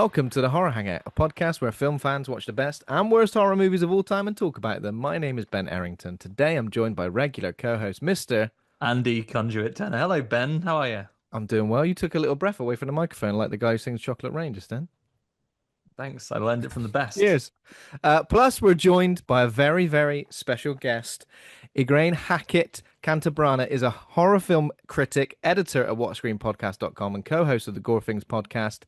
Welcome to the Horror Hangout, a podcast where film fans watch the best and worst horror movies of all time and talk about them. My name is Ben Errington. Today I'm joined by regular co-host Mr. Andy Conduit Turner. Hello, Ben. How are you? I'm doing well. You took a little breath away from the microphone like the guy who sings Chocolate Rain just then. Thanks. I learned it from the best. Cheers. Plus, we're joined by a very, very special guest. Ygraine Hackett-Cantabrana is a horror film critic, editor at WhatScreenPodcast.com and co-host of the Gore Things podcast.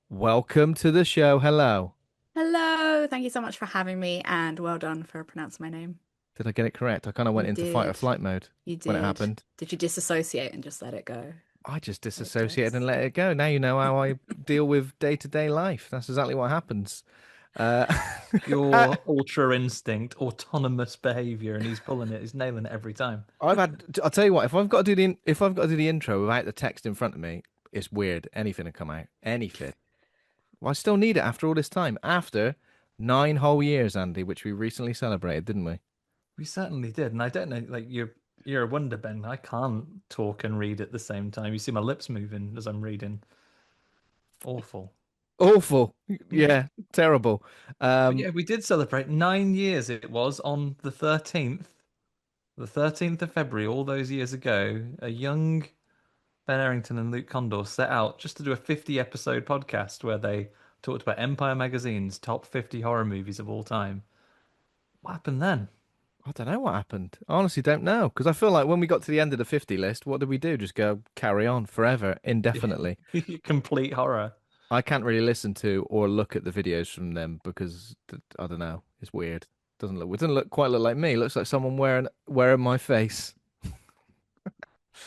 Welcome to the show. Hello. Hello. Thank you so much for having me, and well done for pronouncing my name. Did I get it correct? I kind of went into fight or flight mode when it happened. Did you disassociate and just let it go? I just disassociated and let it go. Now you know how I deal with day-to-day life. That's exactly what happens. Your ultra instinct, autonomous behavior, and he's pulling it. He's nailing it every time. I'll tell you what. If I've got to do the intro without the text in front of me, it's weird. Anything will come out. Anything. Well, I still need it after all this time. After 9 whole years, Andy, which we recently celebrated, didn't we? We certainly did. And I don't know, like you're a wonder, Ben. I can't talk and read at the same time. You see my lips moving as I'm reading. Awful. Awful. Yeah, terrible. Yeah, we did celebrate 9 years. It was on the 13th of February, all those years ago. A young Ben Errington and Luke Condor set out just to do a 50-episode podcast where they talked about Empire Magazine's top 50 horror movies of all time. What happened then? I don't know what happened. I honestly don't know, because I feel like when we got to the end of the 50 list, what did we do? Just go carry on forever, indefinitely. Complete horror. I can't really listen to or look at the videos from them because I don't know. It's weird. It doesn't quite look like me. It looks like someone wearing my face.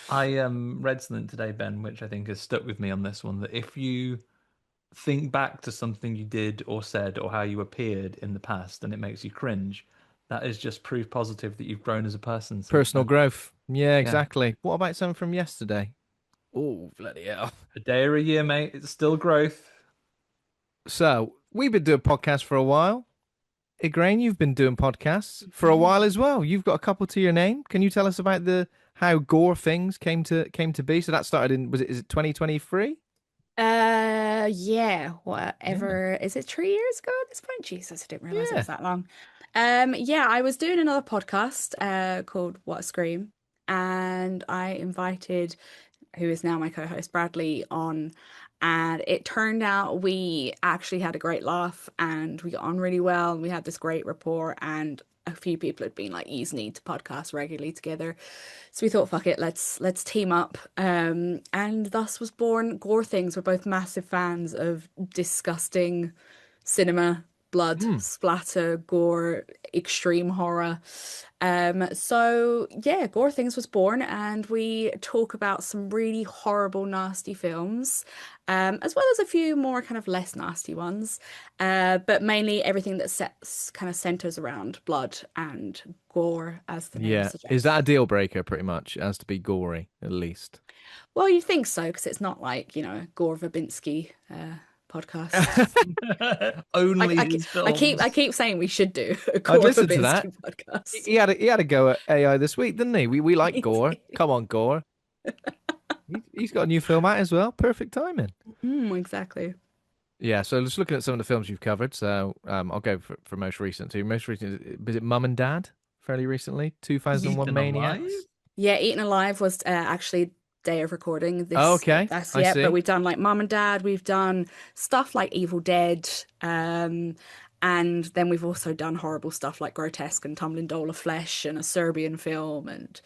I read something today, Ben, which I think has stuck with me on this one, that if you think back to something you did or said or how you appeared in the past and it makes you cringe, that is just proof positive that you've grown as a person. Personal growth. Yeah, exactly. Yeah. What about something from yesterday? Oh, bloody hell. A day or a year, mate. It's still growth. So, we've been doing podcasts for a while. Ygraine, you've been doing podcasts for a while as well. You've got a couple to your name. Can you tell us about how Gore Things came to be? So that started in, is it 2023? Yeah, whatever. Yeah. Is it 3 years ago at this point? Jesus, I didn't realize it was that long. Yeah, I was doing another podcast called What a Scream, and I invited who is now my co-host Bradley on, and it turned out we actually had a great laugh and we got on really well and we had this great rapport, and a few people had been like, you need to podcast regularly together. So we thought, fuck it, let's team up. And thus was born Gore Things. We're both massive fans of disgusting cinema, blood, splatter, gore, extreme horror. So yeah, Gore Things was born, and we talk about some really horrible, nasty films, as well as a few more kind of less nasty ones, but mainly everything that centers around blood and gore, as the name suggests. Is that a deal breaker? Pretty much, it has to be gory at least. Well, you'd think so, because it's not like, Gore Verbinski podcast. Only his films. I keep saying we should do a Gore Verbinski to that podcast. He had a go at AI this week, didn't he? We like Gore. Come on, Gore. He's got a new film out as well. Perfect timing. Exactly. Yeah, so just looking at some of the films you've covered. So I'll go for most recent. So most recent, was it Mum and Dad? Fairly recently, 2001 Maniacs. Yeah, Eaten Alive was actually day of recording this. Oh, okay. But we've done like Mum and Dad, we've done stuff like Evil Dead, and then we've also done horrible stuff like Grotesque and Tumbling Doll of Flesh and a Serbian film, and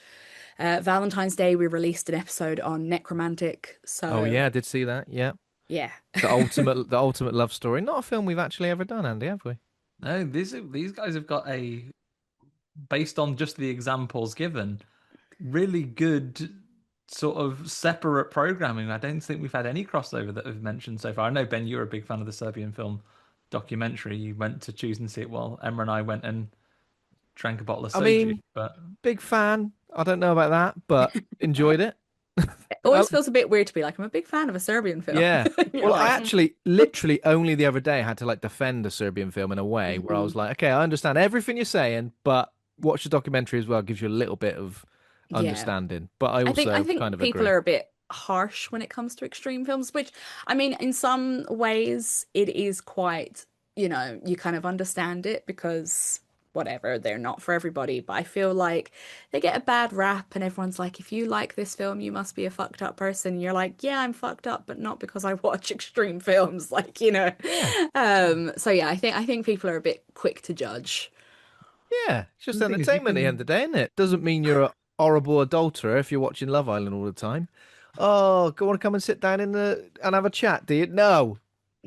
Valentine's Day we released an episode on Necromantic. So oh yeah, I did see that. Yeah the ultimate love story. Not a film we've actually ever done, Andy, have we? No, these guys have got based on just the examples given, really good sort of separate programming. I don't think we've had any crossover that we've mentioned so far. I know, Ben, you're a big fan of the Serbian film documentary. You went to choose and see it while Emma and I went and drank a bottle of soju. But big fan. I don't know about that, but enjoyed it. It always feels a bit weird to be like, I'm a big fan of a Serbian film. Yeah. Well, I actually literally only the other day had to like defend a Serbian film in a way where I was like, okay, I understand everything you're saying, but watch the documentary as well. It gives you a little bit of understanding. But I think kind of people are a bit harsh when it comes to extreme films, which I mean, in some ways it is quite, you know, you kind of understand it because whatever, they're not for everybody. But I feel like they get a bad rap, and everyone's like, if you like this film, you must be a fucked up person. You're like, yeah, I'm fucked up, but not because I watch extreme films, like, you know. So yeah, I think people are a bit quick to judge. Yeah, it's just The thing is, you entertainment at the end can of the day, isn't it? Doesn't mean you're a horrible adulterer if you're watching Love Island all the time. Oh, go on, come and sit down and have a chat, do you? No,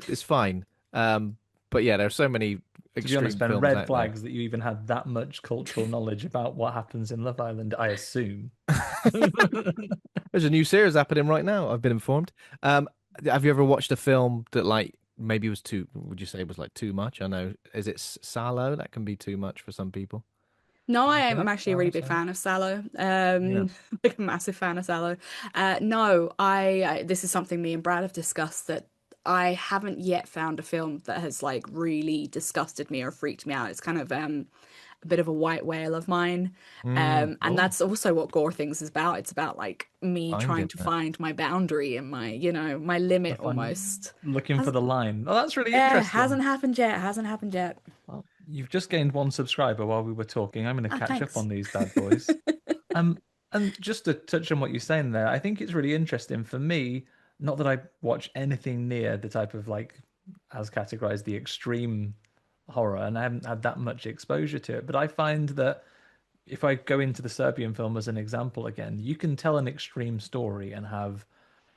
it's fine. But yeah, there are so many to be extreme honest, Ben, films red out flags that you even had that much cultural knowledge about what happens in Love Island, I assume. there. There's a new series happening right now. I've been informed. Have you ever watched a film that like maybe was too? Would you say it was like too much? I know. Is it Sallow? That can be too much for some people. No, I am. Yeah, I'm actually a really big so fan of Sallow. Yeah. Like a massive fan of Sallow. No, this is something me and Brad have discussed, that I haven't yet found a film that has like really disgusted me or freaked me out. It's kind of a bit of a white whale of mine. And Oh, that's also what Gore Things is about. It's about like me trying finding to that. find my boundary and my, you know, my limit almost. looking for Has, the line. Oh, that's really yeah, interesting. hasn't happened yet. Hasn't happened yet. Well, you've just gained one subscriber while we were talking. I'm going to Oh, catch up thanks. on these bad boys. Um, and just to touch on what you're saying there, I think it's really interesting for me. Not that I watch anything near the type of like, as categorized, the extreme horror, and I haven't had that much exposure to it. But I find that if I go into the Serbian film as an example again, you can tell an extreme story and have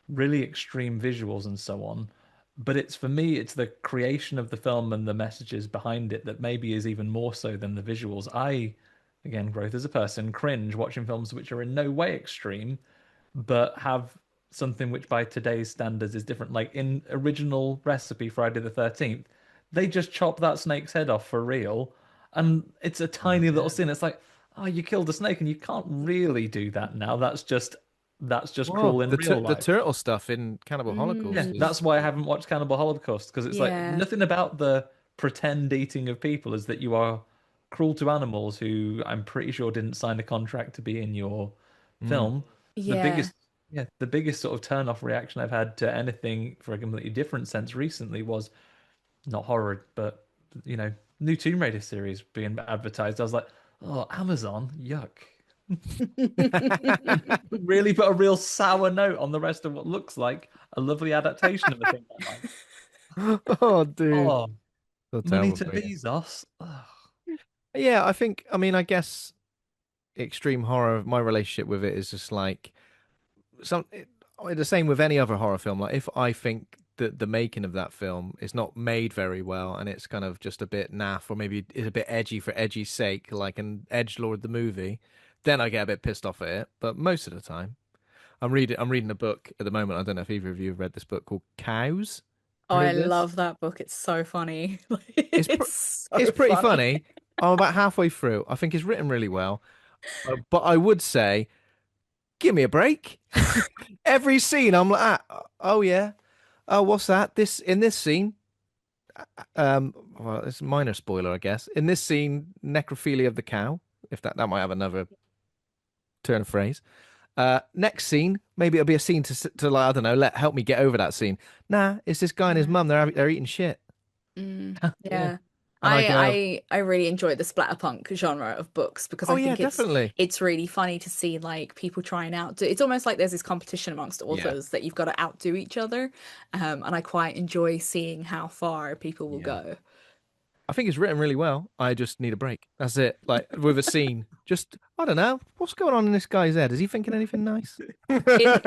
really extreme visuals and so on. But it's for me, it's the creation of the film and the messages behind it that maybe is even more so than the visuals. I, again, growth as a person, cringe watching films which are in no way extreme, but have something which by today's standards is different. Like in original recipe Friday the 13th, they just chop that snake's head off for real. And it's a tiny little scene. It's like, oh, you killed a snake and you can't really do that now. That's just Whoa, cruel in real the life. turtle stuff in Cannibal Yeah, Holocaust Mm, that's is why I haven't watched Cannibal Holocaust because it's like yeah. nothing about the pretend eating of people is that you are cruel to animals who I'm pretty sure didn't sign a contract to be in your mm, film. The Yeah. biggest, yeah, the biggest sort of turn off reaction I've had to anything for a completely different sense recently was not horror, but you know, new Tomb Raider series being advertised. I was like, oh, Amazon, yuck. Really put a real sour note on the rest of what looks like a lovely adaptation of a thing I like. oh, dude, Oh, so money terrible to for you. Bezos. Ugh. Yeah, I think. I mean, I guess extreme horror. My relationship with it is just like the same with any other horror film. Like if I think that the making of that film is not made very well and it's kind of just a bit naff or maybe it's a bit edgy for edgy's sake, like an edgelord the movie, then I get a bit pissed off at it. But most of the time, I'm reading a book at the moment. I don't know if either of you have read this book called Cows. Oh, Heard I of this? love that book. It's so funny. It's pr It's it's so pretty funny. funny. I'm about halfway through. I think it's written really well. But I would say, give me a break. Every scene, I'm like, ah, oh yeah, oh what's that? This in this scene, well, it's a minor spoiler, I guess. In this scene, necrophilia of the cow. If that might have another turn of phrase. Next scene, maybe it'll be a scene to like I don't know, help me get over that scene. Nah, it's this guy and his Yeah. mum. They're eating shit, Yeah. Yeah. and I I go, I I really enjoy the splatterpunk genre of books because oh I yeah, think it's definitely, it's really funny to see like people trying out do it's almost like there's this competition amongst yeah, authors that you've got to outdo each other. And I quite enjoy seeing how far people will yeah. go. I think it's written really well. I just need a break. That's it. Like with a scene, just I don't know what's going on in this guy's head. Is he thinking anything nice?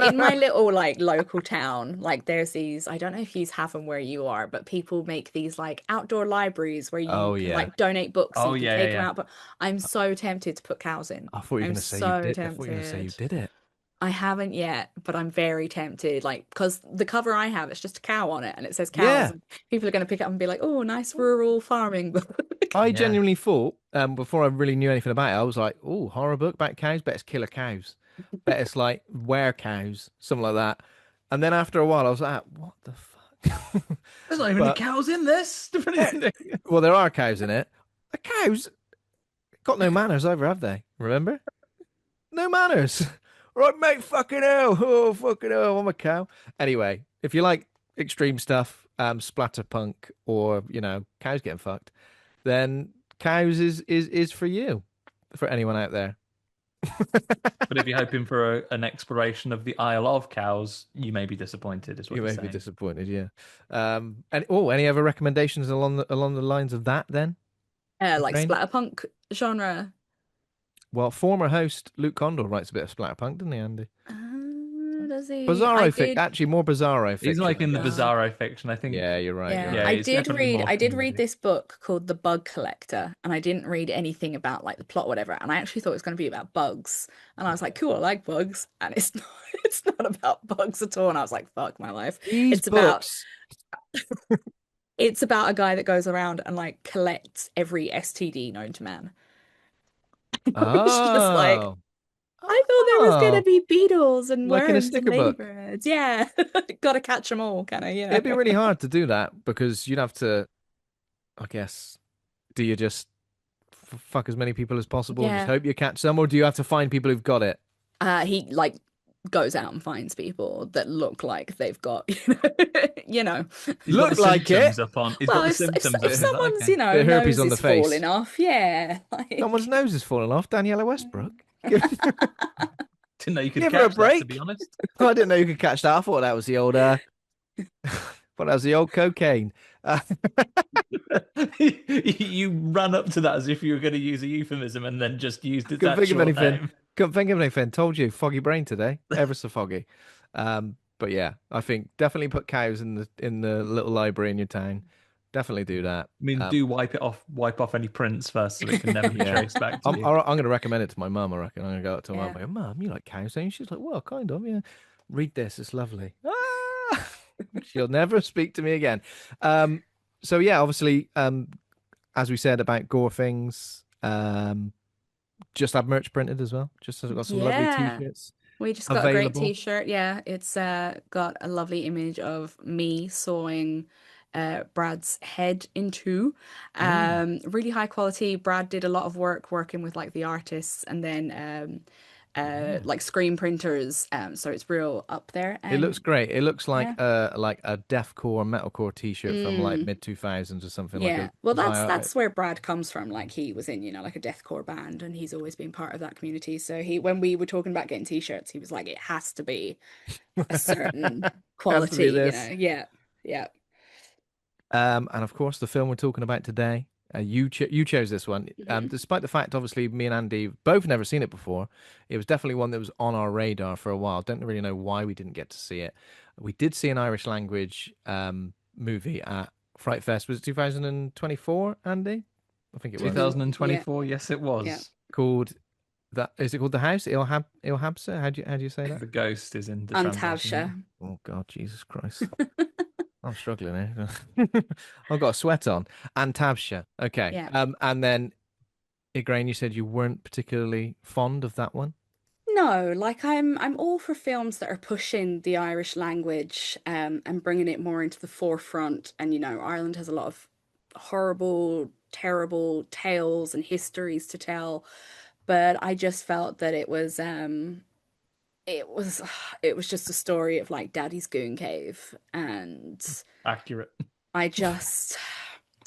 In my little like local town, like there's these, I don't know if you have them where you are, but people make these like outdoor libraries where you Oh can yeah. like donate books so Oh you can yeah, yeah, take them yeah. out. But I'm so tempted to put cows in. I thought you were I'm gonna say you so did. I thought you were gonna say you tempted. did it. I haven't yet, but I'm very tempted. Like, because the cover I have, it's just a cow on it and it says cows. Yeah, And people are going to pick it up and be like, oh, nice rural farming book. I Yeah. genuinely thought, before I really knew anything about it, I was like, oh, horror book about cows. Bet it's killer cows. Bet it's like were cows, something like that. And then after a while, I was like, what the fuck? There's not even any But cows in this. well, there are cows in it. The cows got no manners either, have they? Remember? No manners. Right, mate, fucking hell. Oh, fucking hell, I'm a cow. Anyway, if you like extreme stuff, splatterpunk, or, cows getting fucked, then cows is for you, for anyone out there. But if you're hoping for an exploration of the Isle of Cows, you may be disappointed, is what You you're may be saying. disappointed, yeah. Any other recommendations along the lines of that then? Like Rain? splatterpunk genre. Well, former host Luke Condor writes a bit of splatterpunk, doesn't he, Andy? Does he? I Bizarro did. actually more bizarro fiction. He's like in the I guess. bizarro fiction, I think. Yeah, you're right. Yeah, You're right. Yeah, I it's did definitely read. more I did read comedy. this book called The Bug Collector, and I didn't read anything about like the plot or whatever. And I actually thought it was going to be about bugs, and I was like, "Cool, I like bugs," and it's not. It's not about bugs at all. And I was like, "Fuck my life." These It's about. books. It's about a guy that goes around and like collects every STD known to man. I was just like, Oh. I thought there was gonna Oh. be beetles and Like in a worms and sticker book. ladybirds. Yeah, gotta catch them all, kind of. It'd be really hard to do that because you'd have to, I guess, do you just fuck as many people as possible and just Yeah. hope you catch some, or do you have to find people who've got it? He like goes out and finds people that look like they've got, you know. He's got Look the like symptoms it. up on. He's Well, got the if symptoms up. if He's like, someone's, okay. Bit of herpes nose on the is face. falling off, yeah, like Someone's nose is falling off. Daniela Westbrook. Give, Didn't know you could give her a catch that, to break. be honest. Oh, I didn't know you could catch that. I thought that was the old. Thought that was the old cocaine. You ran up to that as if you were going to use a euphemism and then just used its Couldn't think of actual anything. name. Couldn't think of anything. Told you, foggy brain today. Ever so foggy. But yeah, I think definitely put cows in the little library in your town. Definitely do that. I mean, do wipe off any prints first so it can never be Yeah. traced back to I'm you. going to recommend it to my mum. I reckon I'm going to go up to my Yeah. mum. Mum, you like cows? Don't you? She's like, well, kind of. Yeah. Read this. It's lovely. Ah! She'll never speak to me again. So yeah, obviously, as we said about Gore things, just have merch printed as well. Just has got some lovely Yeah. t-shirts. we just got a great Available. t-shirt. Yeah, it's got a lovely image of me sewing Brad's head into. Really high quality. Brad did a lot of work working with like the artists and then like screen printers. So it's real up there. It looks great. It looks like yeah. a deathcore metalcore t-shirt from like mid 2000s or something. Yeah. Like Well, that's where Brad comes from. Like he was in, like a deathcore band and he's always been part of that community. So when we were talking about getting t-shirts, he was like, it has to be a certain quality, this. Yeah. Yeah. And of course, the film we're talking about today, you chose this one. Despite the fact, obviously, me and Andy both never seen it before, it was definitely one that was on our radar for a while. Don't really know why we didn't get to see it. We did see an Irish language movie at Fright Fest. Was it 2024, Andy? I think it was. 2024, yes, it was. Yeah. Called that. Is it called The House? Ilhabsa? How do you say that? The ghost is in the translation. Antavsha. Oh God, Jesus Christ. I'm struggling here. I've got a sweat on. And Tabsha. Okay. Yeah. And then Ygraine, you said you weren't particularly fond of that one. No, like I'm all for films that are pushing the Irish language and bringing it more into the forefront. And Ireland has a lot of horrible, terrible tales and histories to tell, but I just felt that it was it was just a story of like Daddy's Goon Cave, and Accurate.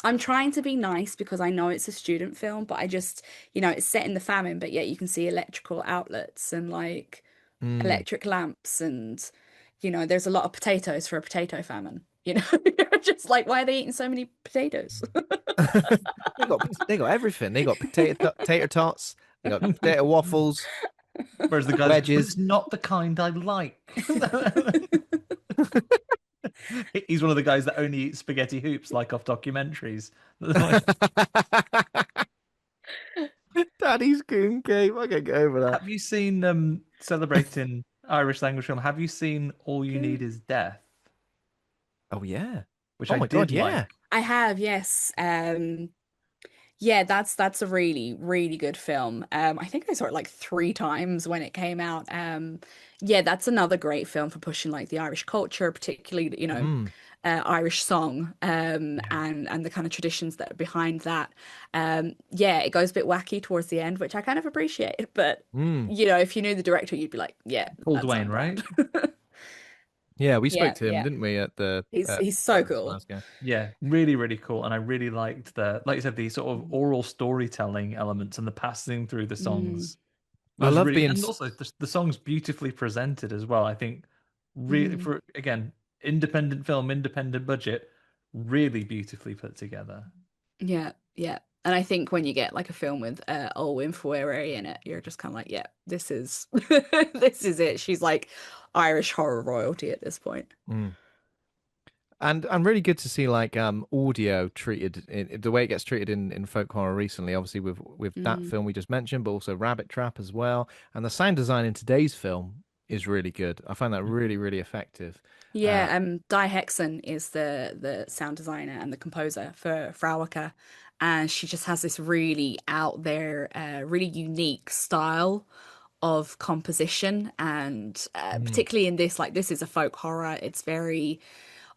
I'm trying to be nice because I know it's a student film, but I just, it's set in the famine, but yet you can see electrical outlets and like electric lamps and, there's a lot of potatoes for a potato famine. You're just like, why are they eating so many potatoes? They got everything. They got tater tots. They got potato waffles. Whereas the guys, wedges. it's not the kind I like. He's one of the guys that only eats spaghetti hoops, like off documentaries. Daddy's Goon Cave. I can't get over that. Have you seen celebrating Irish language film? Have you seen All You Need Is Death? Oh yeah. Which Oh I my did God, yeah. like. I have, yes. Yeah, that's a really, really good film. I think I saw it like 3 times when it came out. Yeah, that's another great film for pushing like the Irish culture, particularly, Irish song, and the kind of traditions that are behind that. Yeah, it goes a bit wacky towards the end, which I kind of appreciate. But if you knew the director, you'd be like, yeah, Paul that's on Dwayne, right? brand. Yeah, we spoke Yeah, to him, yeah. didn't we, at the He's so Festival cool. Glasgow? Yeah, really, really cool. And I really liked like you said, the sort of oral storytelling elements and the passing through the Mm, songs I was love really, being. and also the song's beautifully presented as well. I think really mhm. for again, independent film, independent budget, really beautifully put together. Yeah, yeah. And I think when you get like a film with Olwen Fouéré in it, you're just kind of like, yeah, this is this is it. She's like Irish horror royalty at this point. Mm. And really good to see like audio treated the way it gets treated in folk horror recently, obviously with that Mm. film we just mentioned, but also Rabbit Trap as well. And the sound design in today's film is really good. I find that really, really effective. Yeah, Di Hexon is the sound designer and the composer for Fréwaka, and she just has this really out there, really unique style of composition, and Mm. particularly in this, like this is a folk horror. It's very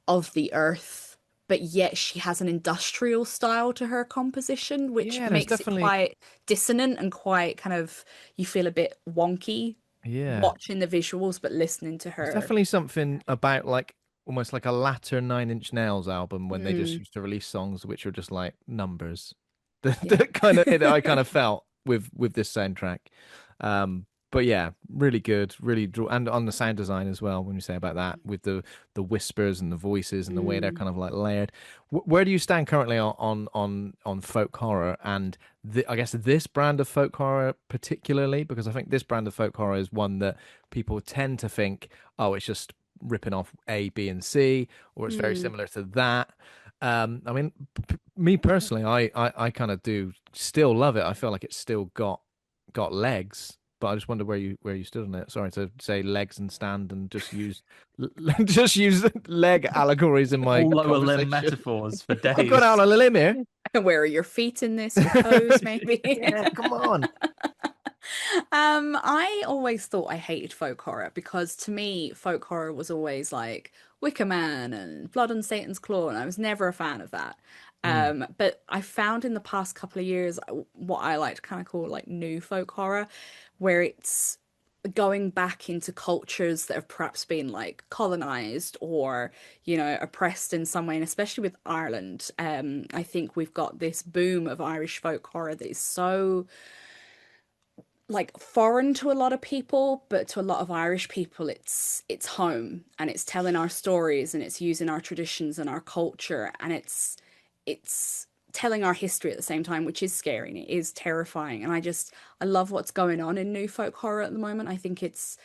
of the earth, but yet she has an industrial style to her composition, which Yeah, there's makes it definitely quite dissonant and quite kind of you feel a bit wonky yeah. watching the visuals, but listening to There's her. definitely something about like almost like a latter Nine Inch Nails album when they just Mm, used to release songs which are just like numbers. yeah. That kind of I kind of felt with this soundtrack. But yeah, really good, really draw, and on the sound design as well. When you say about that, with the whispers and the voices and the way they're Mm. kind of like layered. Where do you stand currently on folk horror and I guess this brand of folk horror particularly? Because I think this brand of folk horror is one that people tend to think, oh, it's just ripping off A, B, and C, or it's very Mm. similar to that. I mean, me personally, I kind of do still love it. I feel like it's still got legs, but I just wonder where you stood on it. Sorry to say legs and stand and just use just use leg allegories in my All lower limb conversation. metaphors for I've gone out days. on a limb here. And where are your feet in this? Your toes, maybe? Yeah, come on. I always thought I hated folk horror because to me, folk horror was always like Wicker Man and Blood on Satan's Claw, and I was never a fan of that. Mm. But I found in the past couple of years what I like to kind of call like new folk horror, where it's going back into cultures that have perhaps been like colonized or oppressed in some way, and especially with Ireland. I think we've got this boom of Irish folk horror that is so like foreign to a lot of people, but to a lot of Irish people, it's home, and it's telling our stories, and it's using our traditions and our culture, and it's telling our history at the same time, which is scary and it is terrifying. And I love what's going on in new folk horror at the moment. I think it's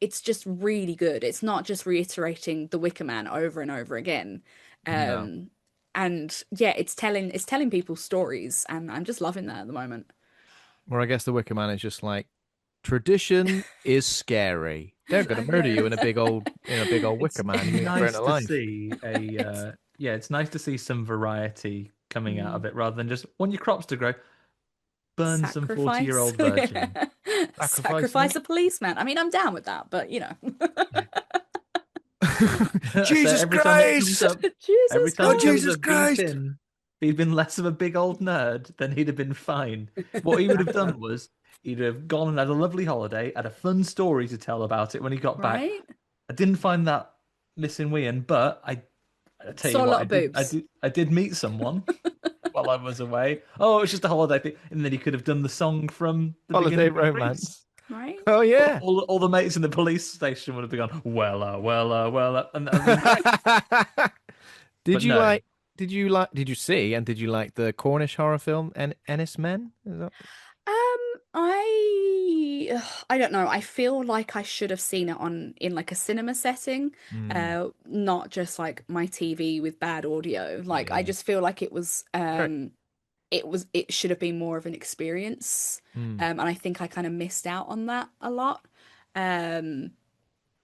just really good. It's not just reiterating the Wicker Man over and over again. No. And yeah, it's telling people stories, and I'm just loving that at the moment. Or I guess the Wicker Man is just like tradition is scary. They're gonna murder you in a big old Wicker It's Man. You ain't burnt nice to alive. see it's nice to see some variety coming out Mm. of it rather than just want your crops to grow, burn some Sacrifice. 40-year-old virgin. Sacrifice Sacrifice a policeman. I mean, I'm down with that, but them. So Jesus every time it comes Christ! up, every Jesus time it Christ. comes Jesus up, Christ! if he'd been less of a big old nerd, then he'd have been fine. What he would have done was he'd have gone and had a lovely holiday, had a fun story to tell about it when he got back. Right? I didn't find that missing weird, but I tell you Saw a what, lot of boobs. I did meet someone while I was away. Oh, it was just a holiday thing, and then he could have done the song from the Holiday beginning of Grease. romance. Right? Oh yeah. All the mates in the police station would have been gone, and that would have been great. Did But you no, like? Did you see? And did you like the Cornish horror film Ennis Men? Is that... I don't know. I feel like I should have seen it in like a cinema setting, Mm, not just like my TV with bad audio. Like I yeah. just feel like it was Right. it should have been more of an experience. Mm. And I think I kind of missed out on that a lot. Um,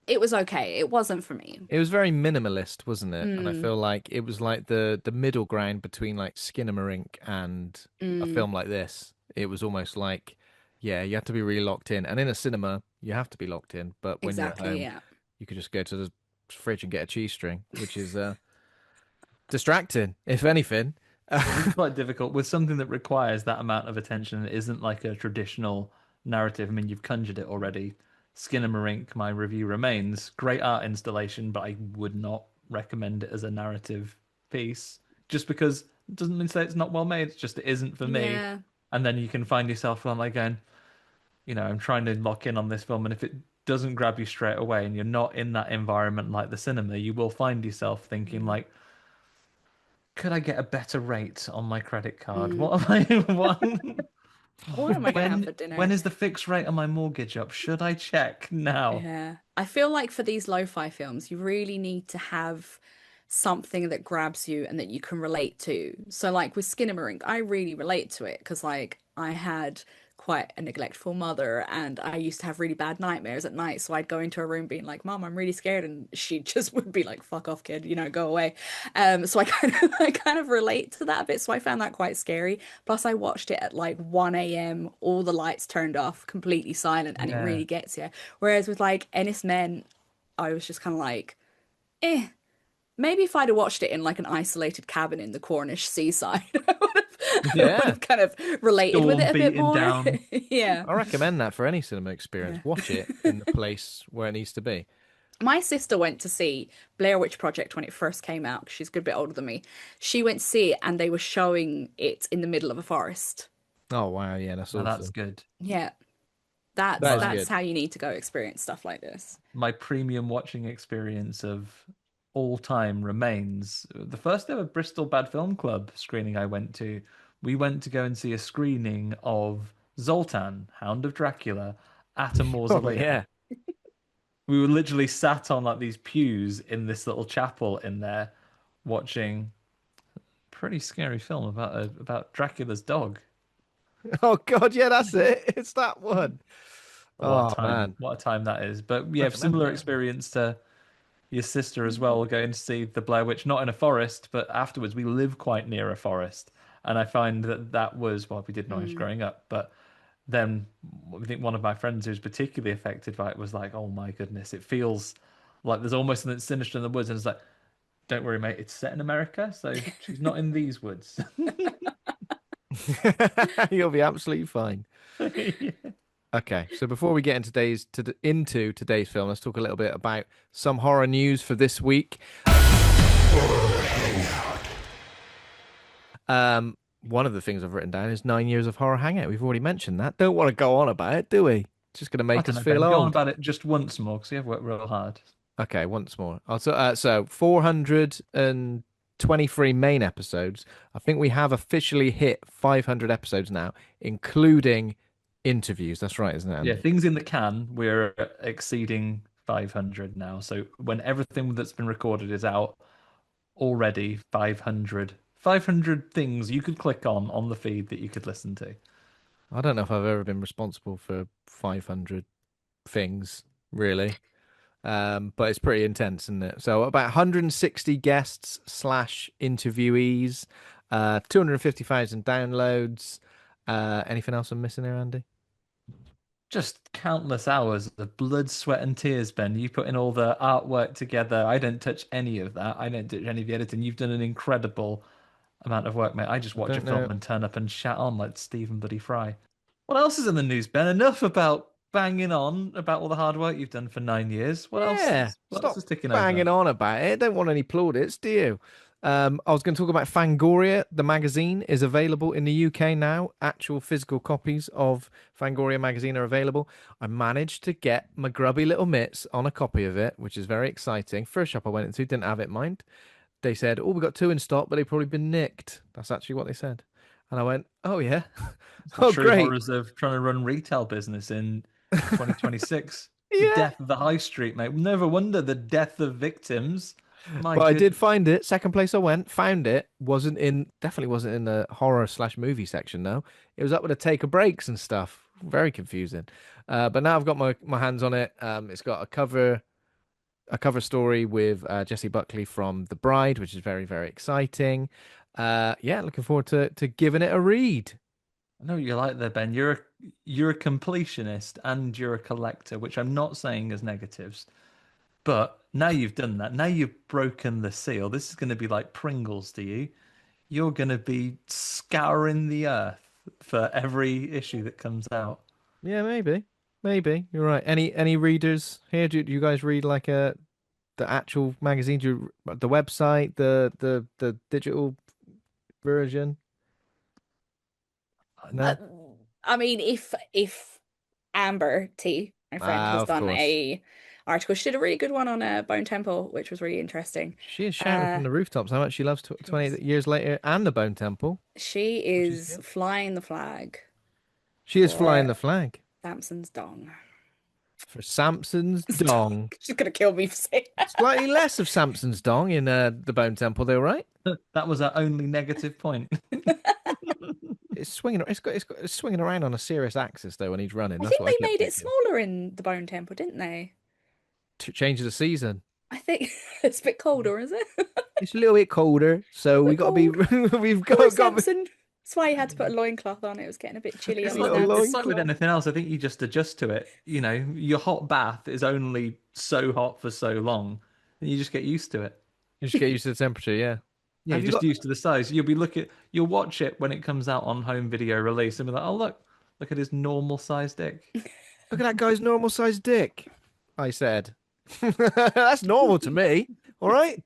it was okay. It wasn't for me. It was very minimalist, wasn't it? And I Mm, feel like it was like the middle ground between like Skinamarink and a mm, film like this. It was almost like, yeah, you have to be really locked in. And in a cinema, you have to be locked in. But when you're at exactly, home, yeah. you could just go to the fridge and get a cheese string, which is distracting, if anything. It's quite difficult with something that requires that amount of attention. It isn't like a traditional narrative. I mean, you've conjured it already. Skinamarink, my review remains. Great art installation, but I would not recommend it as a narrative piece. Just because it doesn't mean to say it's not well made. It's just it isn't for me. Yeah. And then you can find yourself like going, I'm trying to lock in on this film, and if it doesn't grab you straight away, and you're not in that environment like the cinema, you will find yourself thinking like, could I get a better rate on my credit card? What am I? What am I going to have for dinner? When is the fixed rate on my mortgage up? Should I check now? Yeah. I feel like for these lo-fi films, you really need to have something that grabs you and that you can relate to. So like with Skinamarink, I really relate to it because like I had quite a neglectful mother and I used to have really bad nightmares at night. So I'd go into a room being like, Mom, I'm really scared. And she just would be like, fuck off, kid, go away. So I kind of relate to that a bit. So I found that quite scary. Plus I watched it at like 1 a.m., all the lights turned off, completely silent, and it really gets you. Whereas with like Ennis Men, I was just kind of like, eh. Maybe if I'd have watched it in like an isolated cabin in the Cornish seaside, I would have kind of related with it a bit more. Yeah. I recommend that for any cinema experience. Watch it in the place where it needs to be. My sister went to see Blair Witch Project when it first came out, 'cause she's a good bit older than me. She went to see it and they were showing it in the middle of a forest. Oh, wow. Yeah, that's awesome. That's good. Yeah. That's how you need to go experience stuff like this. My premium watching experience of all time remains the first ever Bristol Bad Film Club screening I went to. We went to go and see a screening of Zoltan, Hound of Dracula, at a mausoleum. Oh, yeah. We were literally sat on like these pews in this little chapel in there, watching a pretty scary film about Dracula's dog. Oh God, yeah, that's it. It's that one. What a time! Man, what a time that is. But yeah, similar experience to your sister as well. We're going to see the Blair Witch, not in a forest, but afterwards. We live quite near a forest, and I find that was we did noise growing up, but then I think one of my friends who's particularly affected by it was like, oh my goodness, it feels like there's almost something sinister in the woods, and it's like, don't worry, mate, it's set in America, so she's not in these woods. You'll be absolutely fine. Yeah. Okay, so before we get into today's film, let's talk a little bit about some horror news for this week. One of the things I've written down is 9 years of horror hangout. We've already mentioned that. Don't want to go on about it, do we? Just going to make us feel old. Go on about it just once more because you've worked real hard. Okay, once more. So 423 main episodes. I think we have officially hit 500 episodes now, including interviews. That's right, isn't it, Andy? Yeah, things in the can. We're exceeding 500 now. So when everything that's been recorded is out, already 500 things you could click on the feed that you could listen to. I don't know if I've ever been responsible for 500 things, really. But it's pretty intense, isn't it? So about 160 guests / interviewees, 250,000 downloads. Anything else I'm missing here, Andy? Just countless hours of blood, sweat, and tears, Ben. You put in all the artwork together. I don't touch any of that. I don't touch any of the editing. You've done an incredible amount of work, mate. I just watch a film and turn up and chat on like Stephen Bloody Fry. What else is in the news, Ben? Enough about banging on about all the hard work you've done for 9 years. What else? What else is ticking over? Banging on about it. Don't want any plaudits, do you? I was going to talk about Fangoria. The magazine is available in the UK now. Actual physical copies of Fangoria magazine are available. I managed to get my grubby little mitts on a copy of it, which is very exciting. First shop I went into didn't have it in mind. They said, oh, we got 2 in stock, but they've probably been nicked. That's actually what they said. And I went, oh, yeah. Oh, great. Horrors of trying to run retail business in 2026. The death of the high street, mate. Never wonder the death of victims. I did find it. Second place I went, found it. Definitely wasn't in the horror / movie section, though. It was up with a take of breaks and stuff. Very confusing. But now I've got my hands on it. It's got a cover story with Jessie Buckley from The Bride, which is very, very exciting. Looking forward to giving it a read. I know what you're like there, Ben. You're a completionist and you're a collector, which I'm not saying as negatives. But now you've done that. Now you've broken the seal. This is going to be like Pringles to you. You're going to be scouring the earth for every issue that comes out. Yeah, maybe you're right. Any readers here? Do you guys read like the actual magazine? Do you, the website, the digital version? Uh, No. I mean, if Amber T, my friend, has Of done course. a article, she did a really good one on Bone Temple, which was really interesting. She is shouting Uh, from the rooftops how much she loves 28 years later and the Bone Temple, she which is is good. flying the flag She is flying for the flag Samson's dong. for Samson's dong. She's gonna kill me for saying that. Slightly less of Samson's dong in the Bone Temple, though, right? That was our only negative point. It's swinging. It's swinging around on a serious axis though when he's running. I That's think what I they kept made it thinking. smaller in the Bone Temple, didn't they? To change the season. I think it's a bit colder, is it? It's a little bit colder, so we Bit got to be. cold. We've Poor got to be Samson. That's why he had to put a loincloth on. It was getting a bit chilly It's on a his like little with, nuts. it's like with loincloth. anything else. I think you just adjust to it. You know, your hot bath is only so hot for so long, and you just get used to it. You just get used to the temperature. Yeah. Yeah, Have you're you just got? used to the size. You'll watch it when it comes out on home video release, and be like, oh look at his normal size dick. Look at that guy's normal sized dick. I said. That's normal to me. All right.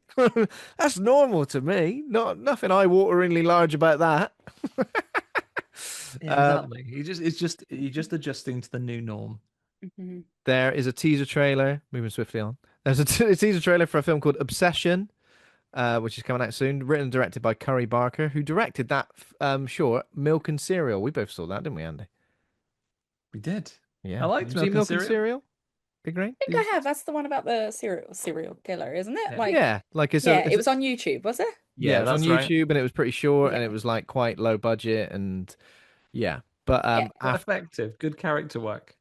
That's normal to me. Not nothing eye-wateringly large about that. Yeah, Um, exactly. You're just adjusting to the new norm. Mhm. there is a teaser trailer. Moving swiftly on. There's a teaser trailer for a film called Obsession, which is coming out soon. Written and directed by Curry Barker, who directed that short Milk and Cereal. We both saw that, didn't we, Andy? We did. Yeah. I Have liked you seen Milk and Milk and Cereal. Cereal? Big Rain? I think I have. That's the one about the serial killer, isn't it? Yeah. Like, Yeah, like yeah, it was on YouTube, was it? yeah, Yeah, it was on that's right. YouTube and it was pretty short and Yeah. it was like quite low budget and yeah. But Yeah. Quite effective. Good character work.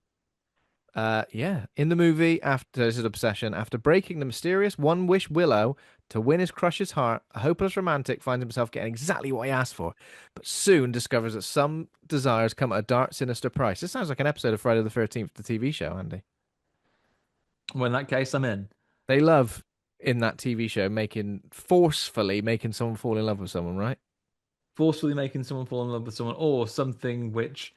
yeah, in the movie, after this is Obsession, after breaking the mysterious One Wish Willow to win his crush's heart, a hopeless romantic finds himself getting exactly what he asked for, but soon discovers that some desires come at a dark, sinister price. This sounds like an episode of Friday the 13th, the TV show, Andy. Well, in that case, I'm in. They love in that TV show forcefully making someone fall in love with someone, right? Forcefully making someone fall in love with someone, or something which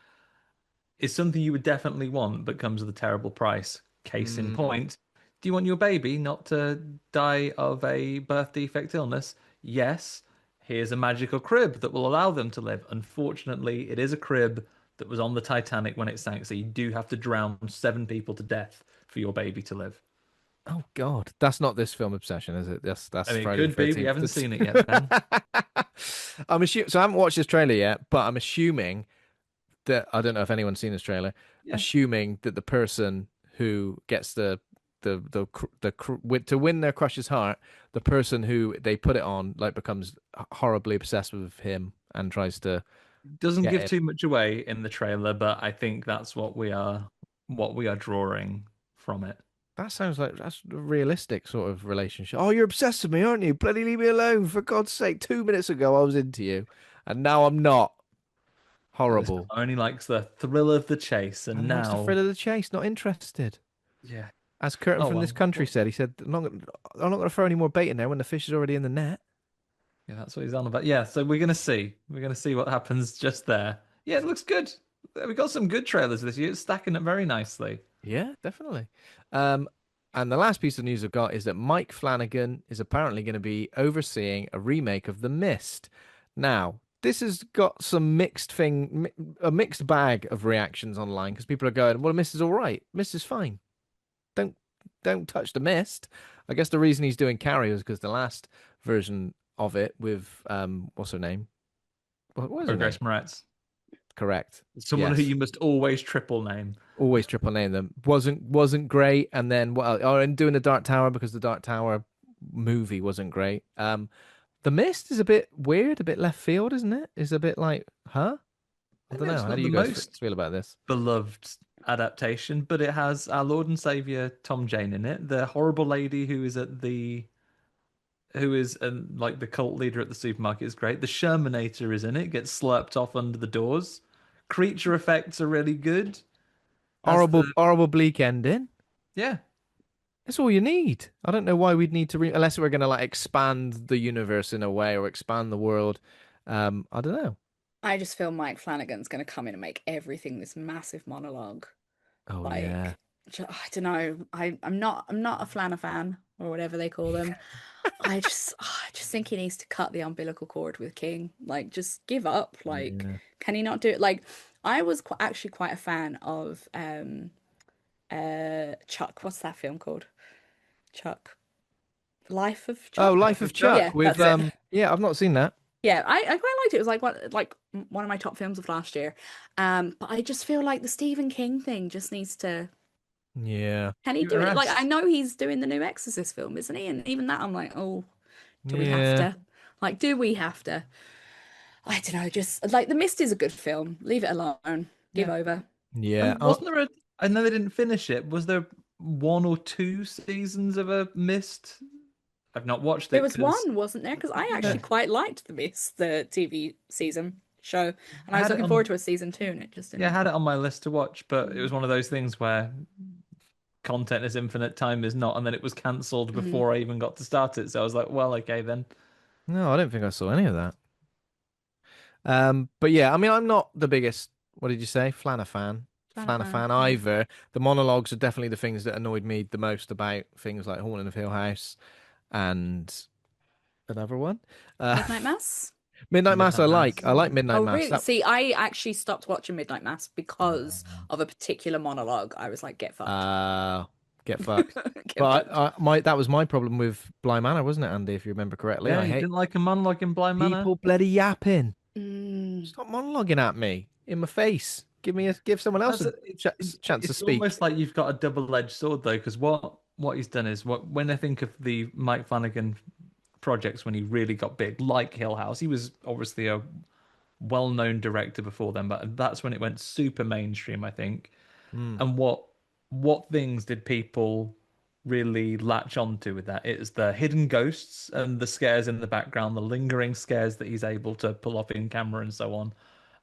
is something you would definitely want, but comes with a terrible price. Case in Mm. point, do you want your baby not to die of a birth defect illness? Yes. Here's a magical crib that will allow them to live. Unfortunately, it is a crib that was on the Titanic when it sank, so you do have to drown 7 people to death for your baby to live. Oh God, that's not this film Obsession, is it? That's I mean, it Friday the could be. 13th. We haven't seen it yet, Ben. I'm assuming. So I haven't watched this trailer yet, but I'm assuming that I don't know if anyone's seen this trailer. Yeah. Assuming that the person who gets to win their crush's heart, the person who they put it on like becomes horribly obsessed with him and tries to Doesn't get give it. too much away in the trailer, but I think that's what we are drawing from it. That sounds like that's a realistic sort of relationship. Oh, you're obsessed with me, aren't you? Bloody leave me alone, for God's sake. 2 minutes ago I was into you, and now I'm not. This Horrible. only likes the thrill of the chase, and And that's the now, thrill of the chase. Not interested. yeah. As Curtin Oh from well, this country said, he said, I'm not going to throw any more bait in there when the fish is already in the net. yeah, that's what he's on about. Yeah, so we're gonna see what happens just there. Yeah, it looks good. We got some good trailers this year. It's stacking up very nicely. Yeah, definitely. And the last piece of news I've got is that Mike Flanagan is apparently going to be overseeing a remake of The Mist. Now, this has got some a mixed bag of reactions online because people are going, "Well, Mist is all right. Mist is fine. Don't touch The Mist." I guess the reason he's doing Carrie is because the last version of it with what's her name? What was her name? Grace Moretz, Correct. someone who Yes. you must always triple name. Always triple name them. Wasn't great, and then and doing the Dark Tower because the Dark Tower movie wasn't great. The Mist is a bit weird, a bit left field, isn't it? It's a bit like, huh? I don't know. It's How not do the you guys most feel about this? beloved adaptation, but it has our Lord and Savior Tom Jane in it. The horrible lady who is like the cult leader at the supermarket is great. The Shermanator is in it, gets slurped off under the doors. Creature effects are really good. As Horrible, the horrible bleak ending. yeah, That's all you need. I don't know why we'd need to unless we're gonna like expand the universe in a way or expand the world. I don't know. I just feel Mike Flanagan's going to come in and make everything this massive monologue. Oh yeah. Like, I don't know. I'm not a Flana fan or whatever they call them. I just think he needs to cut the umbilical cord with King. Like, just give up. Like, Yeah. can he not do it? Like, I was actually quite a fan of Chuck. What's that film called? Chuck. Life of Oh, Chuck. Life of Chuck Yeah, with that's it. yeah, I've not seen that. Yeah, I quite liked it. It was one of my top films of last year. But I just feel like the Stephen King thing just needs to. Yeah. Can he You do it? Like, I rest. know he's doing the new Exorcist film, isn't he? And even that, I'm like, oh, do we have Yeah. to? Like, do we have to? I don't know. Just like The Mist is a good film. Leave it alone. Give Yeah. over. Yeah. And wasn't there a? I know they didn't finish it. Was there one or two seasons of a Mist? I've not watched There it was because one, wasn't there? Because I yeah, actually quite liked The Mist, the TV season show, and I I was had it looking on. forward to a season two, and it just Yeah, I didn't. had it on my list to watch, but it was one of those things where content is infinite, time is not, and then it was cancelled Mhm. before I even got to start it. So I was like, well, okay then. No, I don't think I saw any of that. But yeah, I mean, I'm not the biggest, what did you say? Flana fan. Fan of Flana fan. fan Yeah. either. The monologues are definitely the things that annoyed me the most about things like Haunting of Hill House and another one. Midnight Mass. Midnight Mass I Midnight like. I Mass. like Midnight Oh, Mass. really? See, I actually stopped watching Midnight Mass because of a particular monologue. I was like, get fucked. Get fucked. Get But fucked. my that was my problem with Bly Manor, wasn't it, Andy? If you remember correctly, Yeah, I you hate didn't like a monologue in Blind Manor? people bloody yapping. Mm. Stop monologuing at me in my face. Give someone else That's a a, it, chance to it's speak. almost like you've got a double-edged sword though, because what he's done is when I think of the Mike Flanagan projects when he really got big, like Hill House, he was obviously a well-known director before then, but that's when it went super mainstream, I think. Mm. And what things did people really latch onto with that? It's the hidden ghosts and the scares in the background, the lingering scares that he's able to pull off in camera and so on.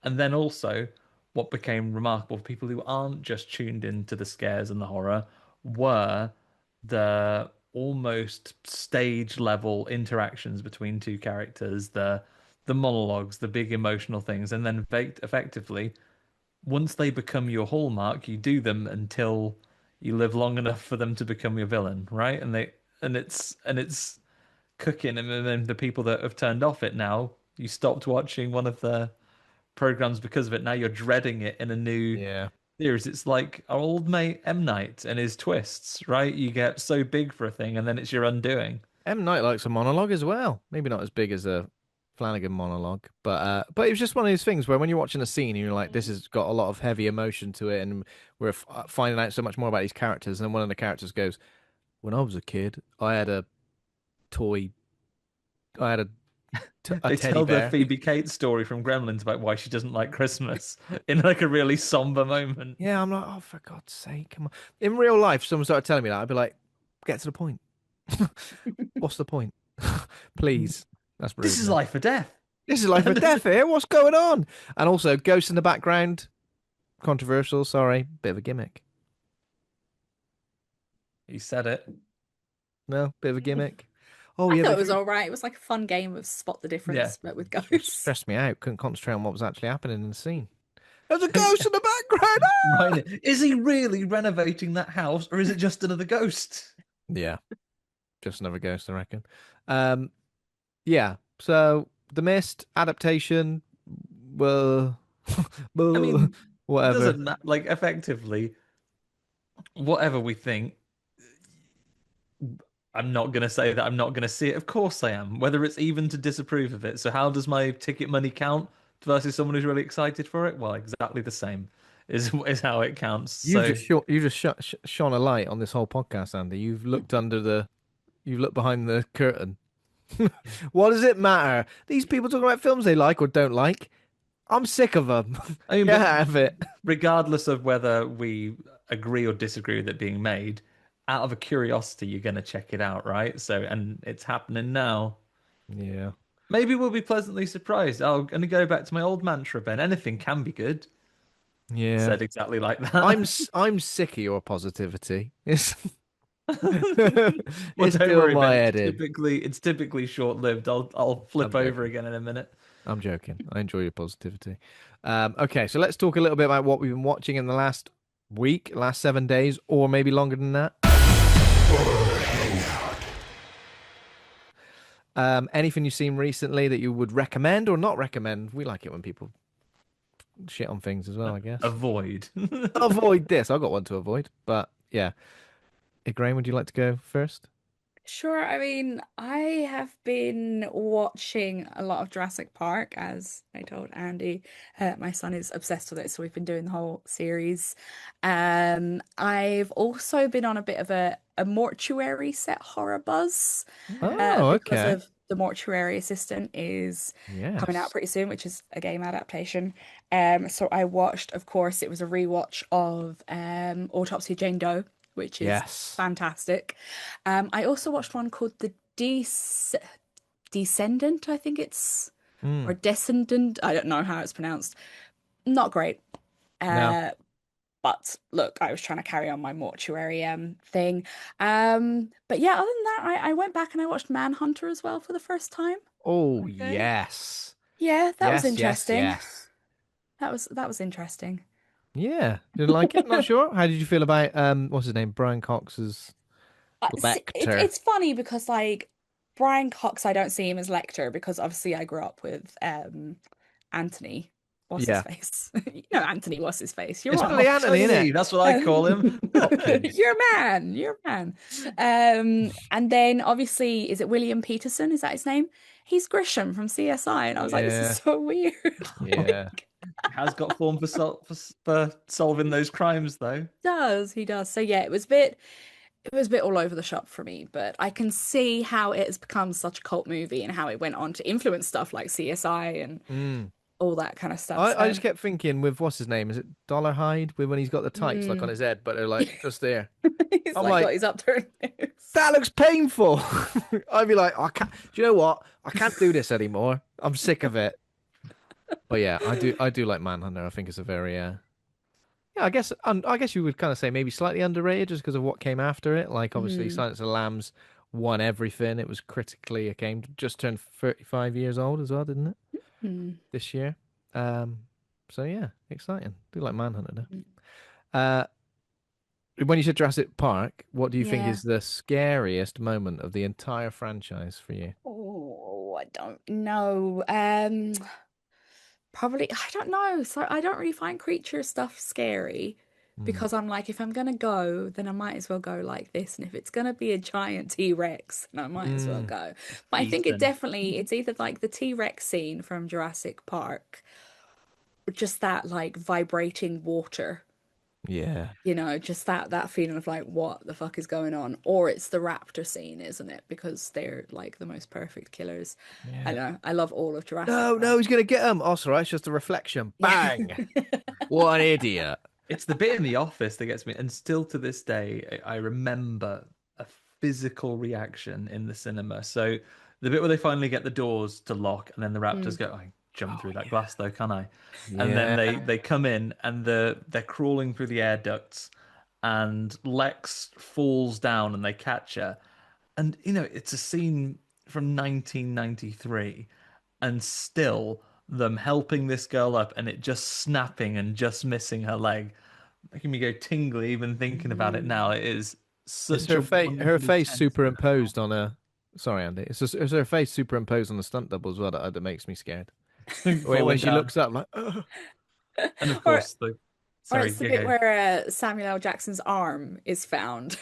And then also what became remarkable for people who aren't just tuned into the scares and the horror were the almost stage level interactions between two characters, the monologues, the big emotional things, and then effectively once they become your hallmark, you do them until you live long enough for them to become your villain, right? And it's cooking, and then the people that have turned off it now, you stopped watching one of the programs because of it. Now you're dreading it in a new Yeah. series. It's like our old mate M Night and his twists, right? You get so big for a thing, and then it's your undoing. M. Night likes a monologue as well. Maybe not as big as a Flanagan monologue, but it was just one of those things where when you're watching a scene and you're like, this has got a lot of heavy emotion to it, and we're finding out so much more about these characters, and then one of the characters goes, "When I was a kid, I had a toy, I had a They teddy tell the bear." Phoebe Cates story from Gremlins about why she doesn't like Christmas in like a really somber moment. Yeah, I'm like, oh, for God's sake, come on. In real life, someone started telling me that, I'd be like, get to the point. What's the point? Please. That's rude. This is man. life or death. This is life or death here. What's going on? And also, ghosts in the background. Controversial. Sorry, bit of a gimmick. He said it. No, bit of a gimmick. Oh I yeah, thought they it was all right. It was like a fun game of spot the Yeah. difference, but with just ghosts. stressed me out. Couldn't concentrate on what was actually happening in the scene. There's a ghost in the background. Ah! Right. Is he really renovating that house or is it just another ghost? Yeah, just another ghost, I reckon. Yeah. So the Mist adaptation. Well, I mean, it whatever. doesn't like effectively whatever we think. I'm not going to say that I'm not going to see it. Of course I am, whether it's even to disapprove of it. So how does my ticket money count versus someone who's really excited for it? Well, exactly the same is how it counts. So You've just shone a light on this whole podcast, Andy. You've looked behind the curtain. What does it matter? These people talking about films they like or don't like. I'm sick of them. I mean, Get but out of it. regardless of whether we agree or disagree with it being made, out of a curiosity, you're going to check it out, right? So, and it's happening now. Yeah. Maybe we'll be pleasantly surprised. I'm going to go back to my old mantra, Ben. Anything can be good. Yeah. Said exactly like that. I'm sick of your positivity. It's Well, It's don't still worry, my Ben. edit. It's typically short-lived. I'll flip I'm over joking. again in a minute. I'm joking. I enjoy your positivity. Okay, so let's talk a little bit about what we've been watching in the last week, last 7 days, or maybe longer than that. Anything you've seen recently that you would recommend or not recommend? We like it when people shit on things as well, I guess. Avoid. Avoid this. I've got one to avoid, but yeah. Igraine, would you like to go first? Sure. I mean, I have been watching a lot of Jurassic Park, as I told Andy. My son is obsessed with it, so we've been doing the whole series. I've also been on a bit of a mortuary set horror buzz, Oh, because okay. of The Mortuary Assistant is coming out Yes. pretty soon, which is a game adaptation. So I watched, of course, it was a rewatch of Autopsy of Jane Doe, which is Yes. fantastic. I also watched one called The Descendant, I think it's, Mm. or Descendant. I don't know how it's pronounced. Not great. No. But look, I was trying to carry on my mortuary thing. But yeah, other than that, I went back and I watched Manhunter as well for the first time. Oh, Okay. yes. Yeah, that was Yes, yes, interesting. yes. That was interesting. Yeah. Didn't like it? Not sure. How did you feel about what's his name? Brian Cox's Lecter. It's funny because like Brian Cox, I don't see him as Lecter because obviously I grew up with Anthony. What's his Yeah. face? You know Anthony, what's his face? You're It's on. Billy Anthony, isn't Tony, it? that's what I call him. Hopkins. You're a man. You're a man. And then obviously, is it William Peterson? Is that his name? He's Grisham from CSI, and I was like, this is Yeah. so weird. Yeah. Has got form for solving those crimes, though. He does. So yeah, it was a bit all over the shop for me, but I can see how it has become such a cult movie and how it went on to influence stuff like CSI and Mm. all that kind of stuff. I So just kept thinking with what's his name? Is it Dollarhide? With when he's got the tights like on his head, but they're like just there. he's I'm like got like, his upturned nose. that looks painful. I'd be like, I can't. Do you know what? I can't do this anymore. I'm sick of it. But yeah, I do like Manhunter. I think it's a very yeah. I guess you would kind of say maybe slightly underrated just because of what came after it. Like obviously, Mm. Silence of the Lambs won everything. It was critically acclaimed. Just turned 35 years old as well, didn't it? Mm. This year. Um. So yeah, exciting. Do like Manhunter Mm. though. When you said Jurassic Park, what do you think Yeah. is the scariest moment of the entire franchise for you? Oh, I don't know. Probably, I don't know. So I don't really find creature stuff scary Hmm. because I'm like, if I'm gonna go, then I might as well go like this. And if it's gonna be a giant T-Rex, then I might as well Mm. go. But I think Ethan. it's either like the T-Rex scene from Jurassic Park, or just that like vibrating water, Yeah. just that feeling of like, what the fuck is going on? Or it's the raptor scene, isn't it? Because they're like the most perfect killers. I Yeah. don't know. I love all of Jurassic No, no, Park. he's gonna get him. Oh, sorry, it's just a reflection. Yeah. Bang! What an idiot. It's the bit in the office that gets me, and still to this day, I remember a physical reaction in the cinema. So the bit where they finally get the doors to lock, and then the raptors Mm. go, "I jump Oh through that yeah. glass, though, can I?" And then Yeah. they come in, and they're crawling through the air ducts, and Lex falls down, and they catch her. And it's a scene from 1993, and still them helping this girl up, and it just snapping and just missing her leg, making me go tingly even thinking about it now. Mm. It is Is such a her wonderfully face tense visual. superimposed on a sorry, Andy. It's her face superimposed on the stunt double as well that makes me scared. Wait, when Falling she down, looks up like ugh. and of Or course the or sorry, it's the bit Gigo. where Samuel L. Jackson's arm is found.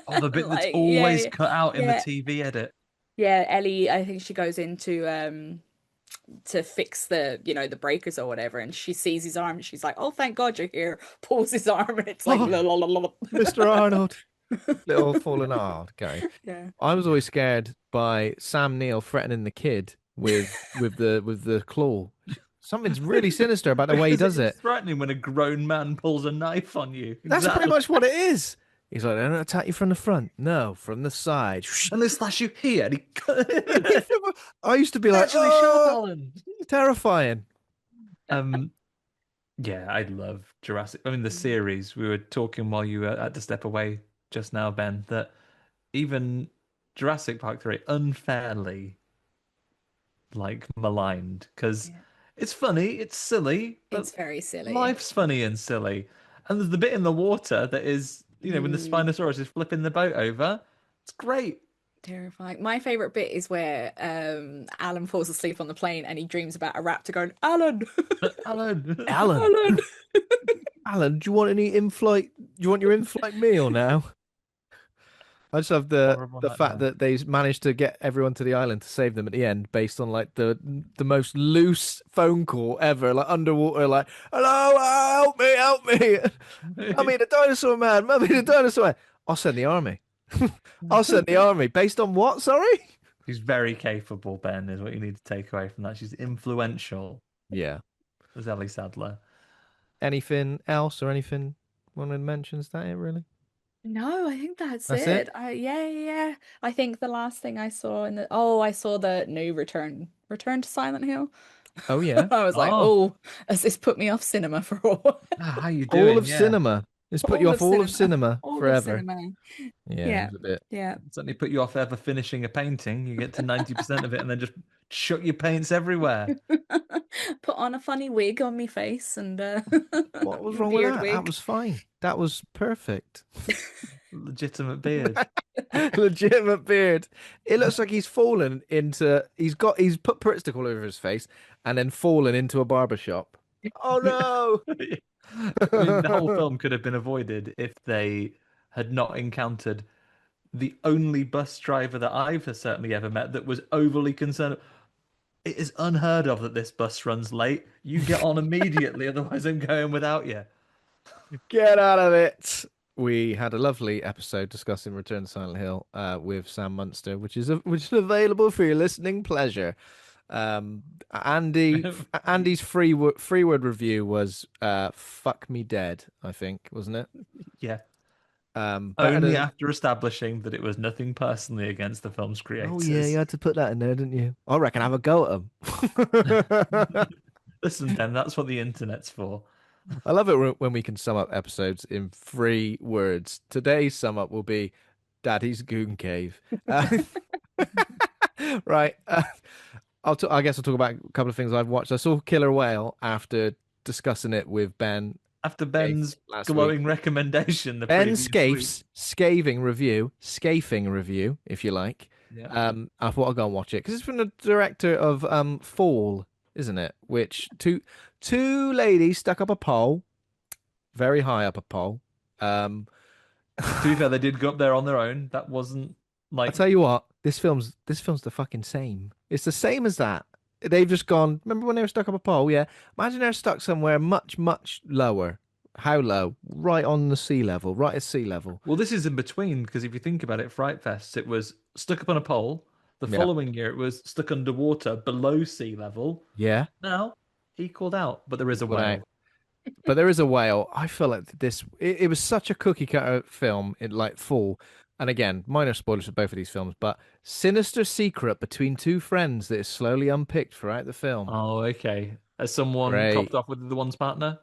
Oh, the bit that's Like, always cut out in the yeah, TV edit. yeah. Ellie, I think she goes into to fix the breakers or whatever, and she sees his arm, and she's like, "Oh, thank God you're here." Pulls his arm, and it's like, Oh, la, la, la, la, la. Mr. Arnold. Little fallen okay. Yeah. I was always scared by Sam Neill threatening the kid with the claw. Something's really sinister about the way he Because it does is it. threatening when a grown man pulls a knife on you. That's pretty Exactly. much what it is. He's like, "They don't attack you from the front. No, from the side." And they slash you here, and he I used to be like, actually shot "Oh, Alan. terrifying." Um, yeah, I love Jurassic. I mean, the series. We were talking while you had to step away just now, Ben, that even Jurassic Park 3 unfairly like maligned because Yeah. it's funny, it's silly, but It's very silly. life's funny and silly. And there's the bit in the water that is, when the Spinosaurus is flipping the boat over. It's great. Terrifying. My favorite bit is where Alan falls asleep on the plane and he dreams about a raptor going, Alan, Alan. Alan. Alan, do you want any in-flight? Do you want your in-flight meal now? I just love the Horrible fact nightmare. that they managed to get everyone to the island to save them at the end, based on like the most loose phone call ever, like underwater, like "Hello, help me, mummy, the dinosaur man, mummy, the dinosaur man." I'll send the army. I'll send the army. Based on what? Sorry. She's very capable, Ben, is what you need to take away from that. She's influential, Yeah. as Ellie Sadler. Anything else or anything want to mention? Is that it, really? No, I think that's That's it. it? Yeah. I think the last thing I saw I saw the new Return to Silent Hill. Oh, yeah. I was like, Oh. has this put me off cinema for a while? How you All doing? of cinema. It's put you off all of cinema All of forever. cinema. Yeah, Yeah. it was a bit. Yeah. Certainly put you off ever finishing a painting. You get to 90% of it and then just chuck your paints everywhere. Put on a funny wig on my face and What was wrong with beard that? wig. That was fine. That was perfect. Legitimate beard. Legitimate beard. It looks like he's fallen into. He's put Pritzker all over his face and then fallen into a barber shop. Oh no! I mean, the whole film could have been avoided if they had not encountered the only bus driver that I've certainly ever met that was overly concerned. It is unheard of that this bus runs late. You get on immediately, otherwise I'm going without you. Get out of it. We had a lovely episode discussing Return to Silent Hill with Sam Munster, which is available for your listening pleasure. Andy's free word review was "fuck me dead," I think, wasn't it? Yeah. Better Only than- after establishing that it was nothing personally against the film's creators. Oh yeah, you had to put that in there, didn't you? I reckon have a go at them. Listen, then, that's what the internet's for. I love it when we can sum up episodes in 3 words. Today's sum up will be Daddy's Goon Cave. Right. I guess I'll talk about a couple of things I've watched. I saw Killer Whale after discussing it with Ben. After Ben's last glowing recommendation, the Ben previous Scafe's scathing review, if you like. week. Yeah. I thought I'd go and watch it because it's from the director of Fall, isn't it? Which two ladies stuck up a pole, very high up a pole. To be fair, they did go up there on their own. That wasn't I like tell you what, this film's the fucking same. It's the same as that. They've just gone. Remember when they were stuck up a pole? Yeah. Imagine they're stuck somewhere much, much lower. How low? Right on the sea level. Right at sea level. Well, this is in between because if you think about it, Fright Fest, it was stuck up on a pole. The Yeah. following year, it was stuck underwater below sea level. Yeah. Now, equaled out, but there is a Equaled whale. out. But there is a whale. I feel like this. It was such a cookie cutter film. In like Fall. And again, minor spoilers for both of these films, but sinister secret between 2 friends that is slowly unpicked throughout the film. Oh, okay. Has someone Great. topped off with the one's partner?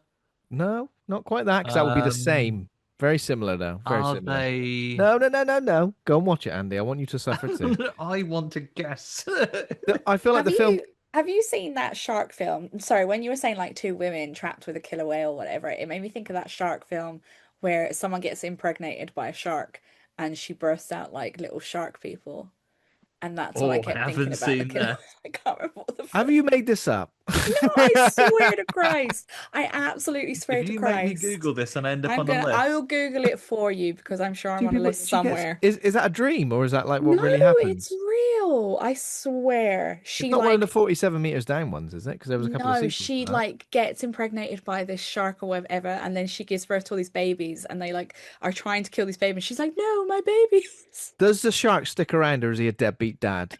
No, not quite that, because that would be the same. Very similar, though. Very Are similar. they? No. Go and watch it, Andy. I want you to suffer too. I want to guess. I feel like the film. Have you seen that shark film? Sorry, when you were saying like 2 women trapped with a killer whale, whatever, it made me think of that shark film where someone gets impregnated by a shark and she bursts out like little shark people. And that's what I Oh, kept I thinking haven't about the seen killer. that. I can't remember what the Have you made this up? No, I swear to Christ. I absolutely swear If to you make me Christ. Google this and I end up on a list. I will Google it for you because I'm sure I'm on a list somewhere. Is that a dream or is that like what No, really happens? it's real. I swear. It's She not one of like the 47 meters down ones, is it? Because there was a couple of no, sequels she to that. like gets impregnated by this shark or whatever, and then she gives birth to all these babies, and they like are trying to kill these babies. She's like, "No, my babies." Does the shark stick around or is he a deadbeat dad?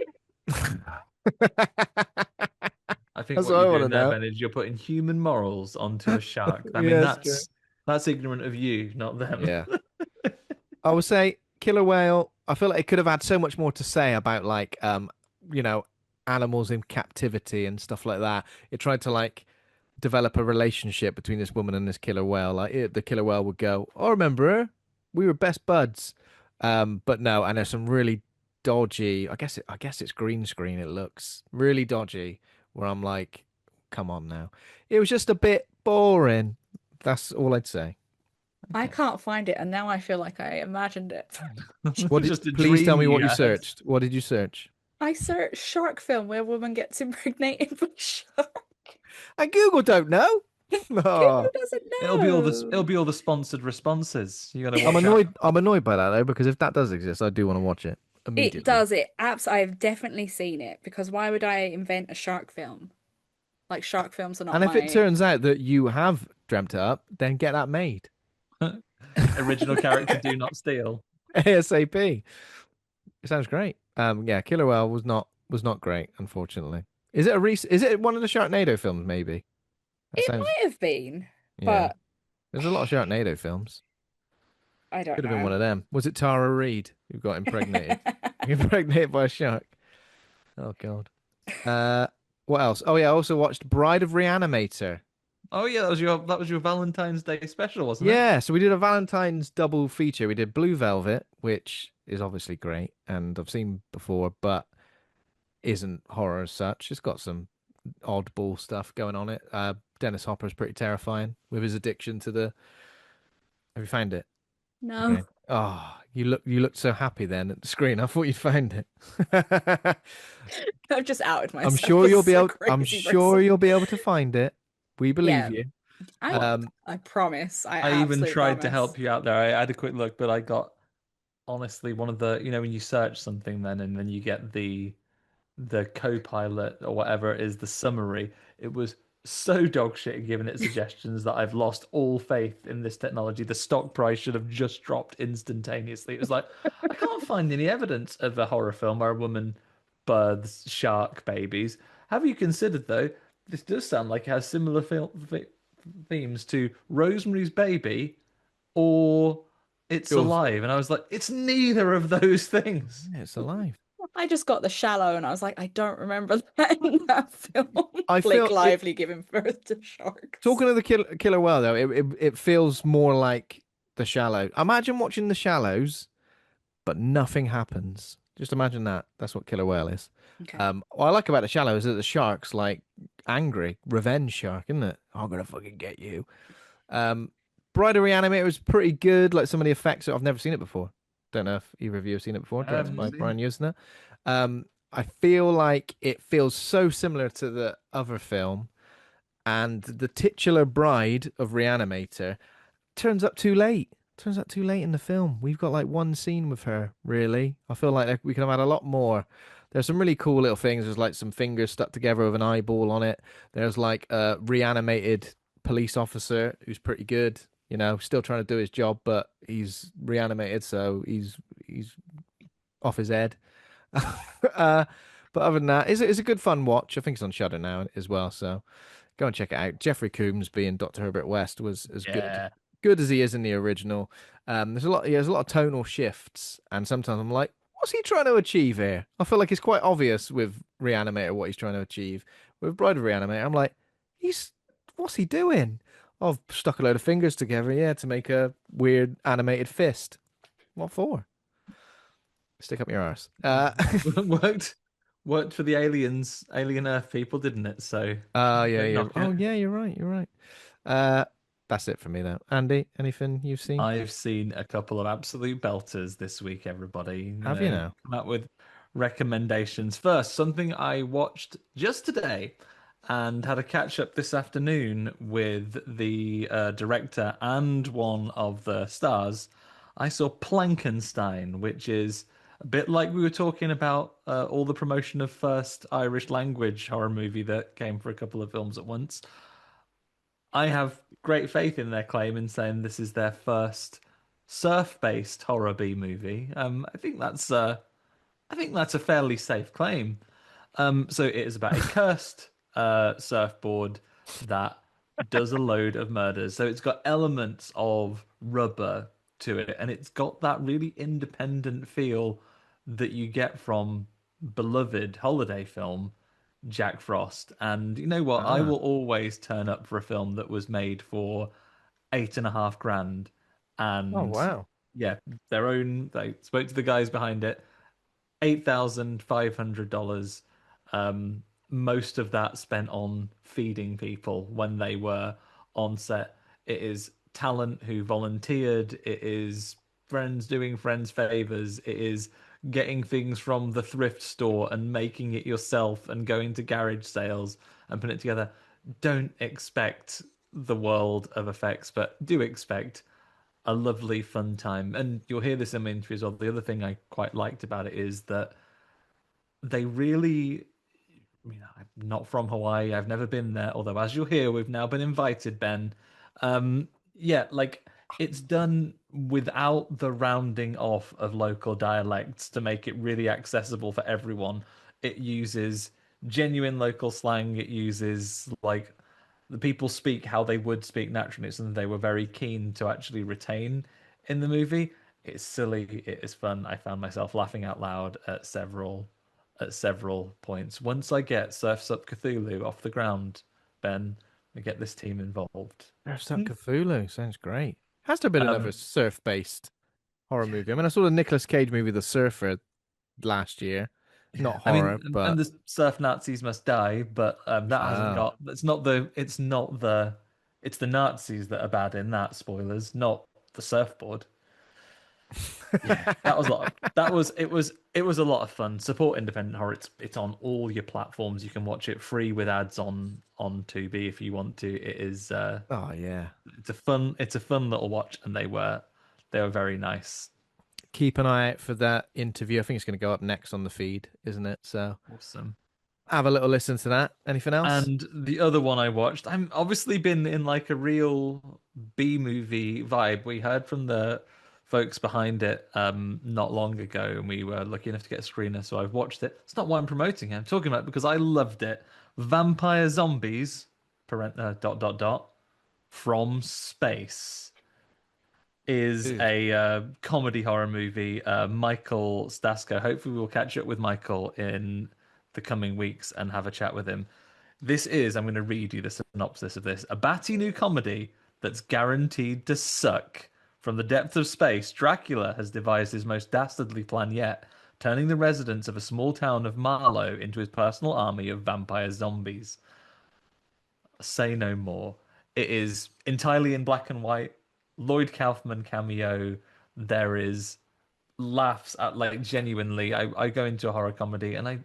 I think That's what what I you're wanna doing there, know. Ben, is you're putting human morals onto a shark. I mean, Yeah, that's that's ignorant of you, not them. Yeah. I would say Killer Whale, I feel like it could have had so much more to say about like animals in captivity and stuff like that. It tried to like develop a relationship between this woman and this killer whale. Like the killer whale would go, "I remember her. we were best buds. But no, and there's some really dodgy. I guess it's green screen. It looks really dodgy. Where I'm like, come on now. It was just a bit boring. That's all I'd say. I can't find it, and now I feel like I imagined it. Just a Please tell dream me what you you had. searched. What did you search? I searched shark film where a woman gets impregnated by a shark. And Google don't know. Oh, Google doesn't It'll know. be all the sponsored responses. You got to I'm watch out. annoyed. I'm annoyed by that though, because if that does exist, I do want to watch it It immediately. does. It apps. I've definitely seen it because why would I invent a shark film? Like shark films are not And if it my. turns out that you have dreamt it up, then get that made Original character do not steal. ASAP. It sounds great. Yeah, Killer Whale was not great, unfortunately. Is it is it one of the Sharknado films? Maybe that It sounds. might have been, Yeah, but there's a lot of Sharknado films. I don't Could have been one know. of them. Was it Tara Reid who got impregnated? Impregnated by a shark. Oh God. Uh, what else? Oh yeah, I also watched Bride of Reanimator. Oh yeah, that was your Valentine's Day special, wasn't it? Yeah, so we did a Valentine's double feature. We did Blue Velvet, which is obviously great and I've seen before, but isn't horror as such. It's got some oddball stuff going on it. Dennis Hopper's pretty terrifying with his addiction to the. Have you found it? No. Okay. Oh, you looked so happy then at the screen. I thought you'd find it. I've just outed I'm myself sure you'll as be a able. I'm crazy sure person. you'll be able to find it. We believe Yeah, you. I Um, I promise. I I even absolutely tried to promise. help you out there. I had a quick look, but I got honestly one of the when you search something then and then you get the co-pilot or whatever it is, the summary. It was so dog shit giving it suggestions that I've lost all faith in this technology. The stock price should have just dropped instantaneously. It was like, I can't find any evidence of a horror film where a woman births shark babies. Have you considered, though, this does sound like it has similar themes to Rosemary's Baby or It's yours. Alive? And I was like, it's neither of those things. Yeah, it's alive. I just got The Shallow and I was like, I don't remember that in that film. I Blake feel it. Lively giving birth to sharks. Talking of the killer whale, though, it feels more like The Shallow. Imagine watching The Shallows, but nothing happens. Just imagine that. That's what Killer Whale is. Okay. What I like about The Shallow is that the shark's like angry, revenge shark, isn't it? I'm gonna fucking get you. Bride of Reanimator was pretty good. Like some of the effects, I've never seen it before. Don't know if either of you have seen it before. I Directed haven't by seen Brian Usna. I feel like it feels so similar to the other film, and the titular bride of Reanimator turns up too late. Turns up too late in the film. We've got like one scene with her, really. I feel like we could have had a lot more. There's some really cool little things. There's like some fingers stuck together with an eyeball on it. There's like a reanimated police officer who's pretty good. You know, still trying to do his job, but he's reanimated, so he's off his head. But other than that, it's a good fun watch. I think it's on Shudder now as well, so go and check it out. Jeffrey Combs being Dr. Herbert West was as Yeah. good as he is in the original. There's a lot of tonal shifts, and sometimes I'm like, what's he trying to achieve here? I feel like it's quite obvious with Reanimator what he's trying to achieve. With Bride of Reanimator, I'm like, what's he doing? I've stuck a load of fingers together, yeah, to make a weird animated fist. What for? Stick up your arse. Worked for the alien Earth people, didn't it? So Yeah, don't yeah. knock Oh, it. yeah, you're right. You're right. Uh, that's it for me though. Andy, anything you've seen? I've seen a couple of absolute belters this week, everybody. Have you now? Come out with recommendations. First, something I watched just today and had a catch up this afternoon with the director and one of the stars. I saw Plankenstein, which is a bit like we were talking about all the promotion of first Irish language horror movie that came for a couple of films at once. I have great faith in their claim in saying this is their first surf-based horror B movie. I think that's a fairly safe claim. So it is about a cursed surfboard that does a load of murders. So it's got elements of rubber to it, and it's got that really independent feel that you get from beloved holiday film Jack Frost. And you know what? I Ah. will always turn up for a film that was made for 8.5 grand Oh and wow. Yeah, their own. They spoke to the guys behind it. $8,500. Most of that spent on feeding people when they were on set. It is talent who volunteered. It is friends doing friends favors. It is getting things from the thrift store and making it yourself and going to garage sales and putting it together. Don't expect the world of effects, but do expect a lovely fun time. And you'll hear this in my interview as well. The other thing I quite liked about it is that they really, I'm not from Hawaii. I've never been there. Although, as you'll hear, we've now been invited, Ben. Yeah, like it's done without the rounding off of local dialects to make it really accessible for everyone. It uses genuine local slang. It uses like the people speak how they would speak naturally. It's something they were very keen to actually retain in the movie. It's silly. It is fun. I found myself laughing out loud at several points. Once I get Surf's Up Cthulhu off the ground, Ben, we get this team involved. Surf's Up Cthulhu sounds great. Has there been another Um, surf-based horror movie? I mean, I saw the Nicolas Cage movie, The Surfer, last year. Not I mean, horror, but and the surf Nazis must die, but that hasn't got. It's not the. It's not the. It's the Nazis that are bad in that. Spoilers, not the surfboard. Yeah, that was a lot. It was a lot of fun. Support independent horror. It's on all your platforms. You can watch it free with ads on Tubi if you want to. It is. Oh yeah. It's a fun little watch, and they were very nice. Keep an eye out for that interview. I think it's going to go up next on the feed, isn't it? So Awesome. have a little listen to that. Anything else? And the other one I watched, I'm obviously been in like a real B movie vibe. We heard from the folks behind it not long ago, and we were lucky enough to get a screener, so I've watched it. It's not why I'm promoting it. I'm talking about it because I loved it. Vampire Zombies, from space is a comedy horror movie. Michael Stasko. Hopefully, we'll catch up with Michael in the coming weeks and have a chat with him. This is, I'm going to read you the synopsis of this, a batty new comedy that's guaranteed to suck. From the depth of space, Dracula has devised his most dastardly plan yet, turning the residents of a small town of Marlow into his personal army of vampire zombies. Say no more. It is entirely in black and white. Lloyd Kaufman cameo. There is laughs at like genuinely. I go into a horror comedy and I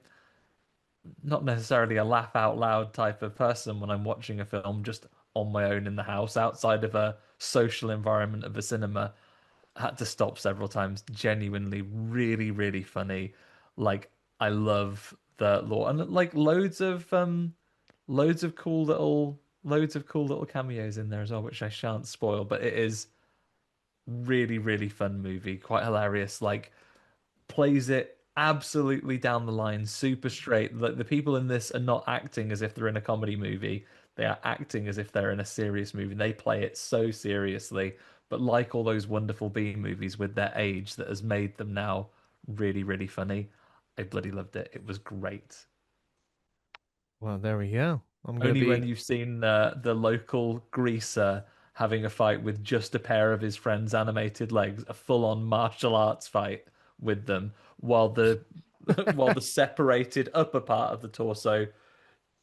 not necessarily a laugh out loud type of person when I'm watching a film just on my own in the house outside of a social environment of a cinema. I had to stop several times. Genuinely, really, really funny. Like I love the lore and like loads of cool little cameos in there as well, which I shan't spoil. But it is really, really fun movie, quite hilarious. Like plays it absolutely down the line, super straight. Like the people in this are not acting as if they're in a comedy movie. They are acting as if they're in a serious movie. They play it so seriously, but like all those wonderful B movies with their age that has made them now really, really funny. I bloody loved it. It was great. Well, there we go. Only when you've seen the local greaser having a fight with just a pair of his friend's animated legs, a full-on martial arts fight with them, while the while the separated upper part of the torso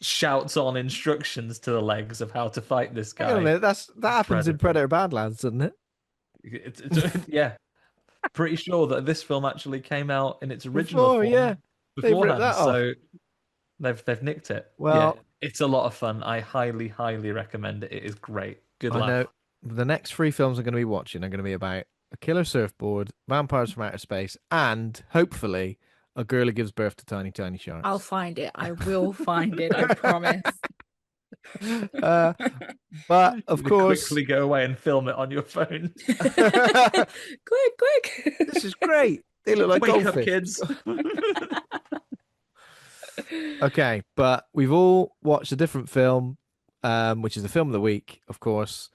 shouts on instructions to the legs of how to fight this guy. Hang on a minute, that happens in Predator Badlands, doesn't it? Yeah, pretty sure that this film actually came out in its original form beforehand. So they've nicked it. Well, yeah, it's a lot of fun. I highly, highly recommend it. It is great. Good laugh. I know the next 3 films I'm going to be watching are going to be about a killer surfboard, vampires from outer space, and hopefully a girl who gives birth to tiny, tiny sharks. I'll find it. I will find it. I promise. But of course, quickly go away and film it on your phone. quick! This is great. They look like Wake goldfish. up, kids. Okay, but we've all watched a different film, which is the film of the week, of course.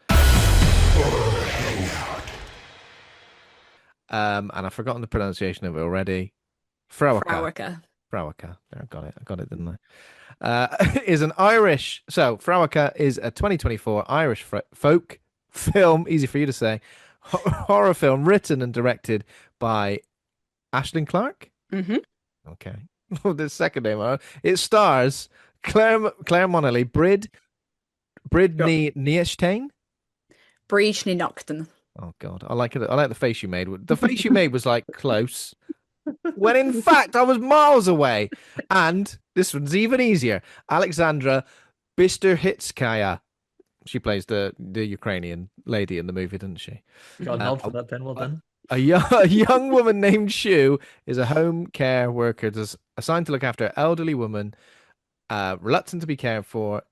And I've forgotten the pronunciation of it already. Fréwaka. Fréwaka. There, I got it, didn't I? Is an Irish. So Fréwaka is a 2024 Irish folk film, easy for you to say, horror film written and directed by Aislinn Clarke. Mm-hmm. Okay. The second name. It stars Clare Monnelly, Bríd Ní Neachtain. Bríd Ní Neachtain. Oh God, I like it. I like the face you made. The face you made was like close, when in fact I was miles away. And this one's even easier. Aleksandra Bystrzhitskaya. She plays the Ukrainian lady in the movie, doesn't she? Got a nod for that, Ben. Well done. A young woman named Shu is a home care worker assigned to look after an elderly woman, reluctant to be cared for.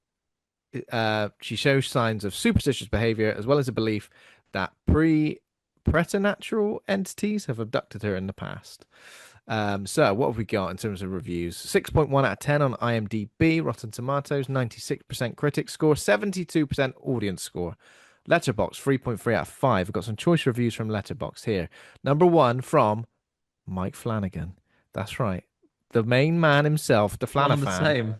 She shows signs of superstitious behavior as well as a belief that preternatural entities have abducted her in the past. So what have we got in terms of reviews? 6.1 out of 10 on IMDb, Rotten Tomatoes, 96% critic score, 72% audience score. Letterboxd 3.3 out of 5. We've got some choice reviews from Letterboxd here. Number 1 from Mike Flanagan. That's right. The main man himself, the Flanafan. Same.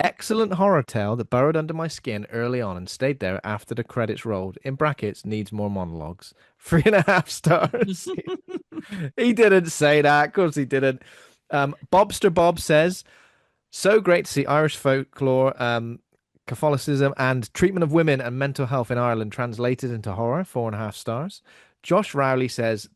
Excellent horror tale that burrowed under my skin early on and stayed there after the credits rolled. In brackets, needs more monologues. 3.5 stars. He didn't say that. Of course he didn't. Bobster Bob says, so great to see Irish folklore, Catholicism, and treatment of women and mental health in Ireland translated into horror. 4.5 stars. Josh Rowley says,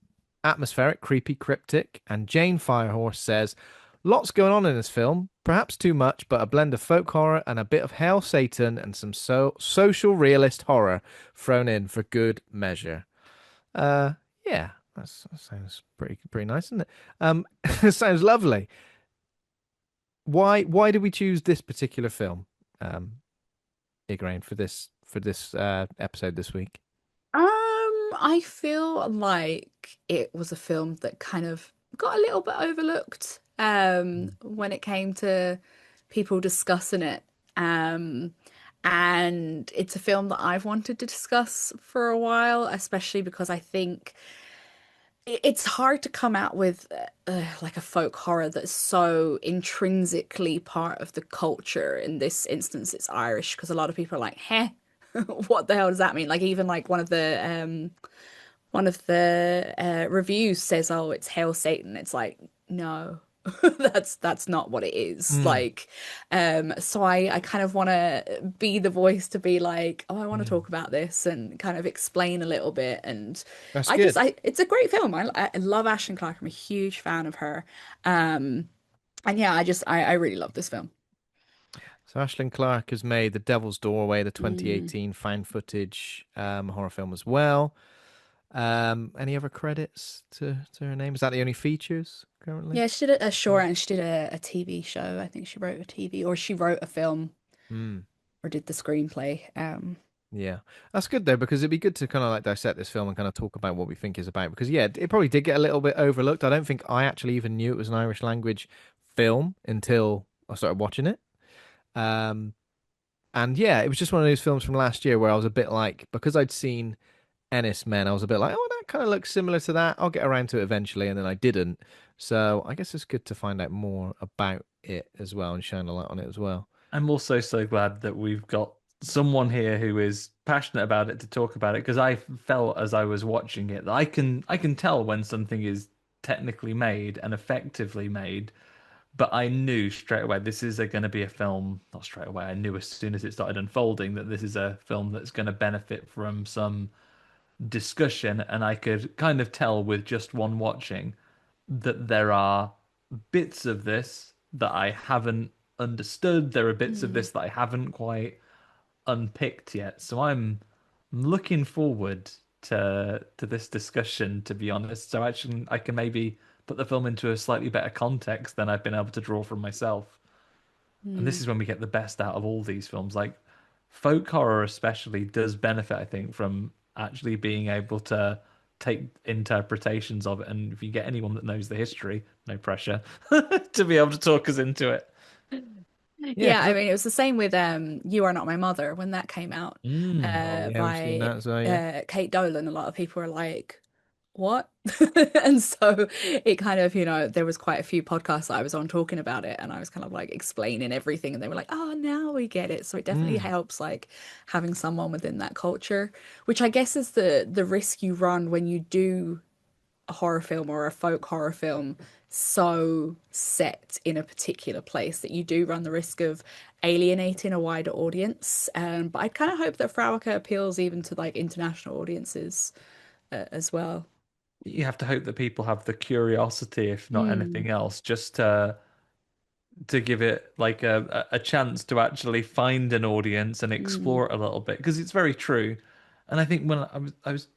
atmospheric, creepy, cryptic. And Jane Firehorse says, lots going on in this film, perhaps too much, but a blend of folk horror and a bit of Hail Satan and some social realist horror thrown in for good measure. Yeah, that sounds pretty nice, doesn't it? It sounds lovely. Why did we choose this particular film, Ygraine, for this episode this week? I feel like it was a film that kind of got a little bit overlooked when it came to people discussing it. And it's a film that I've wanted to discuss for a while, especially because I think it's hard to come out with like a folk horror that's so intrinsically part of the culture. In this instance, it's Irish, because a lot of people are like, "Heh, what the hell does that mean?" Like even like one of the reviews says, "Oh, it's Hail Satan." It's like, no, that's not what it is. Like, so I kind of want to be the voice to be like, oh, I want to talk about this and kind of explain a little bit. And That's good. It's a great film. I love Aislinn Clarke. I'm a huge fan of her. And yeah, I really love this film. So Aislinn Clarke has made The Devil's Doorway, the 2018 found footage horror film as well. Any other credits to her name? Is that the only features currently? Yeah, she did a short and she did a TV show. I think she wrote a TV, or she wrote a film or did the screenplay. Yeah, that's good though, because it'd be good to kind of like dissect this film and kind of talk about what we think is about, because yeah, it probably did get a little bit overlooked. I don't think I actually even knew it was an Irish language film until I started watching it. And yeah, it was just one of those films from last year where I was a bit like, because I'd seen Ennis Men, I was a bit like, oh, that kind of looks similar to that. I'll get around to it eventually, and then I didn't. So I guess it's good to find out more about it as well and shine a light on it as well. I'm also so glad that we've got someone here who is passionate about it to talk about it, because I felt as I was watching it that I can tell when something is technically made and effectively made, but I knew straight away this is going to be a film. Not straight away, I knew as soon as it started unfolding that this is a film that's going to benefit from some discussion, and I could kind of tell with just one watching that there are bits of this that I haven't understood. There are bits of this that I haven't quite unpicked yet. So I'm looking forward to this discussion, to be honest. So actually I can maybe put the film into a slightly better context than I've been able to draw from myself. And this is when we get the best out of all these films. Like folk horror especially does benefit, I think, from actually being able to take interpretations of it. And if you get anyone that knows the history, no pressure, to be able to talk us into it. Yeah, I mean, it was the same with You Are Not My Mother when that came out Yeah, we've seen that as well, by Kate Dolan. A lot of people are like, what? And so it kind of, there was quite a few podcasts that I was on talking about it, and I was kind of like explaining everything, and they were like, oh, now we get it. So it definitely Mm. helps, like having someone within that culture, which I guess is the risk you run when you do a horror film or a folk horror film so set in a particular place, that you do run the risk of alienating a wider audience. But I kind of hope that Fréwaka appeals even to like international audiences as well. You have to hope that people have the curiosity, if not Mm, anything else, just to give it like a chance to actually find an audience and mm, explore it a little bit, because it's very true. And I think when I was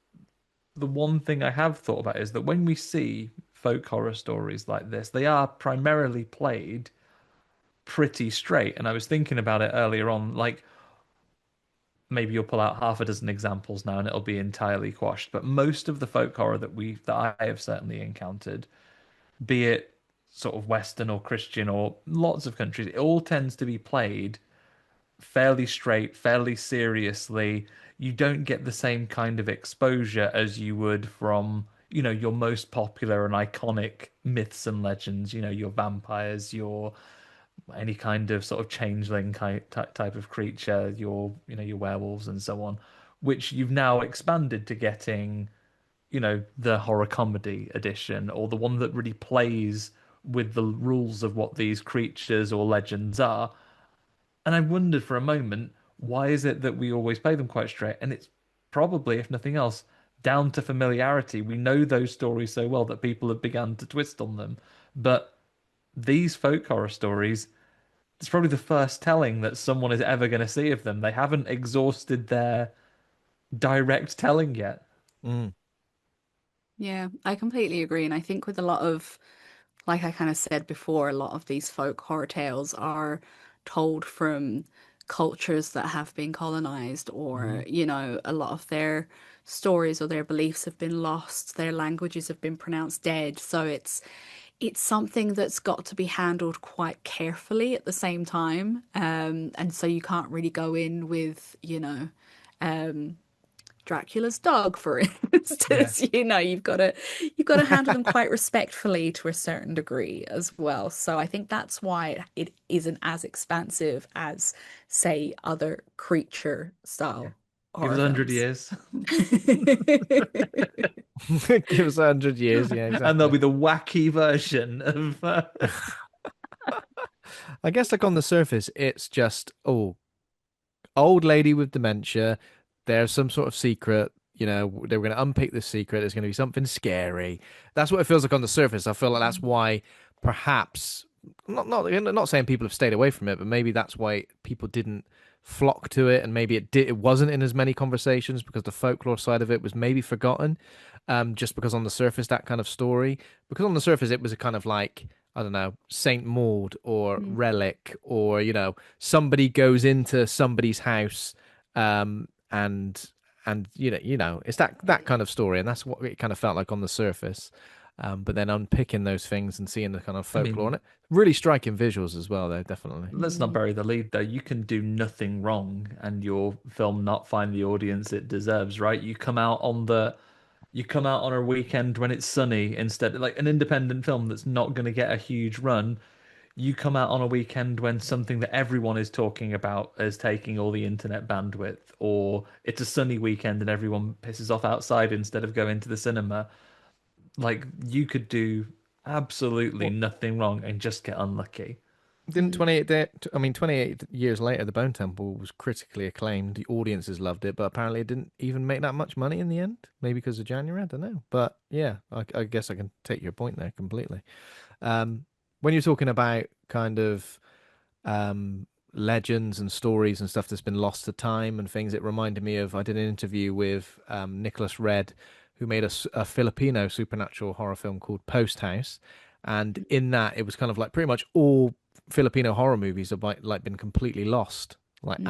the one thing I have thought about is that when we see folk horror stories like this, they are primarily played pretty straight. And I was thinking about it earlier on, like maybe you'll pull out half a dozen examples now and it'll be entirely quashed. But most of the folk horror that I have certainly encountered, be it sort of Western or Christian or lots of countries, it all tends to be played fairly straight, fairly seriously. You don't get the same kind of exposure as you would from, your most popular and iconic myths and legends, your vampires, your any kind of sort of changeling type of creature, your werewolves and so on, which you've now expanded to getting, the horror comedy edition, or the one that really plays with the rules of what these creatures or legends are. And I wondered for a moment, why is it that we always play them quite straight? And it's probably, if nothing else, down to familiarity. We know those stories so well that people have begun to twist on them. But these folk horror stories, it's probably the first telling that someone is ever going to see of them. They haven't exhausted their direct telling yet. Mm. yeah, I completely agree. And I think with a lot of, like I kind of said before, a lot of these folk horror tales are told from cultures that have been colonized, or, Mhm. a lot of their stories or their beliefs have been lost, their languages have been pronounced dead. So it's something that's got to be handled quite carefully at the same time. And so you can't really go in with, Dracula's dog, for Yeah. instance. You've got to handle them quite respectfully to a certain degree as well. So I think that's why it isn't as expansive as, say, other creature Yeah. style Give us horror 100 films. years. Give us 100 years. Yeah, And there'll exactly. be the wacky version of. I guess like on the surface, it's just old lady with dementia. There's some sort of secret. They were going to unpick this secret. There's going to be something scary. That's what it feels like on the surface. I feel like that's why perhaps not saying people have stayed away from it, but maybe that's why people didn't flock to it, and maybe it wasn't in as many conversations because the folklore side of it was maybe forgotten. Just because on the surface that kind of story, because on the surface it was a kind of like, I don't know, Saint Maud or Mm. Relic, or somebody goes into somebody's house, and it's that kind of story, and that's what it kind of felt like on the surface. But then unpicking those things and seeing the kind of I folklore on mean, it, really striking visuals as well, though, definitely. let's not bury the lead though. You can do nothing wrong and your film not find the audience it deserves, right? You come out on a weekend when it's sunny, instead, like an independent film that's not going to get a huge run. You come out on a weekend when something that everyone is talking about is taking all the internet bandwidth, or it's a sunny weekend and everyone pisses off outside instead of going to the cinema. Like, you could do absolutely Well, nothing wrong and just get unlucky. didn't Mm. 28 years later, The Bone Temple was critically acclaimed. The audiences loved it, but apparently it didn't even make that much money in the end. Maybe because of January, I don't know. But yeah, I guess I can take your point there completely. When you're talking about kind of legends and stories and stuff that's been lost to time and things, it reminded me of, I did an interview with Nicholas Red, who made a Filipino supernatural horror film called Post House, and in that it was kind of like pretty much all Filipino horror movies have like been completely lost, like Mm.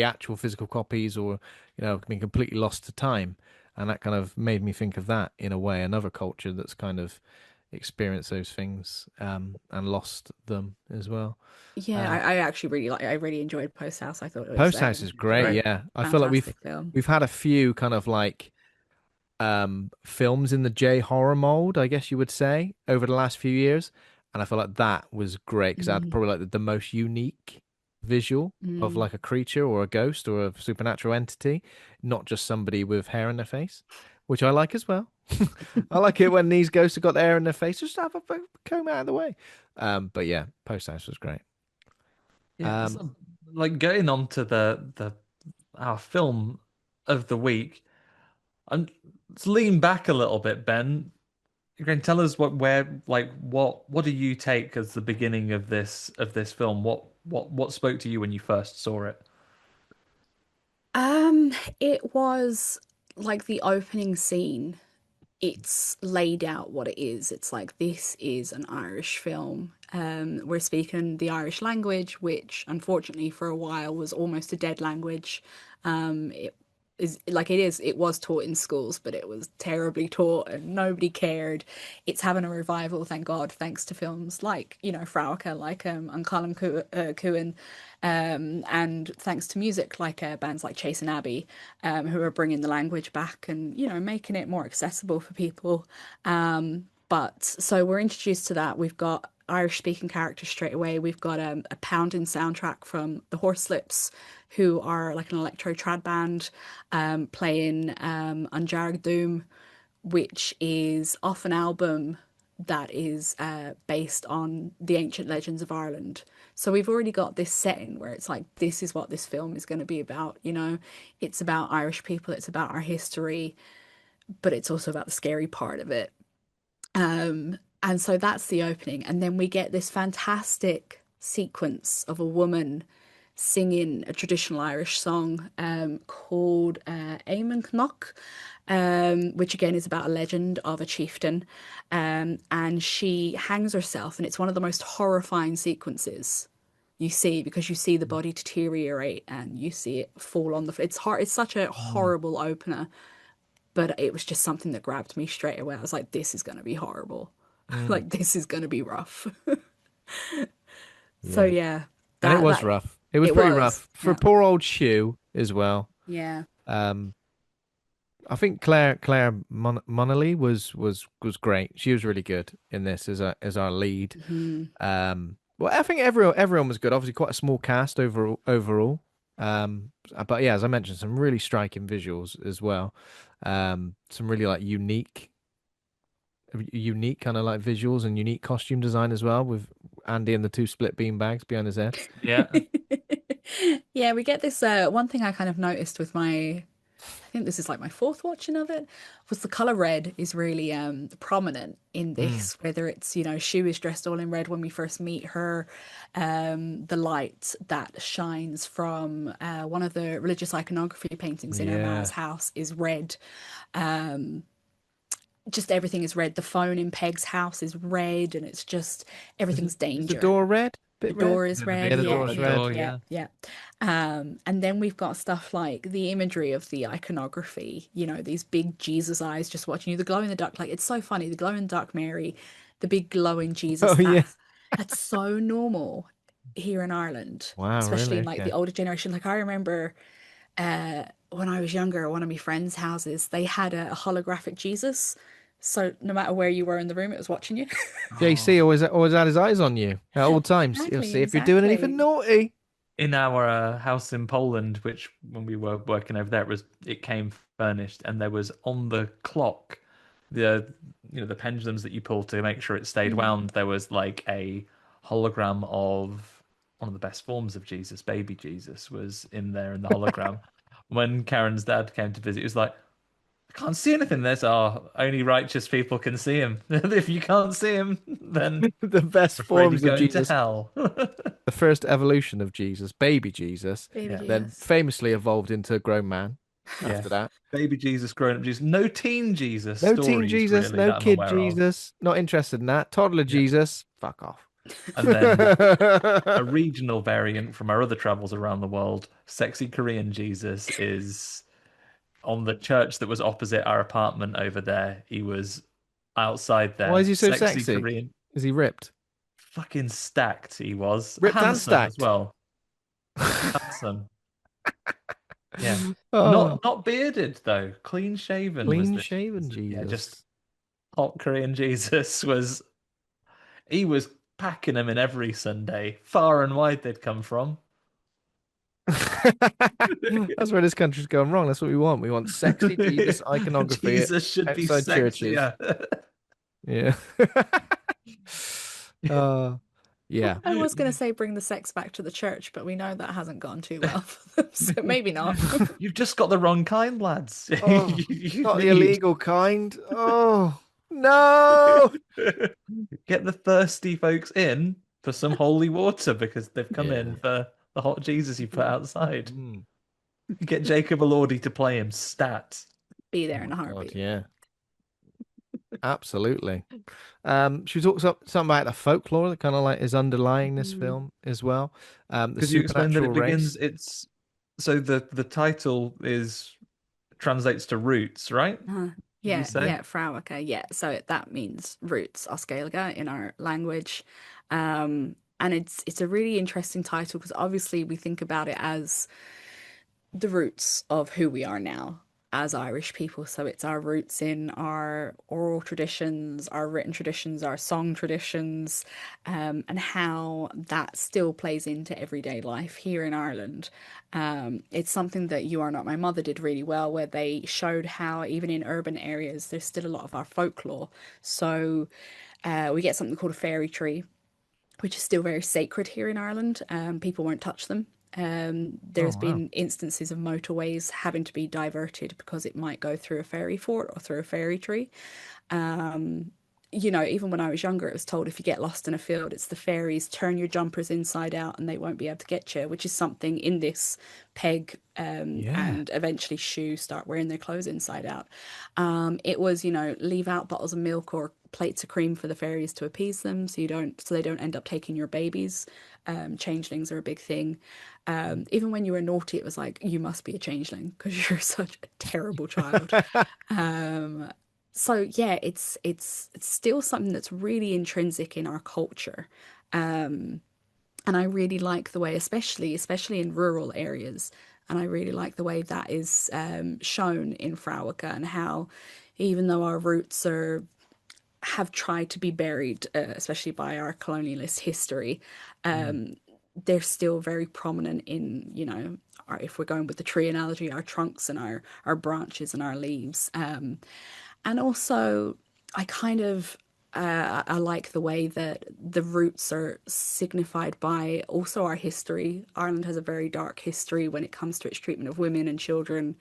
actual physical copies, or been completely lost to time. And that kind of made me think of that in a way, another culture that's kind of experienced those things, and lost them as well. Yeah, Um, I actually really I really enjoyed Post House. I thought it was Post House is great. Great. Yeah, I feel like we've fantastic film. we've had a few kind of like films in the J horror mold, I guess you would say, over the last few years, and I feel like that was great because that's probably like the most unique visual of like a creature or a ghost or a supernatural entity, not just somebody with hair in their face, which I like as well. I like it when these ghosts have got their hair in their face. Just have a comb out of the way. But yeah, Post House was great. Yeah, so, like going on to our film of the week, and let's lean back a little bit, Ben. You can tell us what do you take as the beginning of this film? What spoke to you when you first saw it? It was like the opening scene. It's laid out what it is. It's like this is an Irish film. We're speaking the Irish language, which unfortunately for a while was almost a dead language. It it was taught in schools, but it was terribly taught and nobody cared. It's having a revival, thank God, thanks to films like, Fréwaka, like An Colm Cuain, and thanks to music like bands like Chase and Abbey, who are bringing the language back and, making it more accessible for people. But so we're introduced to that. We've got Irish speaking characters straight away. We've got a pounding soundtrack from the Horselips, who are like an electro trad band, playing An Dearg Doom, which is off an album that is based on the ancient legends of Ireland. So we've already got this setting where it's like, this is what this film is going to be about, It's about Irish people, it's about our history, but it's also about the scary part of it. And so that's the opening. And then we get this fantastic sequence of a woman singing a traditional Irish song called Éamon Knock, which again is about a legend of a chieftain. And she hangs herself, and it's one of the most horrifying sequences you see, because you see the body deteriorate and you see it fall on the floor. It's such a horrible opener, but it was just something that grabbed me straight away. I was like, this is going to be horrible. Like, this is going to be rough. So yeah. And it was rough. It was pretty rough for poor old Shue as well. Yeah. I think Clare Monnelly was great. She was really good in this as our lead. Well, I think everyone was good. Obviously, quite a small cast overall. But yeah, as I mentioned, some really striking visuals as well. Some really like unique kind of like visuals and unique costume design as well, with Andy and the two split bean bags behind his head. Yeah. Yeah, we get this one thing I kind of noticed with I think this is like my fourth watching of it, was the color red is really prominent in this, whether it's, Shue is dressed all in red when we first meet her, the light that shines from one of the religious iconography paintings in her ma's house is red. Just everything is red. The phone in Peg's house is red, and it's just everything's danger. Is the door red? The door is red. Yeah, the door is red. Yeah. And then we've got stuff like the imagery of the iconography, these big Jesus eyes just watching you, the glow in the dark. Like, it's so funny. The glow in the dark Mary, the big glowing Jesus. That's so normal here in Ireland. Wow, especially really? in like the older generation. Like, I remember when I was younger, at one of my friends' houses, they had a holographic Jesus. So no matter where you were in the room, it was watching you. JC always had his eyes on you at all times. He'll see if you're doing anything naughty. In our house in Poland, which when we were working over there, it came furnished, and there was on the clock, the pendulums that you pull to make sure it stayed wound. There was like a hologram of one of the best forms of Jesus, baby Jesus, was in there in the hologram. When Karen's dad came to visit, he was like, I can't see anything. There's only righteous people can see him. If you can't see him, then the best forms of Jesus. To hell. The first evolution of Jesus, baby Jesus, then famously evolved into a grown man. After that, baby Jesus, grown up Jesus, no teen Jesus, no teen Jesus, really, no kid Jesus. Not interested in that. Toddler Jesus, fuck off. And then a regional variant from our other travels around the world, sexy Korean Jesus is on the church that was opposite our apartment over there. He was outside there. Why is he so sexy? Korean. Is he ripped? Fucking stacked he was. Ripped Handsome and stacked as well. Handsome. Yeah. Oh, Not bearded though. Clean shaven was clean the shaven yeah, Jesus. just hot Korean Jesus was he was packing them in every Sunday. Far and wide they'd come from. That's where this country's going wrong. That's what we want. We want sexy Jesus iconography Jesus should be outside churches. sexier. Yeah. uh, yeah. I was going to say bring the sex back to the church, but we know that hasn't gone too well for them, so maybe not. You've just got the wrong kind, lads. Oh, You not the need- illegal kind. Oh, no. Get the thirsty folks in for some holy water because they've come Yeah. in for the hot Jesus you put outside. Mm. Get Jacob Elordi to play him stat. Be there in a God, heartbeat. yeah. Absolutely. She talks something about the folklore that kind of like is underlying this film as well. The Could you explain that it supernatural begins? race. It's so the title is translates to roots, right? Uh, Did you yeah, say? yeah, Fréwaka, yeah. So that means roots, Oscailga in our language. And it's a really interesting title because obviously we think about it as the roots of who we are now as Irish people. So it's our roots in our oral traditions, our written traditions, our song traditions, and how that still plays into everyday life here in Ireland. It's something that You Are Not My Mother did really well, where they showed how even in urban areas, there's still a lot of our folklore. So we get something called a fairy tree, which is still very sacred here in Ireland. People won't touch them. Oh, There's wow. been instances of motorways having to be diverted because it might go through a fairy fort or through a fairy tree. Even when I was younger, it was told if you get lost in a field, it's the fairies, turn your jumpers inside out and they won't be able to get you, which is something in this Peg Yeah. and eventually Shoe start wearing their clothes inside out. It was, leave out bottles of milk or plates of cream for the fairies to appease them so they don't end up taking your babies. Changelings are a big thing. Even when you were naughty, it was like, you must be a changeling because you're such a terrible child. So yeah, it's still something that's really intrinsic in our culture. And I really like the way, especially in rural areas, and I really like the way that is shown in Fréwaka and how even though our roots have tried to be buried, especially by our colonialist history, they're still very prominent in, if we're going with the tree analogy, our trunks and our branches and our leaves. And also, I kind of I like the way that the roots are signified by also our history. Ireland has a very dark history when it comes to its treatment of women and children.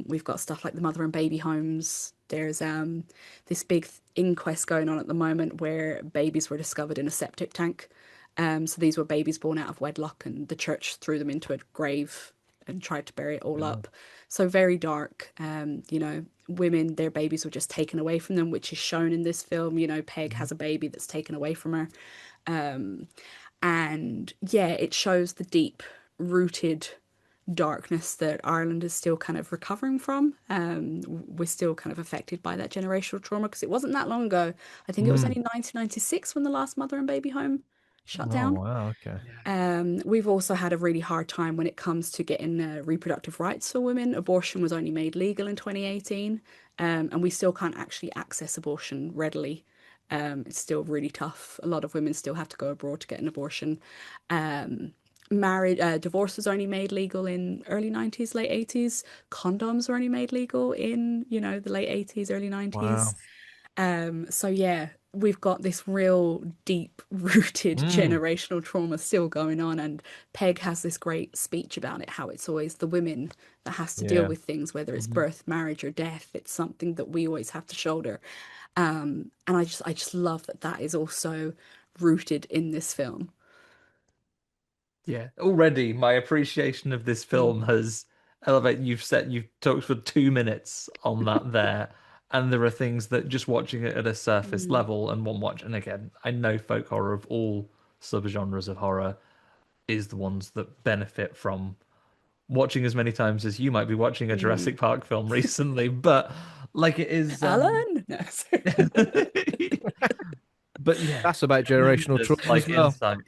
We've got stuff like the mother and baby homes. There's this big inquest going on at the moment where babies were discovered in a septic tank. So these were babies born out of wedlock, and the church threw them into a grave and tried to bury it all up. So very dark. Women, their babies were just taken away from them, which is shown in this film. Peg has a baby that's taken away from her. And yeah, it shows the deep rooted darkness that Ireland is still kind of recovering from. We're still kind of affected by that generational trauma because it wasn't that long ago. I think it was only 1996 when the last mother and baby home shut Oh, down. wow. Okay. We've also had a really hard time when it comes to getting reproductive rights for women. Abortion was only made legal in 2018, and we still can't actually access abortion readily. It's still really tough. A lot of women still have to go abroad to get an abortion. Divorce was only made legal in early 90s, late 80s. Condoms were only made legal in, the late 80s, early 90s. So yeah, we've got this real deep rooted generational trauma still going on, and Peg has this great speech about it, how it's always the women that has to deal Yeah. with things, whether it's birth, marriage, or death. It's something that we always have to shoulder. And I just love that is also rooted in this film. Yeah, already my appreciation of this film has elevated. You've talked for 2 minutes on that there, and there are things that just watching it at a surface level and one watch, and again, I know folk horror of all subgenres of horror is the ones that benefit from watching as many times as you might be watching a Jurassic Park film recently, but like it is Alan? No, sorry. but yeah, That's about generational tremendous, trauma as well. insight.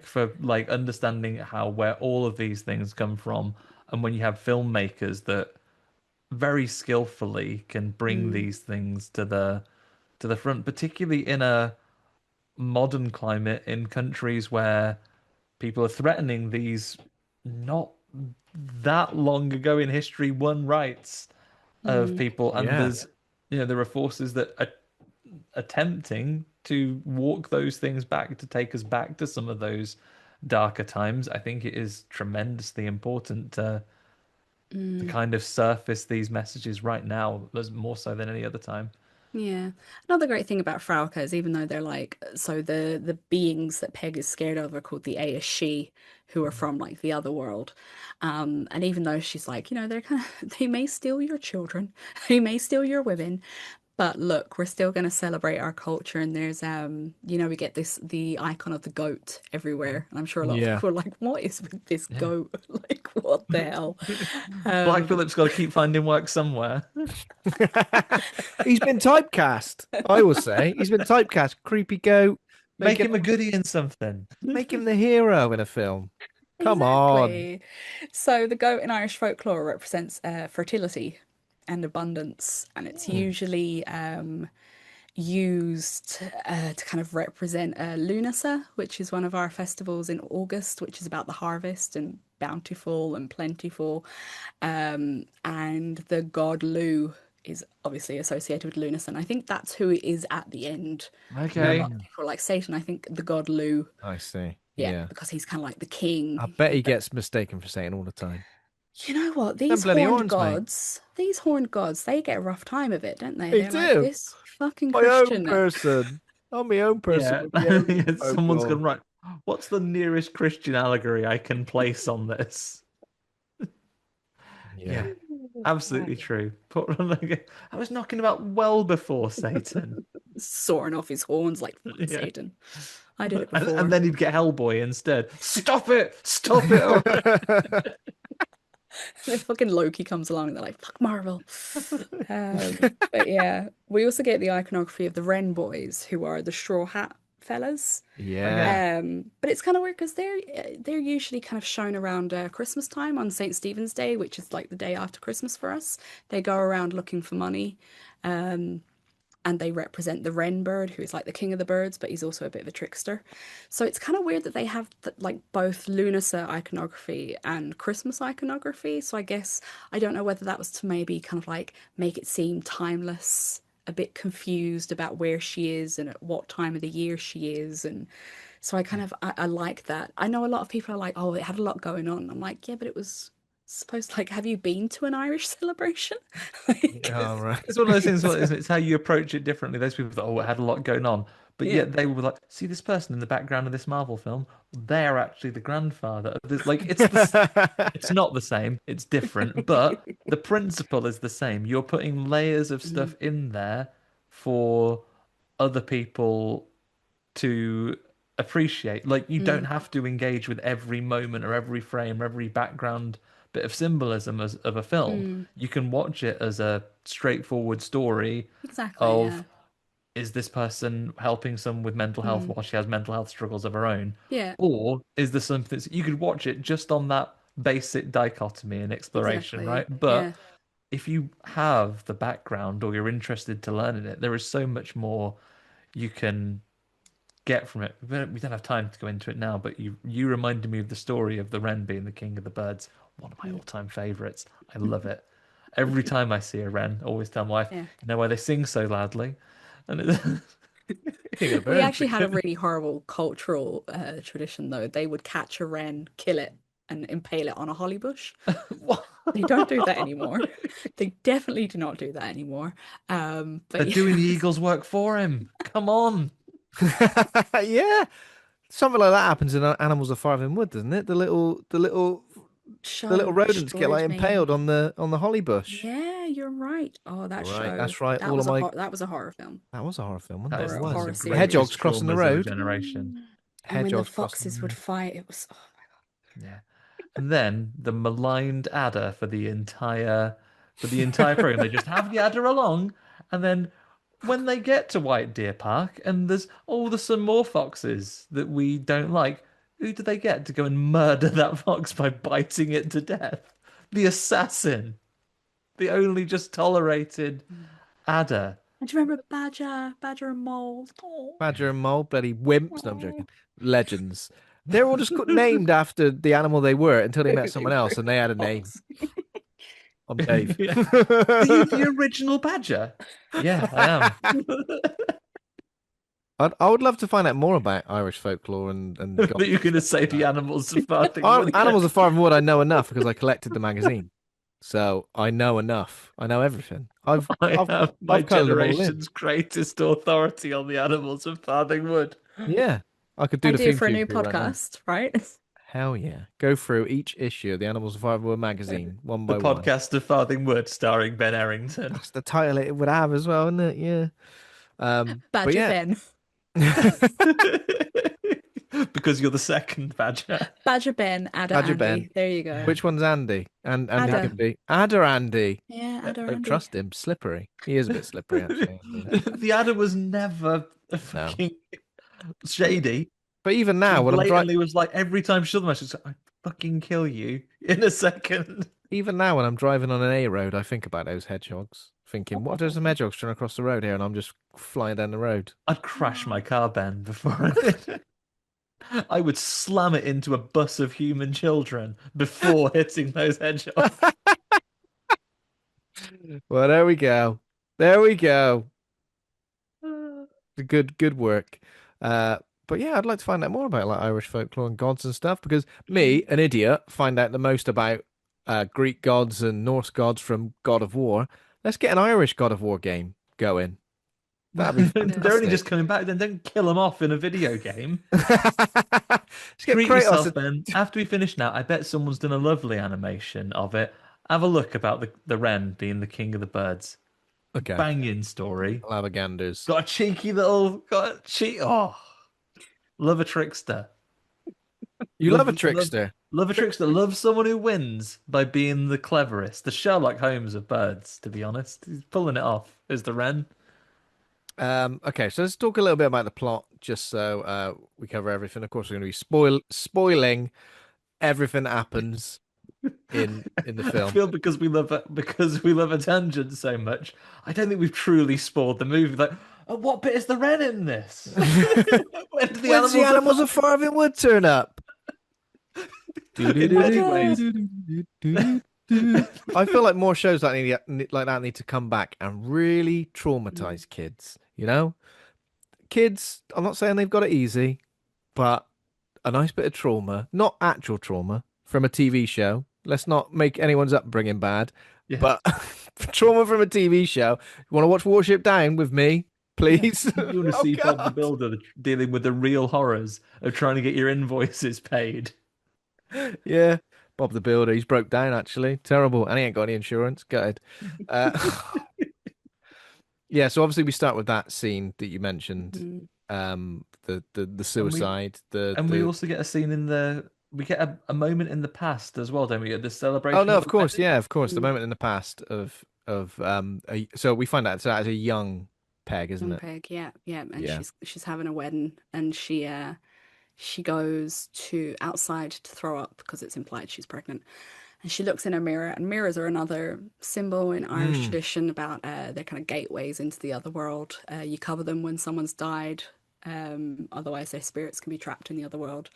for understanding where all of these things come from, and when you have filmmakers that very skillfully can bring these things to the front, particularly in a modern climate in countries where people are threatening these not that long ago in history won rights of people, and there's there are forces that are attempting to walk those things back, to take us back to some of those darker times. I think it is tremendously important to kind of surface these messages right now, as more so than any other time. Yeah. Another great thing about Fréwaka is even though they're like, so the beings that Peg is scared of are called the She, who are from like the other world. And even though she's like, they're kind of, they may steal your children, they may steal your women, but look, we're still going to celebrate our culture. And there's, we get the icon of the goat everywhere. And I'm sure a lot of people are like, what is with this goat? Like, what the hell? Black Phillip's got to keep finding work somewhere. He's been typecast, I will say. He's been typecast. Creepy goat. Make him a goodie in something. Make him the hero in a film. Come on. So the goat in Irish folklore represents fertility and abundance, and it's usually used to kind of represent Lunasa, which is one of our festivals in August, which is about the harvest and bountiful and plentiful. And the god Lu is obviously associated with Lunasa, and I think that's who it is at the end. Okay. People like Satan, I think the god Lu. I see. Yeah, because he's kind of like the king. I bet he gets mistaken for Satan all the time. You know what? These horned gods, they get a rough time of it, don't they? They do. Like, this fucking my Christian own person. I'm my own person. Someone's gone, right, what's the nearest Christian allegory I can place on this? Yeah, absolutely true. I was knocking about well before Satan. Soaring off his horns like Satan. I did it before. And then he'd get Hellboy instead. Stop it! Stop it! Then fucking Loki comes along and they're like, fuck Marvel. But yeah, we also get the iconography of the Wren boys, who are the straw hat fellas. Yeah. But it's kind of weird because they're usually kind of shown around Christmas time on St. Stephen's Day, which is like the day after Christmas for us. They go around looking for money. And they represent the wren bird, who is like the king of the birds, but he's also a bit of a trickster. So it's kind of weird that they have like both Lunasa iconography and Christmas iconography. So I guess I don't know whether that was to maybe kind of like make it seem timeless, a bit confused about where she is and at what time of the year she is. And so I like that. I know a lot of people are like, oh, it had a lot going on. I'm like, yeah, but it was supposed to, like, have you been to an Irish celebration? Oh, right. It's one of those things, it's how you approach it differently. Those people thought, oh, it had a lot going on. But yet they were like, see this person in the background of this Marvel film? They're actually the grandfather. Like, it's not the same. It's different. But the principle is the same. You're putting layers of stuff in there for other people to appreciate. Like, you don't have to engage with every moment or every frame or every background bit of symbolism of a film. You can watch it as a straightforward story of is this person helping someone with mental health while she has mental health struggles of her own? Yeah. Or is there something you could watch it just on that basic dichotomy and exploration, right? But if you have the background or you're interested to learn in it, there is so much more you can get from it. We don't have time to go into it now, but you reminded me of the story of the wren being the king of the birds. One of my all-time favorites. I love it. Every time I see a wren, I always tell my wife, you know why they sing so loudly? And we actually had a really horrible cultural tradition, though. They would catch a wren, kill it, and impale it on a holly bush. They don't do that anymore. They definitely do not do that anymore. But they're doing the eagle's work for him. Come on. Yeah, something like that happens in Animals of Fire and Wood, doesn't it? The little rodents get like impaled on the holly bush. Yeah, you're right. Oh, that show. That's right. That was a horror film. That was a horror film. That Wasn't was it? horror series. Hedgehogs crossing the road. Generation. And when the foxes would fight, it was, oh my god. Yeah. And then the maligned adder for the entire program. They just have the adder along, and then when they get to White Deer Park and there's some more foxes that we don't like, Who do they get to go and murder that fox by biting it to death? The assassin, the only just tolerated adder. And do you remember Badger and Mole? Badger and Mole, bloody wimps. No, I'm joking. Legends. They're all just named after the animal they were until they met someone else and they had a name. I'm Dave. Yeah. Are you the original badger? Yeah, I am. I would love to find out more about Irish folklore and But you're going to say the animals of Farthing Wood. Animals of Farthing Wood. I know enough because I collected the magazine, so I know enough. I know everything. I have my I've coloured them all in. generation's greatest authority on the animals of Farthing Wood. Yeah, I could do the Idea theme for a tune new for you right now. podcast, right? Hell yeah! Go through each issue of the Animals of Farthing Wood magazine one by The one. podcast of Farthing Wood, starring Ben Errington. That's the title it would have as well, isn't it? Yeah. But Badger yeah. Ben. Because you're the second badger. Badger Ben, Adder Badger Andy. Ben. There you go. Which one's Andy? And Andy Adder. can be Adder Andy. Yeah, Adder Don't Andy. trust him. Slippery. He is a bit slippery, actually. The adder was never fucking shady. But even now, when I'm blatantly driving, was like every time she saw them, I was like, I fucking kill you in a second. even now when I'm driving on an A road, I think about those hedgehogs. Thinking, what if there's some hedgehogs trying to cross the road here, and I'm just flying down the road? I'd crash my car, Ben, before I did. I would slam it into a bus of human children before hitting those hedgehogs. Well, there we go. There we go. Good work. But yeah, I'd like to find out more about like Irish folklore and gods and stuff because me, an idiot, find out the most about Greek gods and Norse gods from God of War. Let's get an Irish God of War game going. That'd be fantastic. They're only just coming back. Then don't kill them off in a video game. Let's get Treat Kratos yourself, and- Ben. After we finish now, I bet someone's done a lovely animation of it. Have a look about the wren being the king of the birds. Okay. Banging story. Lavaganders. Got a cheeky little. Oh, love a trickster. You love a trickster. Love a trickster. Love someone who wins by being the cleverest. The Sherlock Holmes of birds, to be honest. He's pulling it off as the wren. Okay, so let's talk a little bit about the plot, just so we cover everything. Of course, we're going to be spoiling everything that happens in the film. I feel because we love a tangent so much, I don't think we've truly spoiled the movie. Like, oh, what bit is the wren in this? When do When's the animals of Farthing Wood turn up? In many ways. I feel like more shows like that need to come back and really traumatize kids. You know, kids. I'm not saying they've got it easy, but a nice bit of trauma, not actual trauma from a TV show. Let's not make anyone's upbringing bad, Yeah. but trauma from a TV show. You want to watch Warship Down with me, please? You want to see Bob the Builder dealing with the real horrors of trying to get your invoices paid. Yeah. Bob the Builder, he's broke down actually. Terrible. And he ain't got any insurance. Gutted. Yeah, so obviously we start with that scene that you mentioned. The suicide. We also get a scene we get a moment in the past as well, don't we? At the celebration. Oh no, of course, yeah, of course. The moment in the past so we find out that as a young Peg, isn't it? Peg, yeah. And Yeah. she's having a wedding and she goes outside to throw up because it's implied she's pregnant. And she looks in a mirror, and mirrors are another symbol in Irish tradition about they're kind of gateways into the other world. You cover them when someone's died, otherwise their spirits can be trapped in the other world.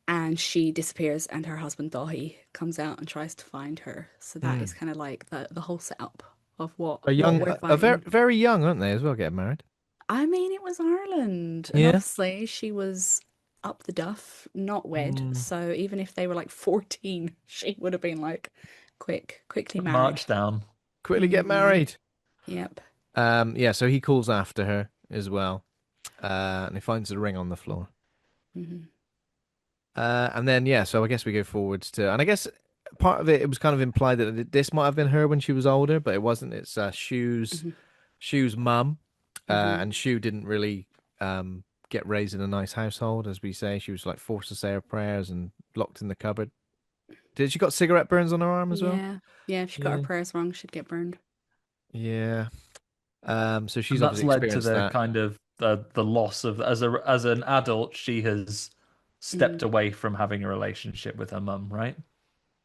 And she disappears, and her husband Dahi comes out and tries to find her. So that is kind of like the whole setup of what we're very, finding. very young, aren't they, as well, getting married? I mean, it was Ireland. And Yeah. obviously she was up the duff, not wed. So even if they were like 14, she would have been like quickly married. March down. Quickly get married. Yep. Yeah, so he calls after her as well. And he finds the ring on the floor. And then, yeah, so I guess we go forwards to, and I guess part of it was kind of implied that this might have been her when she was older, but it wasn't. It's Shu's mum. And Shu didn't really get raised in a nice household, as we say. She was like forced to say her prayers and locked in the cupboard. Did she got cigarette burns on her arm as well? Yeah, if she got her prayers wrong, she'd get burned. Yeah. So she's And that's obviously led to experienced the that. kind of the loss of as an adult, she has stepped Mm. away from having a relationship with her mum, right?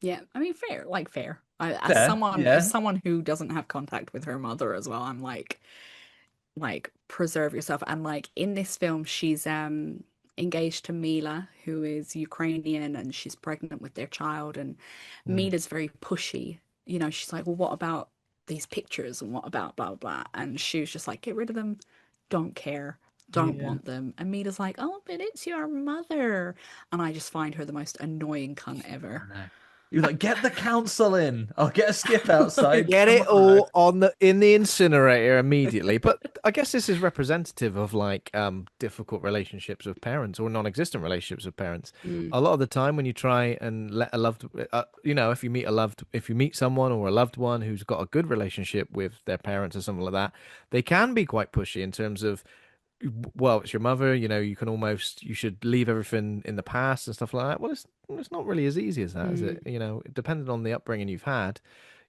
Yeah, I mean, fair, like fair. As Fair, yeah. someone who doesn't have contact with her mother as well, I'm like preserve yourself. And like in this film, she's engaged to Mila, who is Ukrainian, and she's pregnant with their child. And Mm. Mila's very pushy. You know, she's like, well, what about these pictures and what about blah blah? And she was just like, get rid of them, don't care. Don't Yeah. want them. And Mita's like, oh, but it's your mother. And I just find her the most annoying cunt ever. I know. You're like, get the council in. I'll get a skip outside Get it tomorrow. all on the incinerator immediately. But I guess this is representative of like difficult relationships with parents or non-existent relationships with parents. Mm, A lot of the time when you try and let a loved if you meet someone or a loved one who's got a good relationship with their parents or something like that, they can be quite pushy in terms of, well, it's your mother, you should leave everything in the past and stuff like that. Well, it's not really as easy as that, is it? mm, Depending on the upbringing you've had,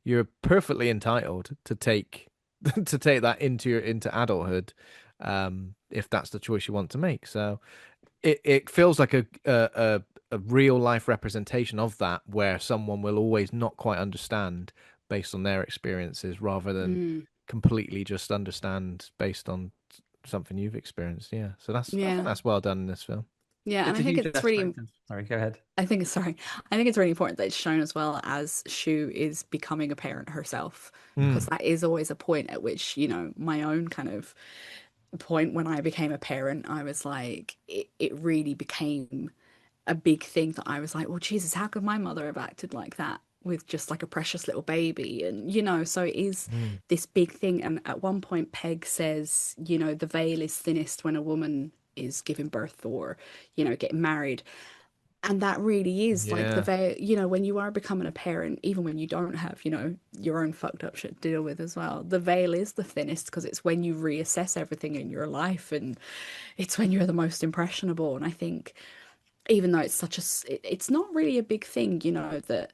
you're perfectly entitled to take to take that into adulthood, if that's the choice you want to make. So it feels like a real life representation of that, where someone will always not quite understand based on their experiences, rather than mm. completely just understand based on something you've experienced. Yeah. So I think Yeah. that's well done in this film. Yeah. And It's a I think huge it's really, aspect of. Sorry, go ahead. I think, sorry, I think it's really important that it's shown as well as Shu is becoming a parent herself, because Mm. that is always a point at which, my own kind of point when I became a parent, I was like, it really became a big thing that I was like, well, Jesus, how could my mother have acted like that with just like a precious little baby? And, so it is Mm. this big thing. And at one point, Peg says, the veil is thinnest when a woman is giving birth or, getting married. And that really is like the Yeah. veil, when you are becoming a parent, even when you don't have, your own fucked up shit to deal with as well, the veil is the thinnest because it's when you reassess everything in your life and it's when you're the most impressionable. And I think even though it's it's not really a big thing, that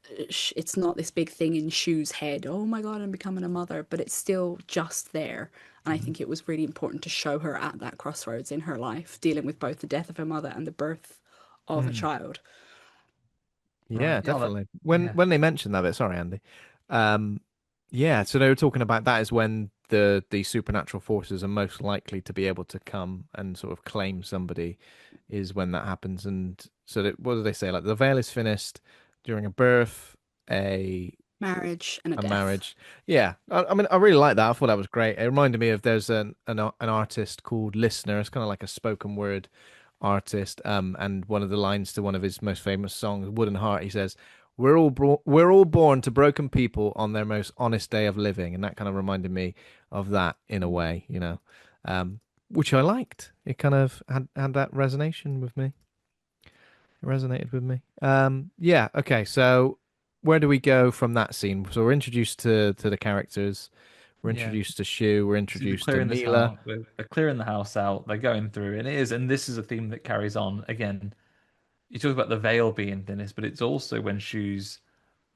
it's not this big thing in Shu's head. Oh my God, I'm becoming a mother, but it's still just there. And I Mhm. think it was really important to show her at that crossroads in her life, dealing with both the death of her mother and the birth of a Mm. child. Yeah, Right. Yeah, definitely. When yeah. they mentioned that bit, sorry, Andy. Um, yeah, so they were talking about that is when the supernatural forces are most likely to be able to come and sort of claim somebody, is when that happens. And so what do they say? Like the veil is finished during a birth, a Marriage and a a death. marriage. Yeah, I mean, I really like that. I thought that was great. It reminded me of there's an artist called Listener. It's kind of like a spoken word artist. And one of the lines to one of his most famous songs, Wooden Heart, he says, we're all born to broken people on their most honest day of living," and that kind of reminded me of that in a way, um, which I liked. It kind of had that resonation with me. It resonated with me. Yeah. Okay. So where do we go from that scene? So we're introduced to the characters. We're Yeah. introduced to Shu. We're So they're introduced to clearing this Mila. house. They're clearing the house out. They're going through, and this is a theme that carries on. Again, you talk about the veil being thinnest, but it's also when Shu's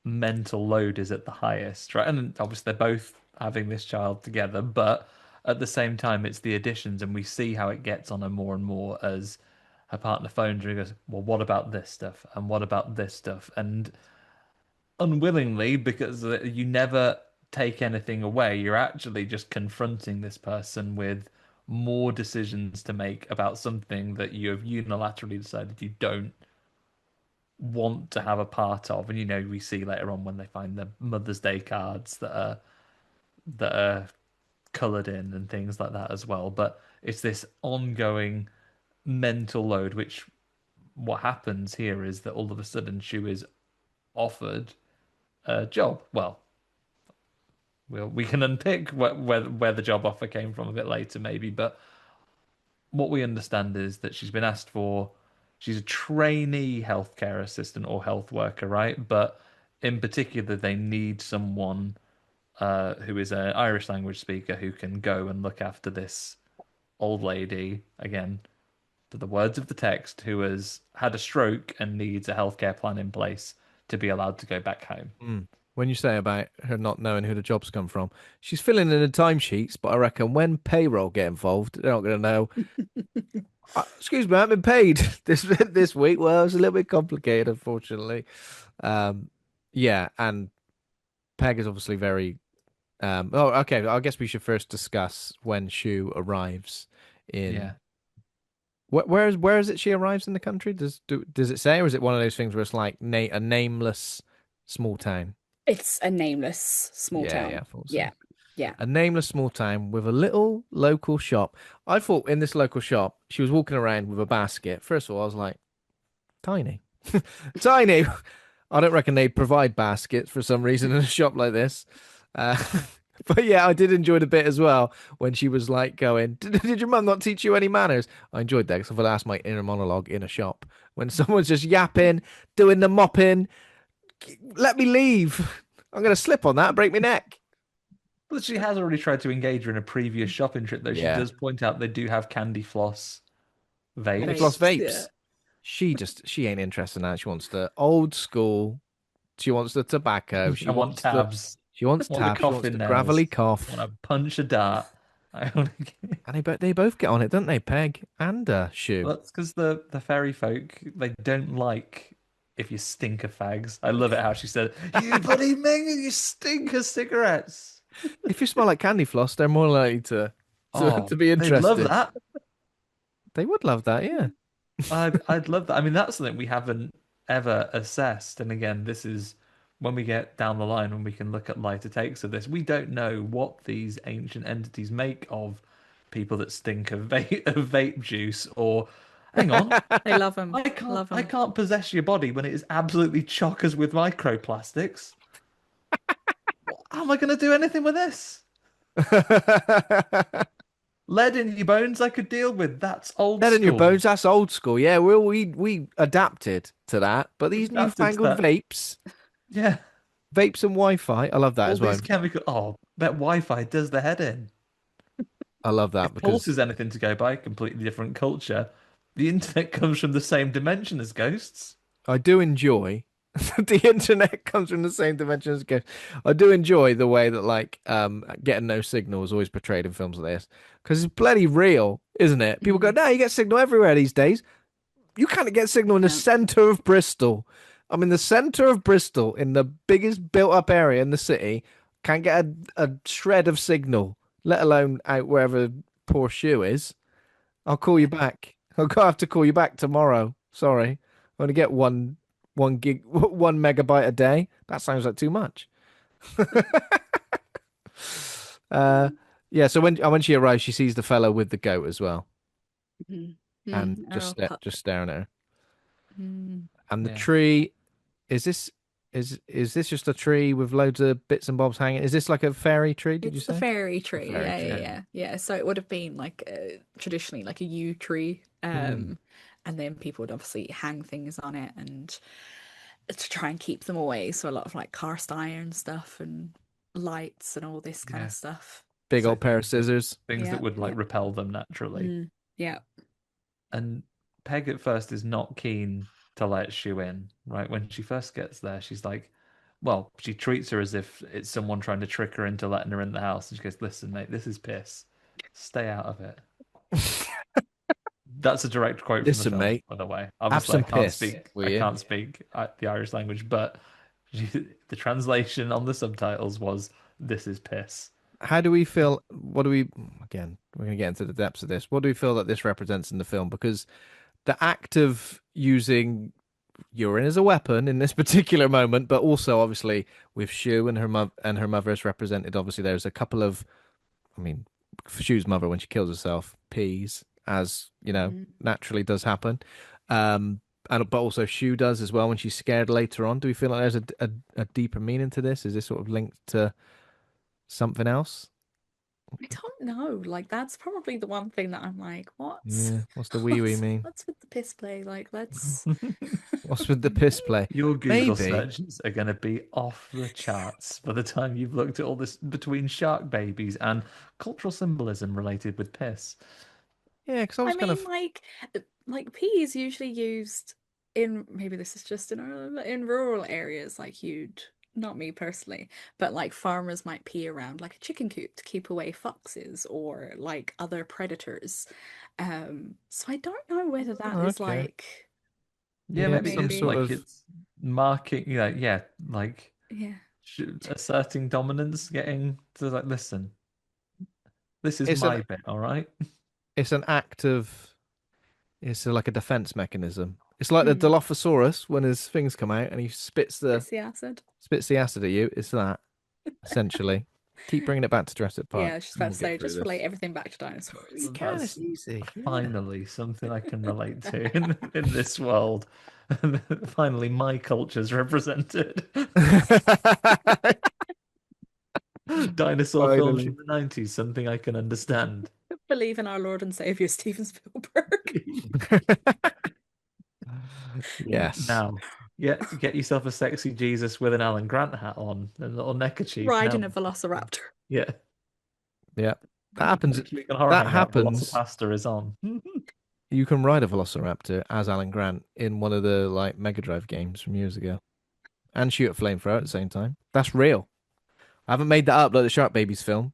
mental load is at the highest, right? And obviously they're both having this child together, but at the same time, it's the additions, and we see how it gets on her more and more as her partner phones her and goes, "Well, what about this stuff? And what about this stuff?" And unwillingly, because you never take anything away, you're actually just confronting this person with more decisions to make about something that you have unilaterally decided you don't want to have a part of. And we see later on when they find the Mother's Day cards that are coloured in and things like that as well. But it's this ongoing mental load, which what happens here is that all of a sudden Shu is offered a job. Well, we can unpick where the job offer came from a bit later, maybe. But what we understand is that she's been asked for. She's a trainee healthcare assistant or health worker, right? But in particular, they need someone who is an Irish language speaker who can go and look after this old lady, again, to the words of the text, who has had a stroke and needs a healthcare plan in place to be allowed to go back home. Mm. when you say about her not knowing who the jobs come from, she's filling in the timesheets, but I reckon when payroll get involved, they're not going to know. Excuse me, I haven't been paid this week. Well, it's a little bit complicated, unfortunately. Yeah, and Peg is obviously very. Oh, okay. I guess we should first discuss when Shu arrives in. Yeah. Where is it she arrives in the country? Does it say, or is it one of those things where it's like a nameless small town? It's a nameless small Yeah, town. yeah, I thought so. Yeah, yeah. A nameless small town with a little local shop. I thought in this local shop, she was walking around with a basket. First of all, I was like, tiny. Tiny. I don't reckon they'd provide baskets for some reason in a shop like this. But yeah, I did enjoy the bit as well when she was like going, did your mum not teach you any manners? I enjoyed that because I thought that's my inner monologue in a shop. When someone's just yapping, doing the mopping, let me leave. I'm going to slip on that and break my neck. But she has already tried to engage her in a previous shopping trip, though. Yeah. She does point out they do have candy floss vapes. Candy floss vapes. Yeah. She ain't interested in that. She wants the old school. She wants the tobacco. She I want wants tabs. She wants I want the tabs. She wants coffin the nails. gravelly I cough. want to punch a dart. And they both get on it, don't they? Peg and Shu. Well, that's because the fairy folk, they don't like if you stink of fags. I love it how she said, "You bloody Ming, you stink of cigarettes." If you smell like candy floss, they're more likely to be interested. They'd love that. They would love that, yeah. I'd love that. I mean, that's something we haven't ever assessed. And again, this is when we get down the line when we can look at lighter takes of this. We don't know what these ancient entities make of people that stink of vape juice or. Hang on, They love them. I can't possess your body when it is absolutely chockers with microplastics. How am I going to do anything with this? Lead in your bones, I could deal with. That's old school. Lead in your bones, that's old school. Yeah, we adapted to that. But these newfangled vapes, yeah, vapes and Wi-Fi, I love that as well. These chemical. Oh, bet Wi-Fi does the head in. I love that if because Pulse is anything to go by, completely different culture. The internet comes from the same dimension as ghosts. I do enjoy the internet comes from the same dimension as ghosts. I do enjoy the way that like getting no signal is always portrayed in films like this because it's bloody real, isn't it? People go, no, you get signal everywhere these days. You can't get signal in the center of Bristol. I'm in the center of Bristol in the biggest built-up area in the city. Can't get a shred of signal, let alone out wherever poor Shu is. I'll call you back. I'll have to call you back tomorrow. Sorry, I'm gonna get one megabyte a day. That sounds like too much. Yeah. So when she arrives, she sees the fellow with the goat as well, and just staring at her. And the tree, is this just a tree with loads of bits and bobs hanging? Is this like a fairy tree? Did you say? It's the fairy tree. Yeah. So it would have been like traditionally like a yew tree, and then people would obviously hang things on it and to try and keep them away. So a lot of like cast iron stuff and lights and all this kind of stuff. Big old pair of scissors. Things that would like repel them naturally. Yeah. And Peg at first is not keen to let Shu in, right? When she first gets there, she's like, well, she treats her as if it's someone trying to trick her into letting her in the house. And she goes, listen, mate, this is piss. Stay out of it. That's a direct quote from the film, mate, by the way. Obviously, I can't speak the Irish language, but the translation on the subtitles was, this is piss. How do we feel? We're going to get into the depths of this. What do we feel that this represents in the film? Because the act of using urine as a weapon in this particular moment, but also obviously with Shu and her mother is represented. Obviously, there's a couple of, for Shu's mother when she kills herself, pees, as naturally does happen, but also Shu does as well when she's scared later on. Do we feel like there's a deeper meaning to this? Is this sort of linked to something else? I don't know. Like that's probably the one thing that I'm like, what? Yeah. What's the wee mean? What's with the piss play? Like, let's. What's with the piss play? Your Google searches are going to be off the charts by the time you've looked at all this between shark babies and cultural symbolism related with piss. Yeah, because I was kind of like pee is usually used in, maybe this is just in rural areas. Like you'd not me personally, but like farmers might pee around like a chicken coop to keep away foxes or like other predators. So I don't know whether that is Okay. like Yeah, Yeah, maybe some it's sort maybe like of. it's marking, yeah, like yeah. asserting dominance, getting to like, listen, this is It's an my bit, all right? it's an act of. It's like a defense mechanism. It's like the Mm, Dilophosaurus when his things come out and he it's the acid. spits the acid at you. It's that essentially. Keep bringing it back to Jurassic Yeah, Park, I was just and about we'll to get say, through just this. relate everything back to dinosaurs. You can. It's That's easy. Yeah. finally something I can relate to in this world. Finally, my culture's represented. Dinosaur films Finally. from the 90s, something I can understand. Believe in our Lord and Savior Steven Spielberg. Yes. Now, get yourself a sexy Jesus with an Alan Grant hat on and a little neckerchief. Now, Riding a velociraptor. yeah, Yeah. That happens. next week on Horror That Hangout, happens. Velocipaster is on. You can ride a Velociraptor as Alan Grant in one of the like Mega Drive games from years ago, and shoot a flamethrower at the same time. That's real. I haven't made that up like the Shark Babies film.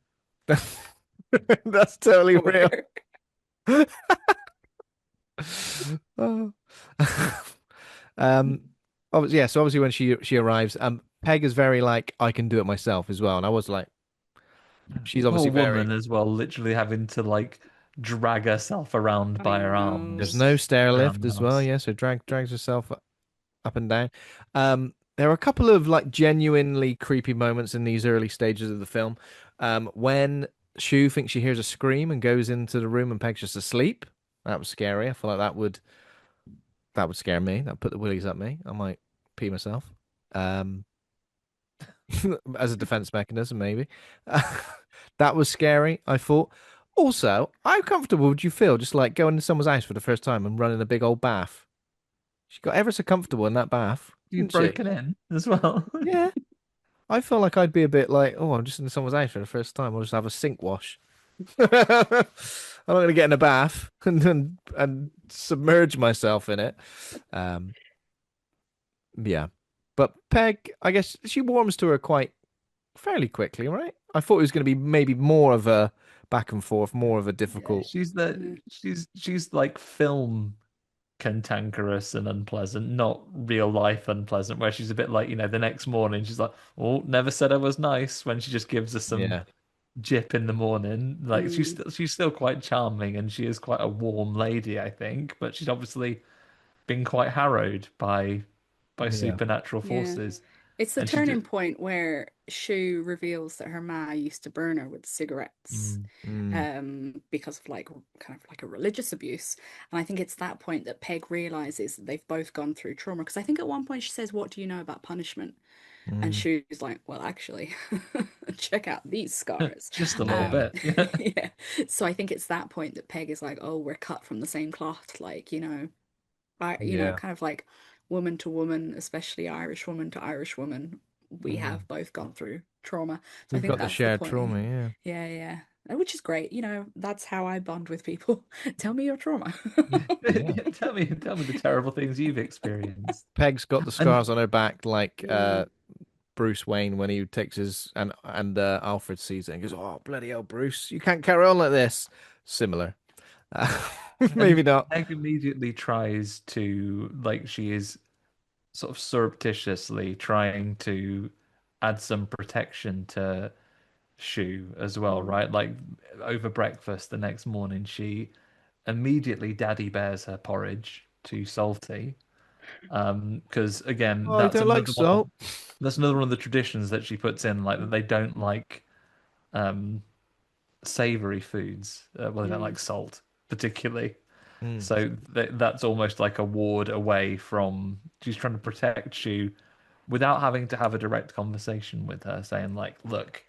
That's totally real. Where Oh. um, yeah. So obviously when she arrives, Peg is very like I can do it myself as well, and I was like, she's Poor obviously very. woman as well, literally having to like drag herself around I by her There's know. no arms stair around lift the as well. house. Yeah, so drags herself up and down. There are a couple of like genuinely creepy moments in these early stages of the film. When Shu thinks she hears a scream and goes into the room and Peg's just asleep. That was scary. I feel like that would scare me. That would put the willies up me. I might pee myself. Um, as a defense mechanism, maybe. That was scary, I thought. Also, how comfortable would you feel just like going into someone's house for the first time and running a big old bath? She got ever so comfortable in that bath, You've didn't she? broken in as well. Yeah. I feel like I'd be a bit like, oh, I'm just in someone's house for the first time. I'll just have a sink wash. I'm not going to get in a bath and submerge myself in it. Um, yeah. But Peg, I guess she warms to her quite fairly quickly, right? I thought it was going to be maybe more of a back and forth, more of a Yeah. difficult. She's like film cantankerous and unpleasant, not real life unpleasant, where she's a bit like, the next morning she's like, oh, never said I was nice, when she just gives us some Yeah. jip in the morning. Like Mm, she's still quite charming and she is quite a warm lady, I think, but she's obviously been quite harrowed by Yeah. supernatural yeah. forces. It's the And she turning did. point where Shu reveals that her ma used to burn her with cigarettes, Mm, Mm, because of like kind of like a religious abuse. And I think it's that point that Peg realizes that they've both gone through trauma. Because I think at one point she says, "What do you know about punishment?" And mm, Shu's like, "Well, actually, check out these scars." just a little yeah. bit. Yeah. Yeah. So I think it's that point that Peg is like, "Oh, we're cut from the same cloth." Like, Yeah. kind of like woman to woman, especially Irish woman to Irish woman, we Mm. have both gone through trauma. So I We've think got the that's the shared point. trauma, yeah. Yeah, yeah. Which is great. That's how I bond with people. Tell me your trauma. Yeah. Tell me the terrible things you've experienced. Peg's got the And scars on her back like Mm, Bruce Wayne when he takes his and Alfred sees it and goes, "Oh bloody hell, Bruce, you can't carry on like this." Similar, uh, maybe and not. Meg immediately tries to, like, she is sort of surreptitiously trying to add some protection to Shu as well, mm. right? Like over breakfast the next morning, she immediately daddy bears her porridge too salty. Because again, Oh, you don't like salt? that's another one of the traditions that she puts in, like that they don't like um savory foods. Well, they don't Mm. like salt particularly. Mm, So that's almost like a ward away from. She's trying to protect you without having to have a direct conversation with her, saying like, "Look,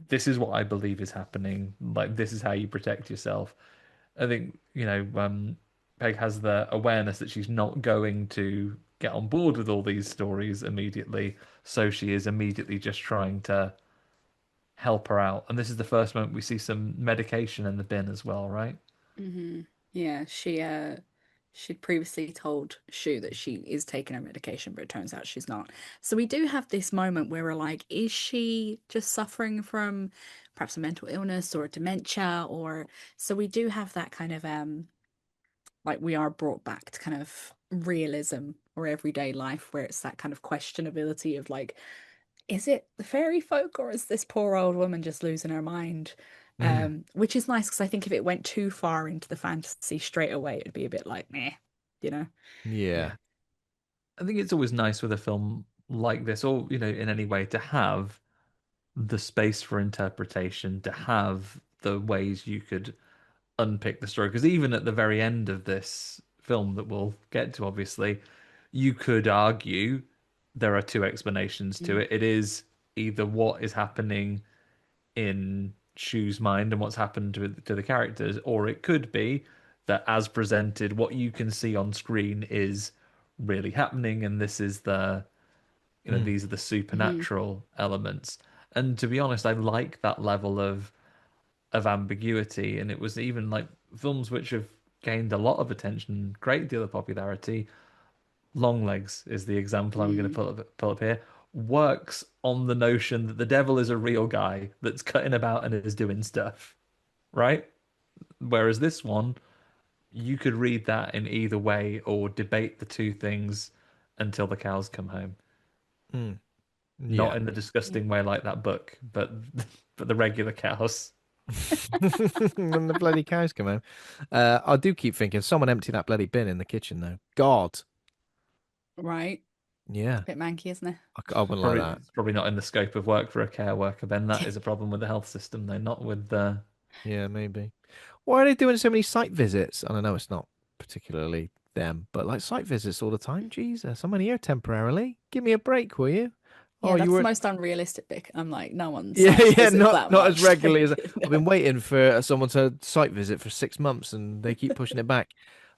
this is what I believe is happening. Like, this is how you protect yourself." I think Peg has the awareness that she's not going to get on board with all these stories immediately, so she is immediately just trying to help her out. And this is the first moment we see some medication in the bin as well, right? Hmm. Yeah, she'd previously told Shu that she is taking her medication, but it turns out she's not. So we do have this moment where we're like, is she just suffering from perhaps a mental illness or dementia? Or so we do have that kind of like we are brought back to kind of realism or everyday life where it's that kind of questionability of like, is it the fairy folk or is this poor old woman just losing her mind? Which is nice because I think if it went too far into the fantasy straight away, it'd be a bit like, meh, you know? Yeah. I think it's always nice with a film like this, or in any way, to have the space for interpretation, to have the ways you could unpick the story. Because even at the very end of this film that we'll get to, obviously, you could argue there are two explanations to Mm. it. It is either what is happening in Shu's mind and what's happened to the characters, or it could be that as presented, what you can see on screen is really happening, and this is these are the Mhm. supernatural elements. And to be honest, I like that level of ambiguity, and it was even like films which have gained a lot of attention, great deal of popularity. Longlegs is the example I'm going to Mm. pull up here. Works on the notion that the devil is a real guy that's cutting about and is doing stuff, right? Whereas this one, you could read that in either way or debate the two things until the cows come home. Mm. Not Yeah. in the disgusting way like that book, but but the regular cows. When the bloody cows come home. I do keep thinking someone empty that bloody bin in the kitchen though. God. Right. Yeah. A bit manky, isn't it? I wouldn't like that. It's probably not in the scope of work for a care worker, Ben. That is a problem with the health system, though, not with the. Yeah, maybe. Why are they doing so many site visits? And I know it's not particularly them, but like site visits all the time. Jesus, I'm only here temporarily. Give me a break, will you? Oh, Yeah, you that's the were. most unrealistic bit. I'm like, no one Yeah, site yeah, visits not that not as much. regularly as I've No. been waiting for someone to site visit for 6 months, and they keep pushing it back.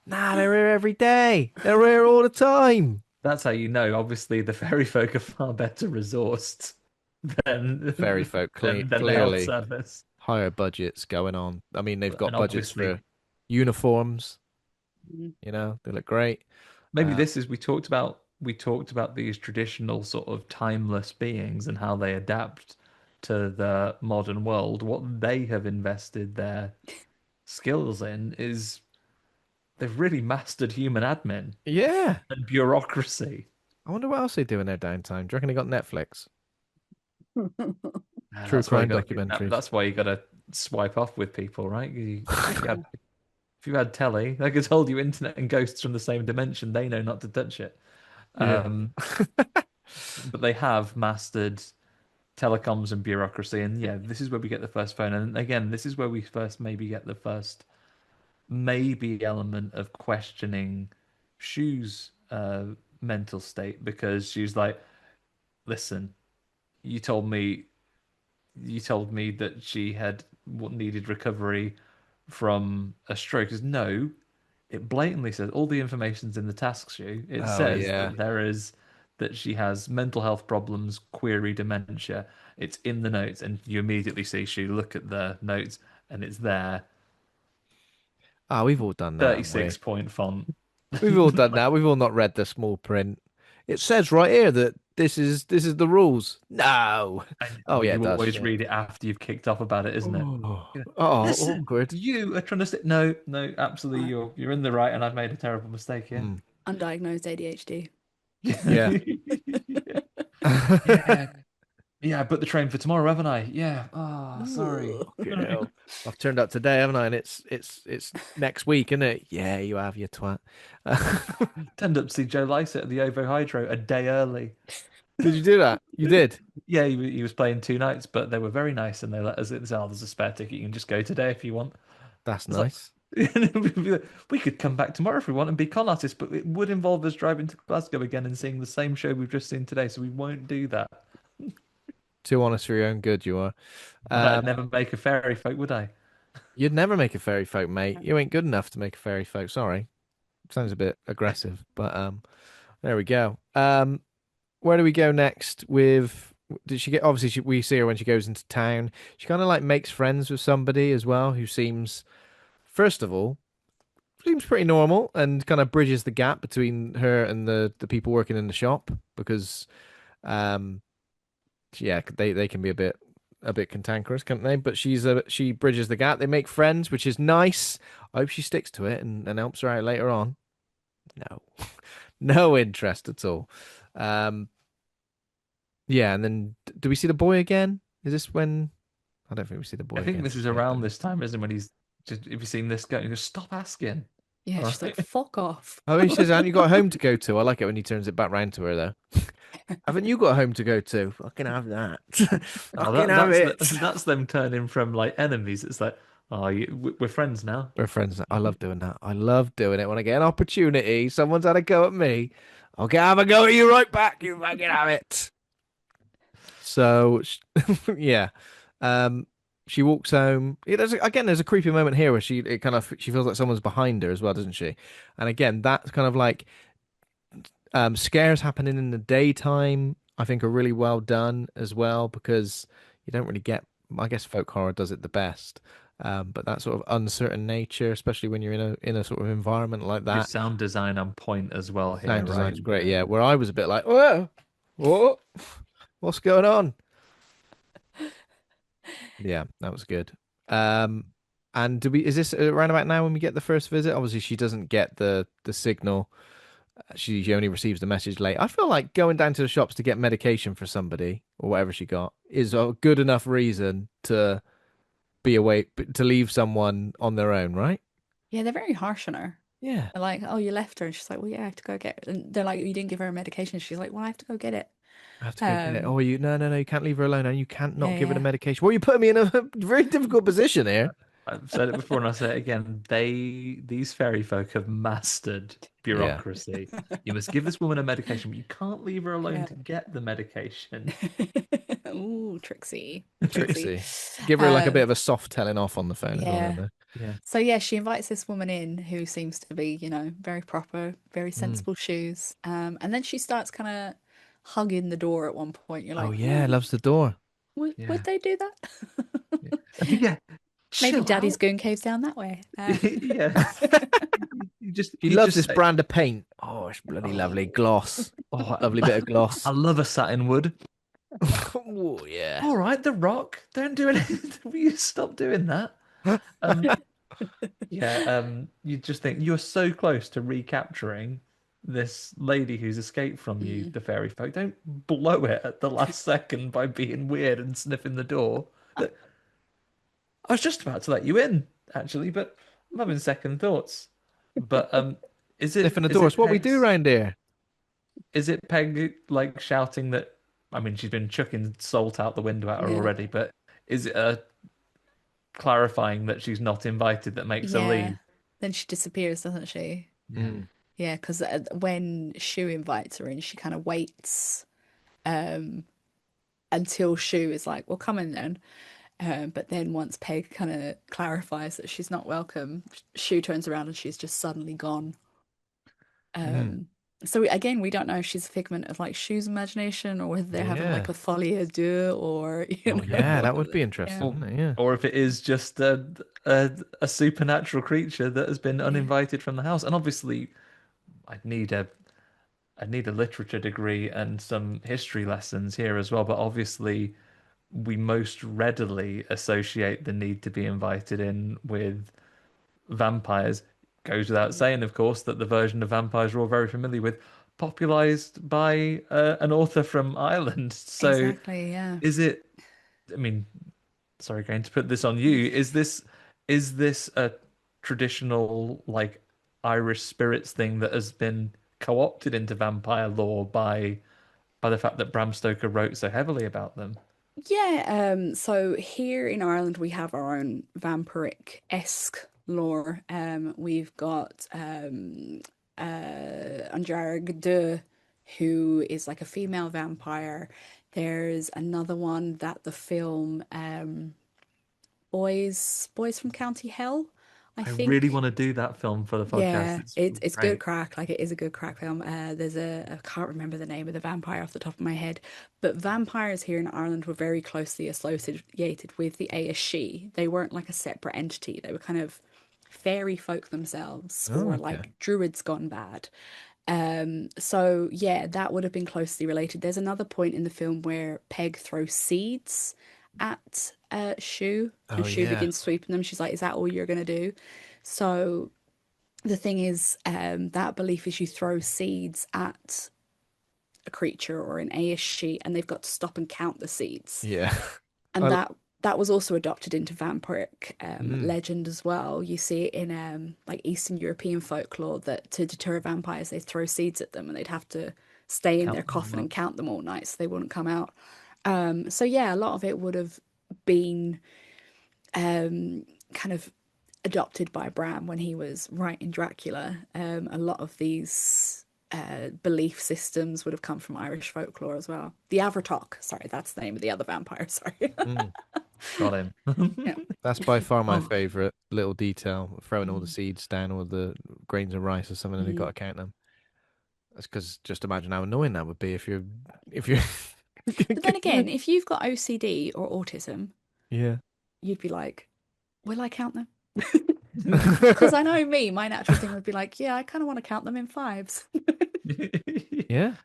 Nah, they're here every day. They're here all the time. That's how you know. Obviously, the fairy folk are far better resourced Fairy than folk than the health clearly service, higher budgets going on. I mean, they've got and budgets obviously, for uniforms. Mm. They look great. maybe Uh, this is we talked about these traditional sort of timeless beings and how they adapt to the modern world. What they have invested their skills in is they've really mastered human admin yeah. and bureaucracy. I wonder what else they do in their downtime. Do you reckon they got Netflix? True That's why you crime got to kidnap. documentaries. That's why you got to swipe off with people, right? If you had telly, like I told you, internet and ghosts from the same dimension, they know not to touch it. Yeah. Um, but they have mastered telecoms and bureaucracy, and yeah, this is where we get the first phone. And again, this is where we first maybe get the first maybe element of questioning Shu's mental state because she's like, "Listen, you told me that she had what needed recovery from a stroke." Is no, it blatantly says all the information's in the task sheet. It Oh says yeah. that that she has mental health problems, query dementia. It's in the notes, and you immediately see she look at the notes, and it's there, Ah, we've all done that, haven't 36 we? point font. We've all done that. We've all not read the small print. It says right here that this is the rules. No. Oh But yeah, it you does. always Yeah. read it after you've kicked off about it, isn't it? Oh, You know, oh, listen, awkward. you are trying to say no, no, absolutely, Right. you're in the right, and I've made a terrible mistake here. Mm. Undiagnosed ADHD. Yeah. Yeah, yeah, I booked the train for tomorrow, haven't I? Yeah. Oh, sorry. Ugh. You know, I've turned up today, haven't I? And it's next week, isn't it? Yeah, you have, you twat. Turned up to see Joe Lycett at the Ovo Hydro a day early. Did you do that? You did. Yeah, he was playing 2 nights, but they were very nice, and they let us. They said, "Oh, there's a spare ticket. You can just go today if you want." That's It's like nice. we could come back tomorrow if we want and be con artists, but it would involve us driving to Glasgow again and seeing the same show we've just seen today, so we won't do that. Too honest for your own good, you are. I'd never make a fairy folk, would I? You'd never make a fairy folk, mate. You ain't good enough to make a fairy folk. Sorry. Sounds a bit aggressive, but there we go. Where do we go next with did she get obviously we see her when she goes into town. She kind of like makes friends with somebody as well who seems first of all seems pretty normal and kind of bridges the gap between her and the people working in the shop because um yeah, they can be a bit cantankerous, can't they? But she bridges the gap. They make friends, which is nice. I hope she sticks to it and helps her out later on. No. No interest at all. Um yeah, and then do we see the boy again? Is this when I don't think we see the boy I think again. this is around this time, isn't it, when he's just, if you've seen this guy, he goes, stop asking. Yeah, All she's like, right. fuck off. Oh, he says, haven't you got a home to go to? I like it when he turns it back round to her, though. Haven't you got a home to go to? Fucking have that. Oh, Fucking have it. that's them turning from like enemies. It's like, oh, we're friends now. We're friends. I love doing that. I love doing it. When I get an opportunity, someone's had a go at me, I'll have a go at you right back. You fucking have it. So, yeah. She walks home. There's a creepy moment here where she feels like someone's behind her as well, doesn't she? And again, that's kind of like scares happening in the daytime. I think are really well done as well because you don't really get. I guess folk horror does it the best. But that sort of uncertain nature, especially when you're in a sort of environment like Your that. sound design on point as well here, Sound right? design's great, yeah. Where I was a bit like, whoa, what, what's going on? Yeah, that was good. And is this around about now when we get the first visit? Obviously, she doesn't get the signal. She only receives the message late. I feel like going down to the shops to get medication for somebody or whatever she got is a good enough reason to be away, to leave someone on their own, right? Yeah, they're very harsh on her. Yeah. They're like, oh, you left her. And she's like, well, yeah, I have to go get it. And they're like, you didn't give her a medication. She's like, well, I have to go get it. I have to go get it. Oh, no, you can't leave her alone, and you can't not Yeah, give her the yeah. medication. Well, you put me in a very difficult position here. I've said it before and I'll say it again. These fairy folk have mastered bureaucracy. You must give this woman a medication, but you can't leave her alone Yeah. to get the medication. Ooh, Trixie. Trixie. Give her like a bit of a soft telling off on the phone as well, Yeah. don't they? Yeah. So yeah, she invites this woman in who seems to be, very proper, very Mm. sensible shoes. And then she starts kind of hugging the door at one point. You're like, Oh yeah, "Oh, loves the door. would Yeah. they do that? Yeah. Maybe Chill Daddy's out. goon caves down that way. Yeah. You She loves this brand of paint. Oh, it's bloody lovely. Gloss. Oh, Lovely bit of gloss. I love a satin wood. Oh yeah. All right, The Rock. Don't do anything. Will you stop doing that? You just think you're so close to recapturing this lady who's escaped from you, the fairy folk. Don't blow it at the last second by being weird and sniffing the door. I was just about to let you in, actually, but I'm having second thoughts. But is it Sniffing the is it door. It's what we Peg's- do round here. Is it Peg like shouting that? I mean, she's been chucking salt out the window at her Yeah. already, but is it clarifying that she's not invited that makes her Yeah. leave? Then she disappears, doesn't she? Mm. Yeah, because when Shu invites her in, she kind of waits until Shu is like, well, come in then. But then once Peg kind of clarifies that she's not welcome, Shu turns around and she's just suddenly gone. So again, we don't know if she's a figment of like Shu's imagination or whether they're having like Yeah. a folie à deux or Oh yeah, that would be interesting, wouldn't it? Yeah. Or if it is just a supernatural creature that has been uninvited from the house. And obviously, I'd need a literature degree and some history lessons here as well. But obviously, we most readily associate the need to be invited in with vampires. Goes without saying, of course, that the version of vampires we're all very familiar with, popularized by an author from Ireland. So exactly, yeah. is it? I mean, sorry, going to put this on you. Is this a traditional like Irish spirits thing that has been co-opted into vampire lore by the fact that Bram Stoker wrote so heavily about them? Yeah, so here in Ireland we have our own vampiric-esque lore. We've got Anjarg de, who is like a female vampire. There's another one that the film Boys from County Hell, I think. really want to do that film for the podcast. Yeah, it's great. good crack. Like it is a good crack film. There's I can't remember the name of the vampire off the top of my head, but vampires here in Ireland were very closely associated with the Aeshe. They weren't like a separate entity. They were kind of fairy folk themselves Oh, or okay. like druids gone bad. So yeah, that would have been closely related. There's another point in the film where Peg throws seeds at Shu, Oh and Shu yeah. begins sweeping them. She's like, "Is that all you're gonna do?" So the thing is, that belief is you throw seeds at a creature or an ASC, and they've got to stop and count the seeds. Yeah. And I, that was also adopted into vampiric mm, legend as well. You see it in like Eastern European folklore that to deter vampires, they throw seeds at them and they'd have to stay in their Count them coffin up. and count them all night so they wouldn't come out. So yeah, a lot of it would have been kind of adopted by Bram when he was writing Dracula. A lot of these belief systems would have come from Irish folklore as well. The Avertok, sorry, that's the name of the other vampire. Sorry. mm. Got him. Yeah. That's by far my Oh, favorite little detail, throwing all the Mm. seeds down or the grains of rice or something, and you've got Mm. to count them. That's because just imagine how annoying that would be if you're But then again, if you've got OCD or autism, yeah. you'd be like, will I count them? Because I know me, my natural thing would be like, yeah, I kind of want to count them in fives. Yeah.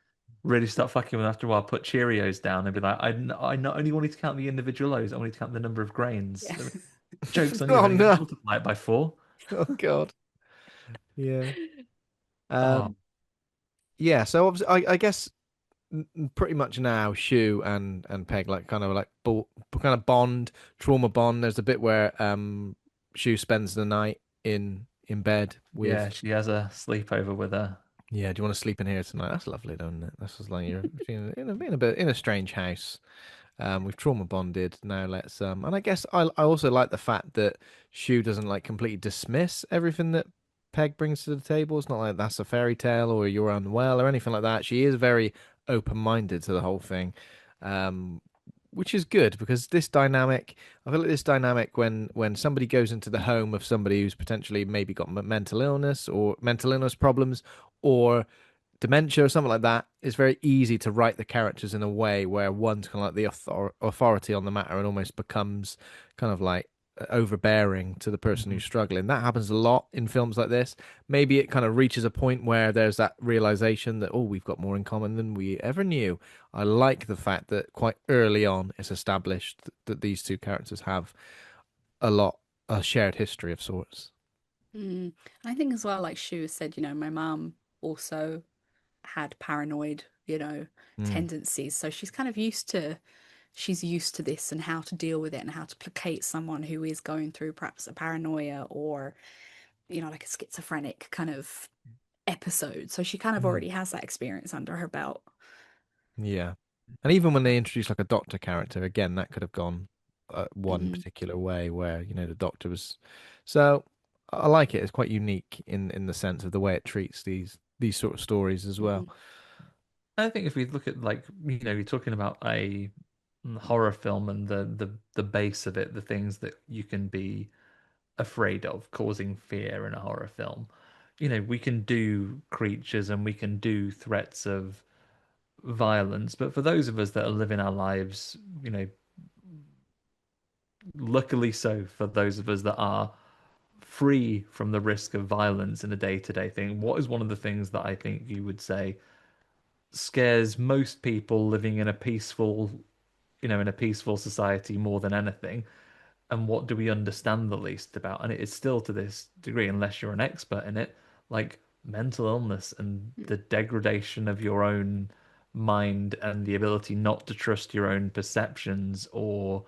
really start fucking with after a while. Put Cheerios down and be like, I not only wanted to count the individual O's, I wanted to count the number of grains. Yeah. Jokes on you, Oh I've only got to no. multiply it by 4. Oh God. Yeah. Oh, Um. Yeah. So obviously, I guess pretty much now, Shu and Peg like kind of like kind of bond, trauma bond. There's a bit where Shu spends the night in bed yeah, with. she has a sleepover with her. Yeah, do you want to sleep in here tonight? That's lovely, don't it? That's just like you're in a bit in a strange house. We've trauma bonded. Now let's and I guess I also like the fact that Shu doesn't like completely dismiss everything that Peg brings to the table. It's not like that's a fairy tale or you're unwell or anything like that. She is very open-minded to the whole thing. Um, which is good because this dynamic, I feel like this dynamic when somebody goes into the home of somebody who's potentially maybe got mental illness or mental illness problems or dementia or something like that, it's very easy to write the characters in a way where one's kind of like the authority on the matter and almost becomes kind of like overbearing to the person Mhm. who's struggling. That happens a lot in films like this. Maybe it kind of reaches a point where there's that realization that, oh, we've got more in common than we ever knew. I like the fact that quite early on it's established that these two characters have a shared history of sorts. Mm. I think as well, like Shu has said, my mum also had paranoid, Mm, tendencies. So she's used to this and how to deal with it and how to placate someone who is going through perhaps a paranoia or, like a schizophrenic kind of episode. So she kind of mm. already has that experience under her belt. Yeah. And even when they introduced like a doctor character, again, that could have gone one Hmm. particular way where, the doctor was. So I like it. It's quite unique in the sense of the way it treats these sort of stories as well. Hmm. I think if we look at like you're talking about a horror film and the base of it, the things that you can be afraid of causing fear in a horror film. We can do creatures and we can do threats of violence, but for those of us that are living our lives, luckily so for those of us that are free from the risk of violence in a day-to-day thing, what is one of the things that I think you would say scares most people living in a peaceful, in a peaceful society more than anything? And what do we understand the least about? And it is still to this degree, unless you're an expert in it, like mental illness and the degradation of your own mind and the ability not to trust your own perceptions. Or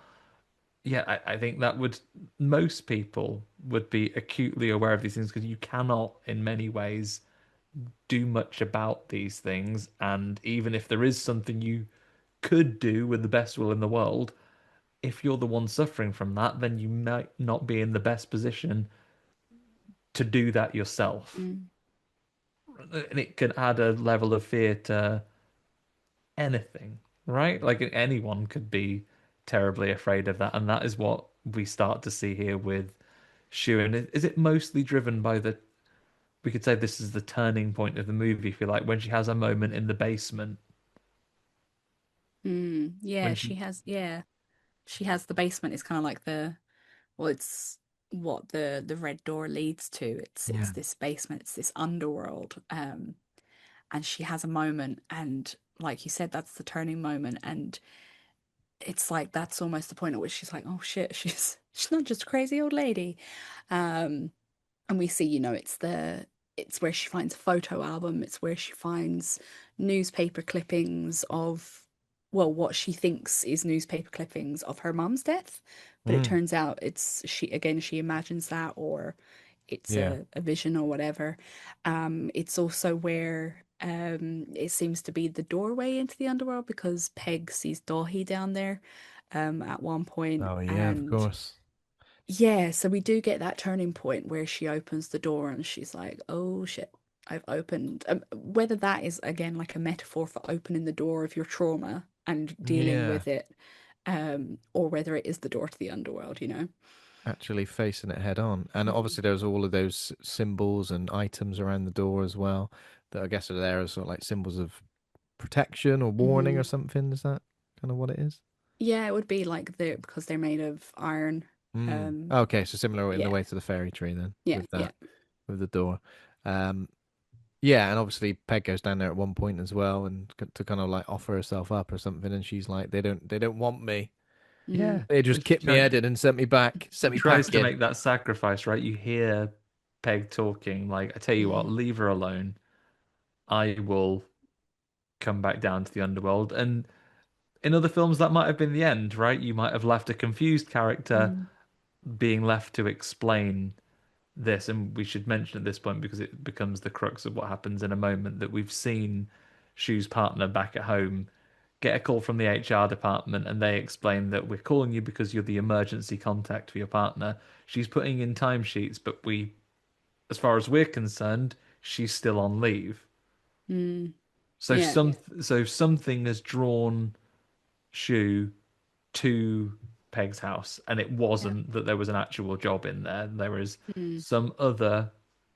yeah, I think that would, most people would be acutely aware of these things because you cannot in many ways do much about these things. And even if there is something you could do with the best will in the world, if you're the one suffering from that, then you might not be in the best position to do that yourself. Mm. And it can add a level of fear to anything, right? Like anyone could be terribly afraid of that. And that is what we start to see here with Shu. And is it mostly driven by we could say this is the turning point of the movie, if you like, when she has a moment in the basement, Mm. when she, Yeah. She has the basement is kind of like well, it's what the red door leads to. It's this basement, it's this underworld. And she has a moment, and like you said, that's the turning moment, and it's like that's almost the point at which she's like, oh shit, she's not just a crazy old lady. Um, and we see, it's where she finds a photo album, it's where she finds newspaper clippings of, well, what she thinks is newspaper clippings of her mum's death, but it turns out she imagines that, or it's Yeah. a vision or whatever. It's also where it seems to be the doorway into the underworld, because Peg sees Dahi down there at one point. Oh yeah, of And course. yeah, so we do get that turning point where she opens the door and she's like, oh shit, I've opened. Whether that is, again, like a metaphor for opening the door of your trauma and dealing Yeah. with it, or whether it is the door to the underworld, Actually facing it head on. And Mm. obviously there's all of those symbols and items around the door as well that I guess are there as sort of like symbols of protection or warning or Mhm. something. Is that kind of what it is? Yeah, it would be like because they're made of iron. Mm. Um, Okay, so similar in the yeah, way to the fairy tree then yeah, with yeah. that, with the door. Um, yeah, and obviously Peg goes down there at one point as well and to kind of like offer herself up or something, and she's like, they don't want me. Mm, They just kicked me head in and sent me back, sent me Tries to packing. make that sacrifice, right? You hear Peg talking, like, I tell you what, mm, leave her alone. I will come back down to the underworld. And in other films, that might have been the end, right? You might have left a confused character mm, being left to explain this. And we should mention at this point, because it becomes the crux of what happens in a moment, that we've seen Shu's partner back at home get a call from the HR department, and they explain that we're calling you because you're the emergency contact for your partner. She's putting in timesheets, but as far as we're concerned, she's still on leave. mm. So Yeah, something has drawn Shu to Peg's house, and it yeah. wasn't that there was an actual job in there. There is Mm, some other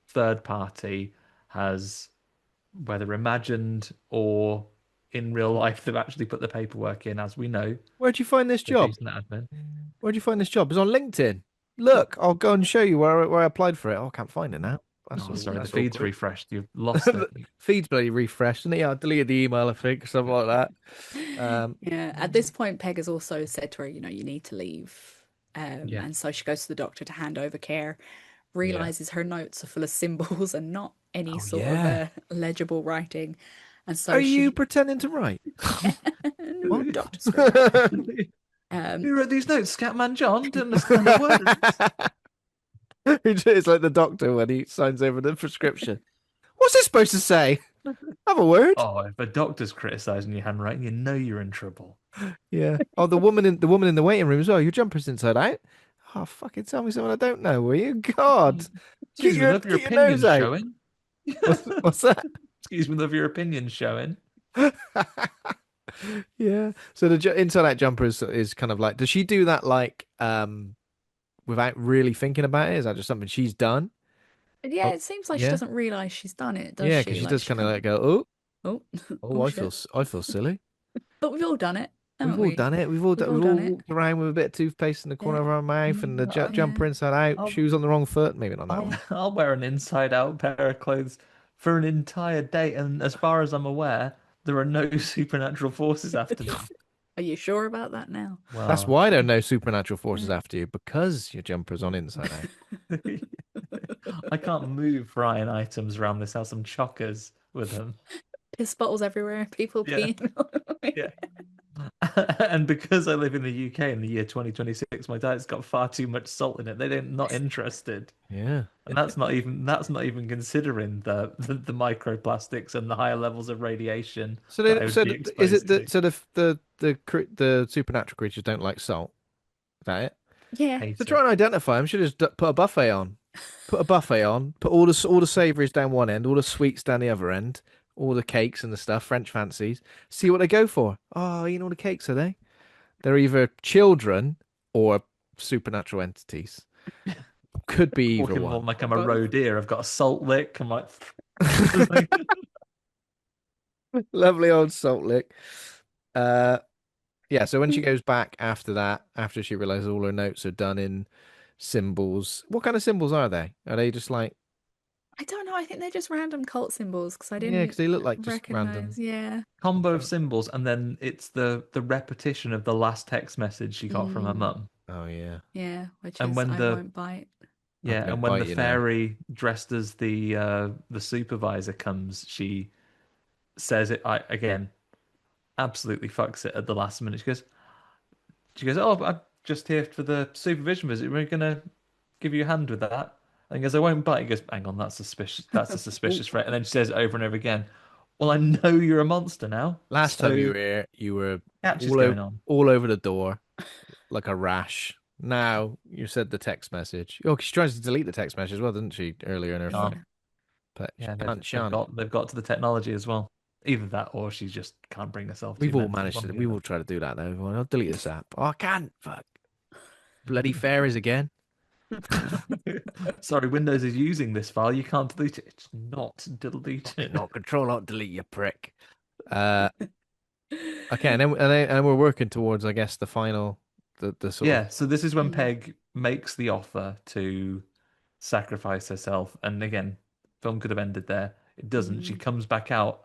third party has, whether imagined or in real life, they've actually put the paperwork in, as we know, Where'd you find this the job? decent admin. Where'd you find this job? It's on LinkedIn. Look, I'll go and show you where I applied for it. Oh, I can't find it now. Oh, sorry, the That's feed's awkward. refreshed. You've lost it. The feed's bloody refreshed, and I deleted the email, I think, something like that. yeah. At this point, Peg has also said to her, you need to leave. Yeah. And so she goes to the doctor to hand over care, Yeah. realizes her notes are full of symbols and not any Oh sort of yeah. legible writing. And Are so you she, pretending to write? no, What? Dr. Scribble. Um, Who wrote these notes? Scatman John? Didn't understand a word. It's like the doctor when he signs over the prescription. What's this supposed to say? Have a word. Oh, if a doctor's criticizing your handwriting, you know you're in trouble. Yeah. Oh, the woman in the waiting room as well. Your jumper's inside out. Oh, fucking tell me something I don't know, will you? God, Excuse me, love, your get your nose opinion's out. showing. What's that? Excuse me, love, your opinion's showing. Yeah. So the inside out jumper is kind of like. Does she do that like without really thinking about it? Is that just something she's done? yeah, Oh, it seems like she yeah. doesn't realize she's done it, does Yeah, because she? she Like does she kind of can't. like go, oh, Oh, oh, oh I feel shit. I feel silly. But we've all done it, We've haven't all we? done it. We've all We've done, all we've done all it. walked around with a bit of toothpaste in the corner Yeah, of our mouth and the yeah, jumper inside out, I'll, shoes on the wrong foot. Maybe not that I'll, one. I'll wear an inside-out pair of clothes for an entire day, and as far as I'm aware, there are no supernatural forces after me. Are you sure about that now? That's Well, why there are no supernatural forces after you, because your jumper's on inside out. I can't move Ryan items around this house. I'm chockers with them. Piss bottles everywhere, people Yeah, peeing all over. yeah. And because I live in the UK in the year 2026, my diet's got far too much salt in it. They're not interested. Yeah. And that's not even considering the microplastics and the higher levels of radiation So that I they, would so be is it exposed the to. so the supernatural creatures don't like salt? Is that it? Yeah. To Hate try it. and identify them, should just put a buffet on. Put a buffet on. Put all the savouries down one end, all the sweets down the other end, all the cakes and the stuff, French fancies. See what they go for. Oh, all the cakes, are they? They're either children or supernatural entities. Could be either Walking more one. like Or I'm a both. roe deer. I've got a salt lick. I'm like, Lovely old salt lick. Yeah, so when she goes back after that, after she realizes all her notes are done in symbols. What kind of symbols are they? Are they just like, I don't know. I think they're just random cult symbols because I yeah, because didn't they look like just recognize. random. Yeah. Combo of symbols, and then it's the repetition of the last text message she got from her Mm, mum. Oh yeah, yeah, which And is when I the won't bite. I'm yeah, gonna and when the bite you now. fairy dressed as the supervisor comes, she says it again, absolutely fucks it at the last minute. She goes, "Oh, I'm just here for the supervision visit. We're gonna give you a hand with that." And he goes, "I won't bite." He goes, "Hang on, that's suspicious. That's a suspicious threat." And then she says it over and over again. Well, I know you're a monster now, Last time you so were here, you were catch is all over going on. all over the door like a rash. Now you said the text message. Oh, she tries to delete the text message as well, didn't she, earlier in her Yeah. fight? But she Yeah, can't. She they've can't. got to the technology as well. Either that, or she just can't bring herself to We've all mentally. managed One to. or the We other. will try to do that though. Everyone, I'll delete this app. Oh, I can't. Fuck. Bloody fairies again. Sorry, Windows is using this file. You can't delete it. It's not deleted. Not control. Not delete. You prick. Uh. Okay, and then we're working towards, I guess, the final, the sort of. Yeah, so this is when Mm, Peg makes the offer to sacrifice herself. And again, film could have ended there. It doesn't. She mm, comes back out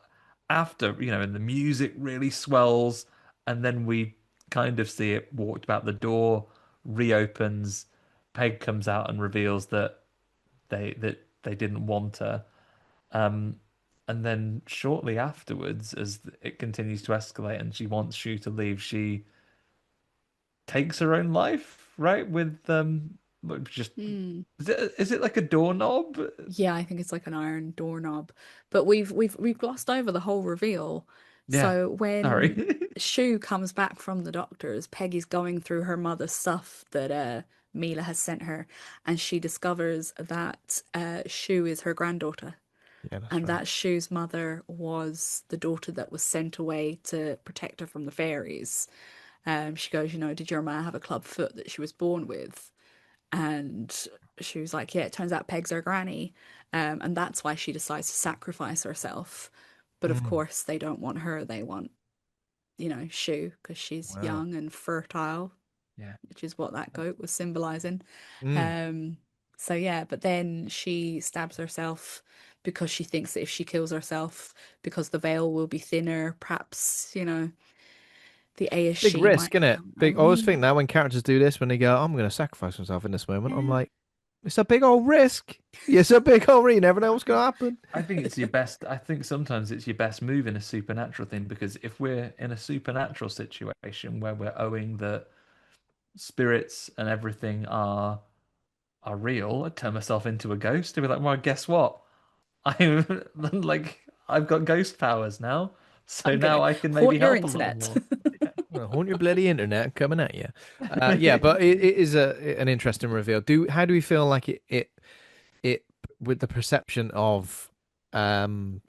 after, and the music really swells, and then we kind of see it walked about the door, reopens. Peg comes out and reveals that they didn't want her. Um, and then shortly afterwards, as it continues to escalate and she wants Shu to leave, she takes her own life, right? With just mm. is it like a doorknob? Yeah, I think it's like an iron doorknob. But we've glossed over the whole reveal. Yeah. So when Sorry. Shu comes back from the doctors, Peggy's going through her mother's stuff that Mila has sent her, and she discovers that Shu is her granddaughter. Yeah, that's And right. that Shu's mother was the daughter that was sent away to protect her from the fairies. She goes, did your ma have a club foot that she was born with? And she was like, yeah, it turns out Peg's her granny. And that's why she decides to sacrifice herself. But of Mm, course, they don't want her. They want, Shu, because she's wow. young and fertile, Yeah. which is what that goat was symbolizing. Mm. Um, so yeah, but then she stabs herself because she thinks that if she kills herself, because the veil will be thinner, perhaps, the Big ASC risk, might isn't it? come. Big. I always think that when characters do this, when they go, "I'm going to sacrifice myself in this moment," I'm Yeah. like, "It's a big old risk. It's a big old risk. You never know what's going to happen." I think it's your best. I think sometimes it's your best move in a supernatural thing because if we're in a supernatural situation where we're owing that spirits and everything are real, I'd turn myself into a ghost. I'd be like, well, guess what? I'm like I've got ghost powers now, so I'm gonna now I can maybe haunt your help a little internet. more. Well, haunt your bloody internet coming at you. Yeah, but it is an interesting reveal. How do we feel like it with the perception of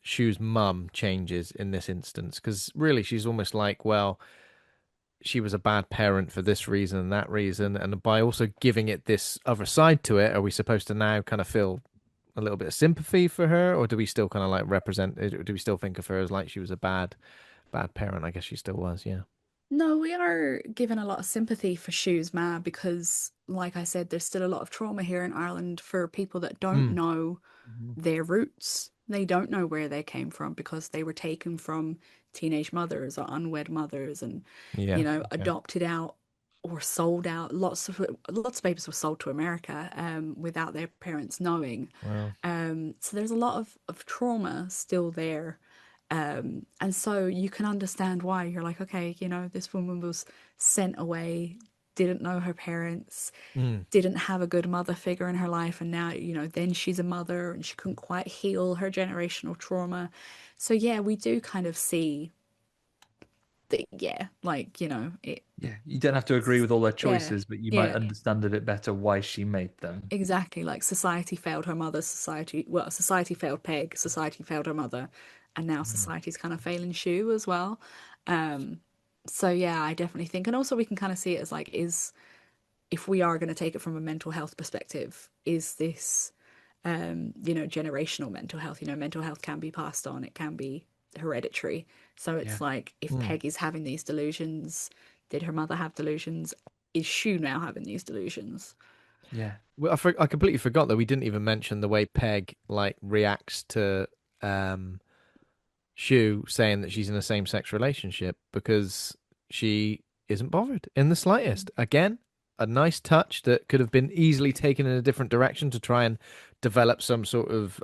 Shu's mum changes in this instance? Because really, she's almost like, well, she was a bad parent for this reason and that reason, and by also giving it this other side to it, are we supposed to now kind of feel a little bit of sympathy for her, or do we still kind of like do we still think of her as like she was a bad parent? I guess she still was, yeah. No, we are given a lot of sympathy for Shu's ma because, like I said, there's still a lot of trauma here in Ireland for people that don't Mm. know their roots. They don't know where they came from because they were taken from teenage mothers or unwed mothers and, Yeah. Okay. adopted out or sold out. Lots of babies were sold to America without their parents knowing. Well. So there's a lot of trauma still there. And so you can understand why you're like, okay, this woman was sent away, didn't know her parents, Mm. didn't have a good mother figure in her life, and now, then she's a mother and she couldn't quite heal her generational trauma. So yeah, we do kind of see that, yeah, like, it, Yeah, you don't have to agree with all their yeah, choices, but you might yeah, understand a bit better why she made them. exactly. Like society failed her mother, society failed Peg, society failed her mother, and now Mm. society's kind of failing Shu as well. Um, so yeah, I definitely think, and also we can kind of see it as like, if we are going to take it from a mental health perspective, is this, generational mental health? Mental health can be passed on, it can be hereditary. So Yeah. it's like, if Mm. Peg is having these delusions, did her mother have delusions? Is Shu now having these delusions? Yeah. Well, I completely forgot that we didn't even mention the way Peg like reacts to Shu saying that she's in a same-sex relationship, because she isn't bothered in the slightest. Again, a nice touch that could have been easily taken in a different direction to try and develop some sort of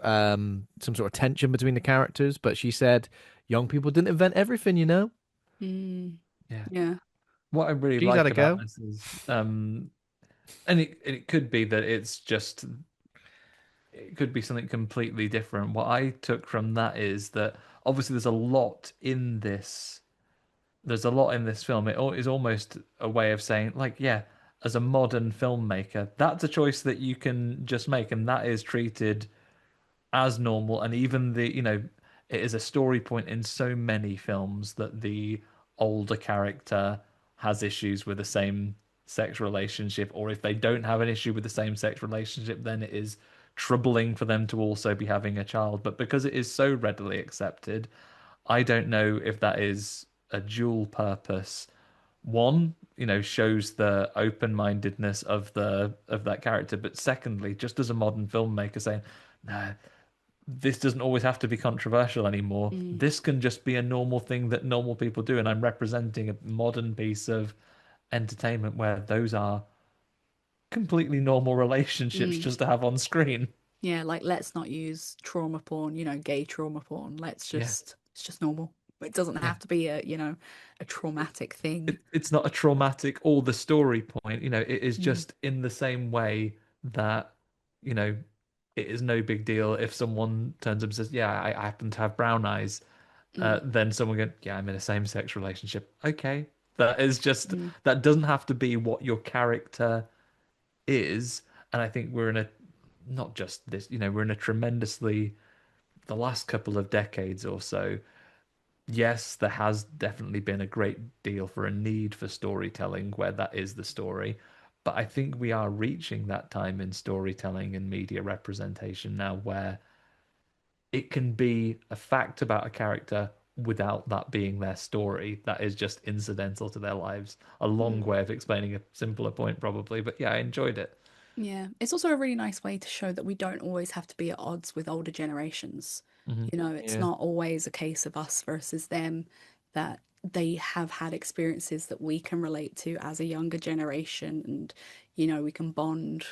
tension between the characters, but she said young people didn't invent everything, you know. Mm. Yeah. Yeah. What I really She's had like a about go. this is, and it could be that it could be something completely different. What I took from that is that obviously there's a lot in this. There's a lot in this film. Is almost a way of saying, like, yeah, as a modern filmmaker, that's a choice that you can just make, and that is treated as normal. And even it is a story point in so many films that the older character has issues with the same sex relationship, or if they don't have an issue with the same sex relationship, then it is troubling for them to also be having a child. But because it is so readily accepted, I don't know if that is a dual purpose. One, shows the open-mindedness of that character, but secondly, just as a modern filmmaker saying, no, this doesn't always have to be controversial anymore. Mm. This can just be a normal thing that normal people do, and I'm representing a modern piece of entertainment where those are completely normal relationships Mm. just to have on screen. Yeah, like let's not use trauma porn, gay trauma porn. Yeah, It's just normal. It doesn't yeah. have to be a traumatic thing. It's not a traumatic or the story point. It is Mm. just in the same way that, you know, it is no big deal if someone turns up and says, "Yeah, I happen to have brown eyes." Mm. Then someone going, "Yeah, I'm in a same-sex relationship." Okay, that is just Mm. that doesn't have to be what your character is. And I think we're in a not just this, we're in a tremendously the last couple of decades or so. Yes, there has definitely been a great deal for a need for storytelling where that is the story. But I think we are reaching that time in storytelling and media representation now where it can be a fact about a character without that being their story. That is just incidental to their lives. A long Mm. way of explaining a simpler point, probably. But yeah, I enjoyed it. Yeah, it's also a really nice way to show that we don't always have to be at odds with older generations. Hmm. It's Yeah. not always a case of us versus them, that they have had experiences that we can relate to as a younger generation, and we can bond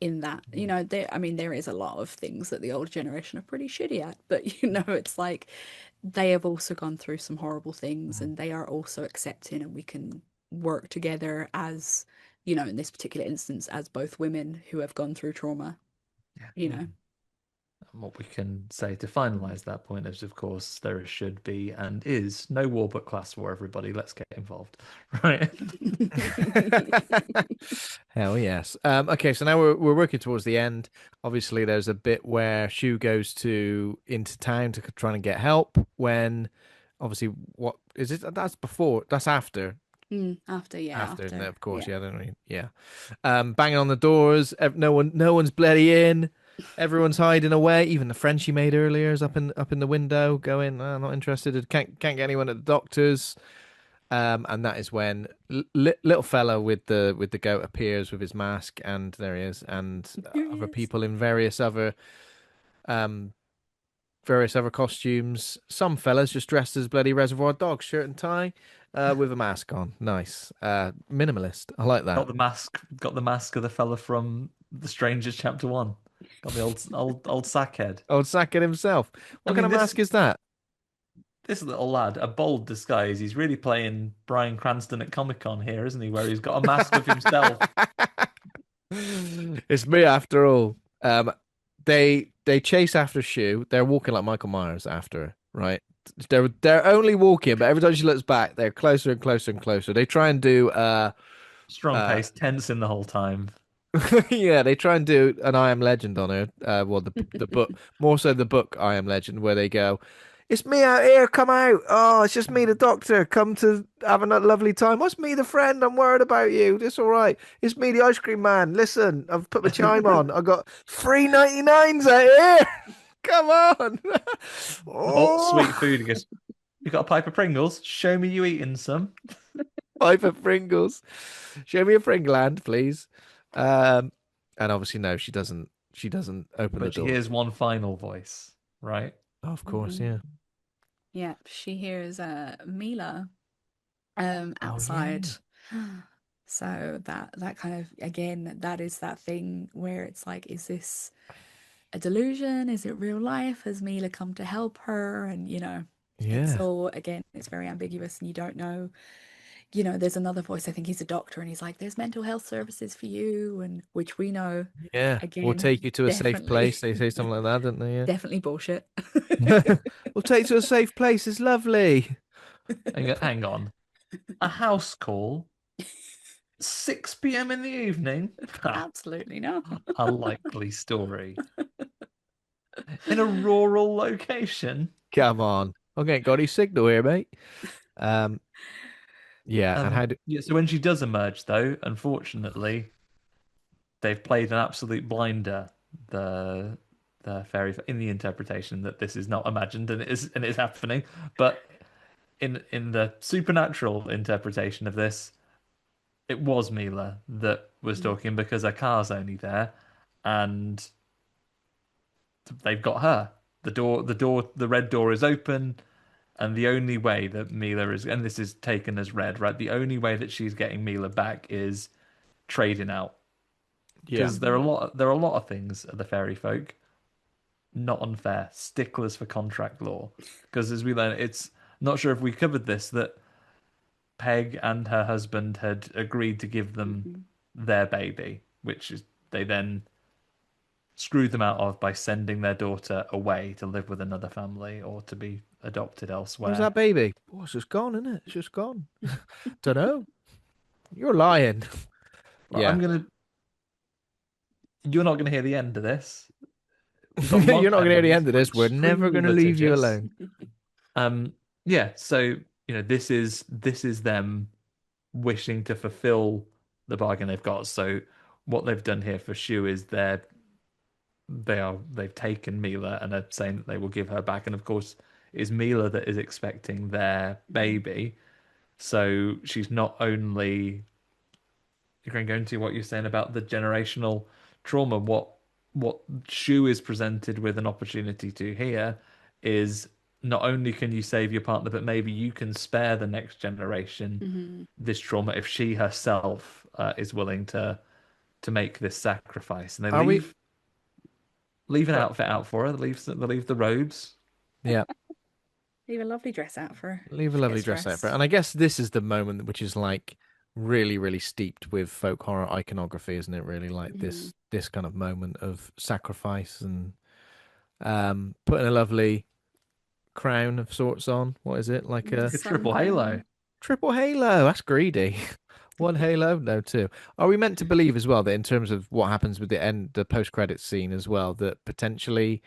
in that. I mean, there is a lot of things that the older generation are pretty shitty at, but it's like they have also gone through some horrible things and they are also accepting, and we can work together as, in this particular instance, as both women who have gone through trauma, Yeah. you know. And what we can say to finalize that point is, of course, there should be and is no war but class war, everybody. Let's get involved. Right. Hell yes. Okay, so now we're working towards the end. Obviously, there's a bit where Shu goes into town to try and get help. When, obviously, what is it? That's before. That's after. After, yeah, After, no, after, of course, yeah. yeah. I don't really, yeah. Banging on the doors. No one's bloody in. Everyone's hiding away. Even the friend she made earlier is up in the window, going, "Oh, not interested. Can't get anyone at the doctor's." And that is when little fella with the goat appears with his mask, and there he is, and Here he other is. people in um various other costumes. Some fellas just dressed as bloody Reservoir Dogs, shirt and tie, with a mask on. Nice, minimalist. I like that. Got the mask of the fella from The Strangers Chapter 1. Got the old sackhead. Old Sackett himself. I What kind mean, of mask is that? this little lad, a bold disguise. He's really playing Bryan Cranston at Comic Con here, isn't he? Where he's got a mask of himself. It's me after all. They chase after Shu. They're walking like Michael Myers after her, right? They're only walking, but every time she looks back, they're closer and closer and closer. They try and do Strong uh pace, tense in the whole time. yeah, they try and do an I Am Legend on her. Well, the book, more so the book I Am Legend, where they go, "It's me out here, come out. Oh, it's just me, the doctor, come to have a lovely time. What's me, the friend? I'm worried about you. It's all right. It's me, the ice cream man. Listen, I've put my chime on. I got 3.99s out here. Come on." Hot, sweet Oh, food. He goes, "You got a pipe of Pringles? Show me you eating some." pipe of Pringles. Show me a Pringland, please. And obviously, no, she doesn't. She doesn't open the But she door. hears one final voice, right? Oh, of course, yeah. Yeah, she hears Mila Oh, yeah. outside. So that kind of, again, that is that thing where it's like, is this a delusion? Is it real life? Has Mila come to help her? And it's Yeah. all, again, it's very ambiguous and you don't know. There's another voice, I think he's a doctor, and he's like, there's mental health services for you, and which we know, Yeah. We'll again, take you to a safe definitely, place. They say something like that, don't they? definitely bullshit. Yeah. We'll take you to a safe place. It's lovely. Hang on. A house call, 6 p.m. in the evening? Absolutely not. A likely story. In a rural location? Come on. Okay, got his signal here, mate. Um, yeah, and how do Yeah, so when she does emerge, though, unfortunately, they've played an absolute blinder. The fairy in the interpretation that this is not imagined and it is happening, but in the supernatural interpretation of this, it was Mila that was talking because her car's only there, and they've got her. The red door is open, and the only way that Mila is, and this is taken as read, right? The only way that she's getting Mila back is trading out, yeah. because there are a lot of things at the fairy folk not unfair, sticklers for contract law. Because as we learn, it's not sure if we covered this that Peg and her husband had agreed to give them their baby, which is they then screwed them out of by sending their daughter away to live with another family or to be adopted Where's elsewhere. that baby? Oh, it's just gone, isn't it? It's just gone. Don't know. You're lying. Right, Yeah. you're not gonna hear the end of this. We've got long You're not going to hear the endings, end of we're this. We're never extremely going to leave you litigious. alone. Yeah, so this is them wishing to fulfill the bargain they've got. So what they've done here for Shu is they've taken Mila and are saying that they will give her back. And of course, it's Mila that is expecting their baby. So she's not only you're going to go into what you're saying about the generational trauma. What Shu is presented with an opportunity to here is not only can you save your partner, but maybe you can spare the next generation this trauma if she herself is willing to make this sacrifice. And they Are we? leave an outfit out for her. They leave the robes. Yeah. Leave a lovely dress out for her. Leave a She lovely gets dress out for it. dressed. And I guess this is the moment which is like really, really steeped with folk horror iconography, isn't it? Really like this kind of moment of sacrifice and putting a lovely crown of sorts on. What is it? Like a Like a triple Sun halo. crown. triple halo. That's greedy. One halo? No, two. Are we meant to believe as well that in terms of what happens with the post credits scene as well, that potentially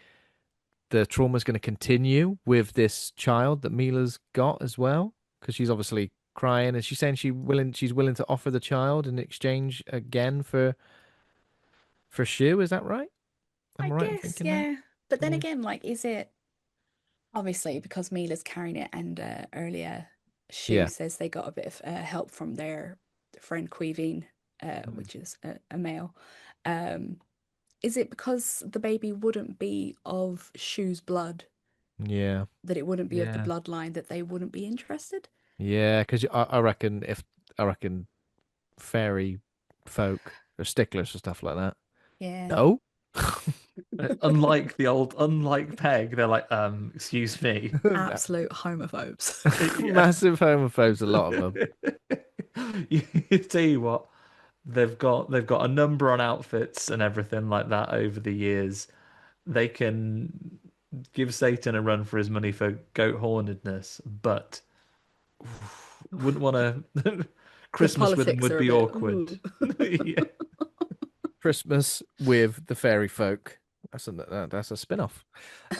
the trauma is going to continue with this child that Mila's got as well? Because she's obviously crying. Is she saying she's willing to offer the child in exchange again for Shu? Is that right? Am I I right in guess, thinking that? yeah. But then Yeah. again, like, is it obviously because Mila's carrying it, and earlier Shu Yeah. says they got a bit of help from their friend Queeveen, which is a male. Um, is it because the baby wouldn't be of Shu's blood, Yeah. that it wouldn't be of the Yeah. bloodline, that they wouldn't be interested? Yeah. Because I reckon fairy folk are sticklers for stuff like that. Yeah. No. Unlike Peg, they're like, excuse me. Absolute homophobes. Yeah. Massive homophobes, a lot of them. You tell you what, they've got a number on outfits and everything like that over the years. They can give Satan a run for his money for goat hornedness, but wouldn't want to. The Christmas with them politics would are a be bit, awkward. ooh. Yeah. Christmas with the fairy folk. That's a spin-off.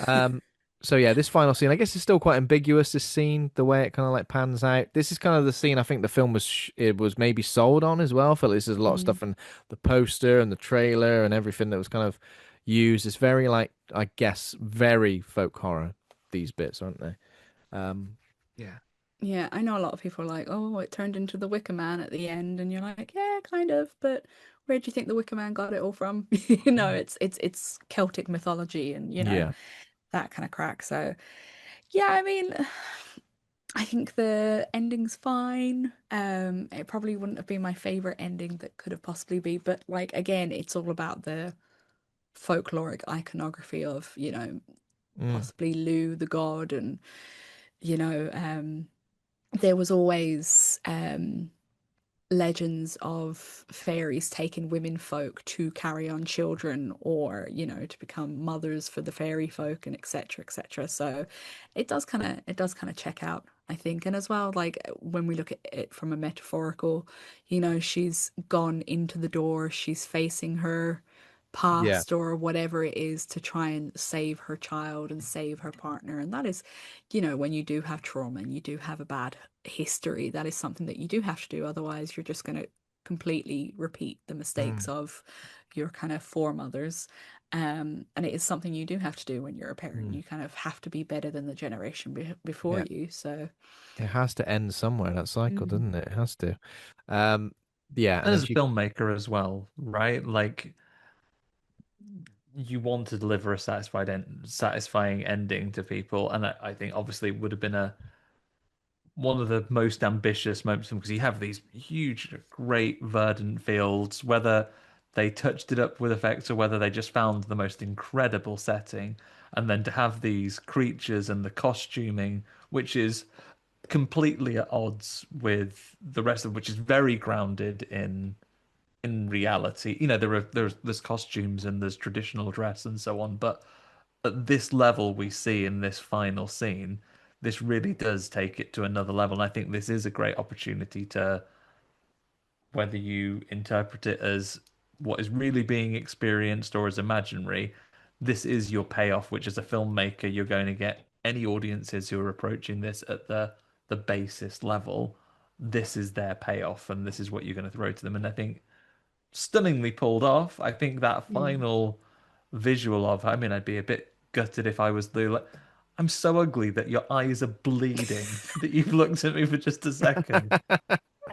Um, so yeah, this final scene, I guess, is still quite ambiguous. This scene, the way it kind of like pans out. This is kind of the scene I think the film it was maybe sold on as well. I feel like this is a lot of stuff in the poster and the trailer and everything that was kind of used. It's very like, I guess, very folk horror. These bits, aren't they? Yeah. Yeah, I know a lot of people are like, oh, it turned into the Wicker Man at the end, and you're like, yeah, kind of, but where do you think the Wicker Man got it all from? It's Celtic mythology and Yeah. that kind of crack. So yeah, I mean, I think the ending's fine. It probably wouldn't have been my favorite ending that could have possibly be, but like again, it's all about the folkloric iconography of, Mm. possibly Lugh the god and you know, there was always legends of fairies taking women folk to carry on children or, to become mothers for the fairy folk and etc. etc. So it does kind of check out, I think. And as well, like when we look at it from a metaphorical, she's gone into the door, she's facing her Yeah. past or whatever it is to try and save her child and save her partner. And that is, when you do have trauma and you do have a bad history, that is something that you do have to do. Otherwise, you're just going to completely repeat the mistakes Mm. of your kind of foremothers. And it is something you do have to do when you're a parent. Mm. You kind of have to be better than the generation before Yeah. you. So, It has to end somewhere, that cycle, mm, doesn't it? It has to. Um, yeah, and And then as a she, filmmaker as well, right? Like you want to deliver a satisfying ending to people, and I think obviously it would have been a one of the most ambitious moments because you have these huge, great verdant fields, whether they touched it up with effects or whether they just found the most incredible setting, and then to have these creatures and the costuming, which is completely at odds with the rest of which is very grounded in reality. You know, there's costumes and there's traditional dress and so on, but at this level we see in this final scene, this really does take it to another level. And I think this is a great opportunity to, whether you interpret it as what is really being experienced or as imaginary, this is your payoff, which as a filmmaker, you're going to get any audiences who are approaching this at the basest level. This is their payoff, and this is what you're going to throw to them. And I think stunningly pulled off. I think that mm. final visual of, I mean, I'd be a bit gutted if I was the, like, I'm so ugly that your eyes are bleeding, that you've looked at me for just a second.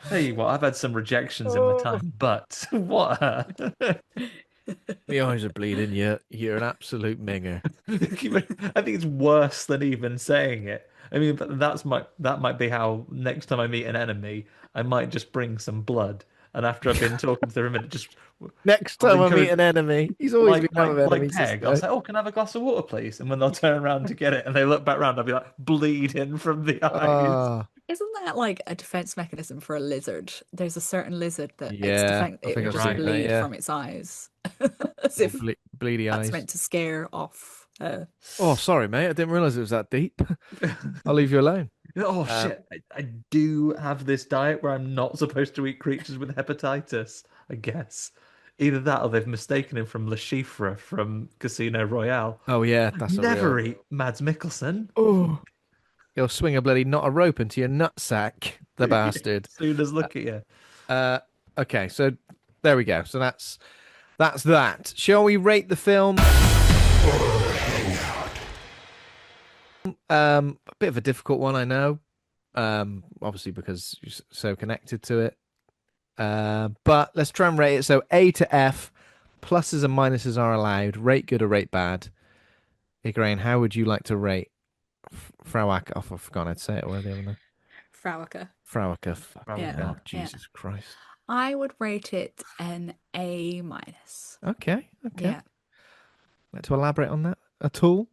Tell you what, I've had some rejections in my oh, time, but what? the eyes are bleeding. You're an absolute minger. I think it's worse than even saying it. I mean, but that might be how next time I meet an enemy, I might just bring some blood, and after I've been talking to them a minute, just Next I'll time I meet encourage an enemy, he's always going to have like enemies this Peg. I'll guy. say, "Oh, can I have a glass of water, please?" And when they'll turn around to get it, and they look back round, I'll be like bleeding from the eyes. Ah, Isn't that like a defense mechanism for a lizard? There's a certain lizard that its yeah, defense I it think will I've just Right. seen that. bleed Yeah, from its eyes, as little if bleedy that's eyes. meant to scare off. Oh, sorry, mate. I didn't realize it was that deep. I'll leave you alone. Oh Um, shit! I do have this diet where I'm not supposed to eat creatures with hepatitis. I guess either that or they've mistaken him from Le Chiffre from Casino Royale. oh yeah, that's a Never real. eat Mads Mikkelsen. Oh, he'll swing a bloody knot of rope into your nutsack, the bastard. Soon as look at you. Uh, okay, so there we go. So that's that. Shall we rate the film? A bit of a difficult one, I know. Obviously because you're so connected to it. But let's try and rate it. So A to F, pluses and minuses are allowed. Rate good or rate bad. Ygraine, how would you like to rate Fréwaka? Oh, I've forgotten I'd say it already, haven't I? Fréwaka. Fréwaka. Fucking Yeah, hell, yeah. Jesus Christ. I would rate it an A minus. Okay. Yeah. Like to elaborate on that at all?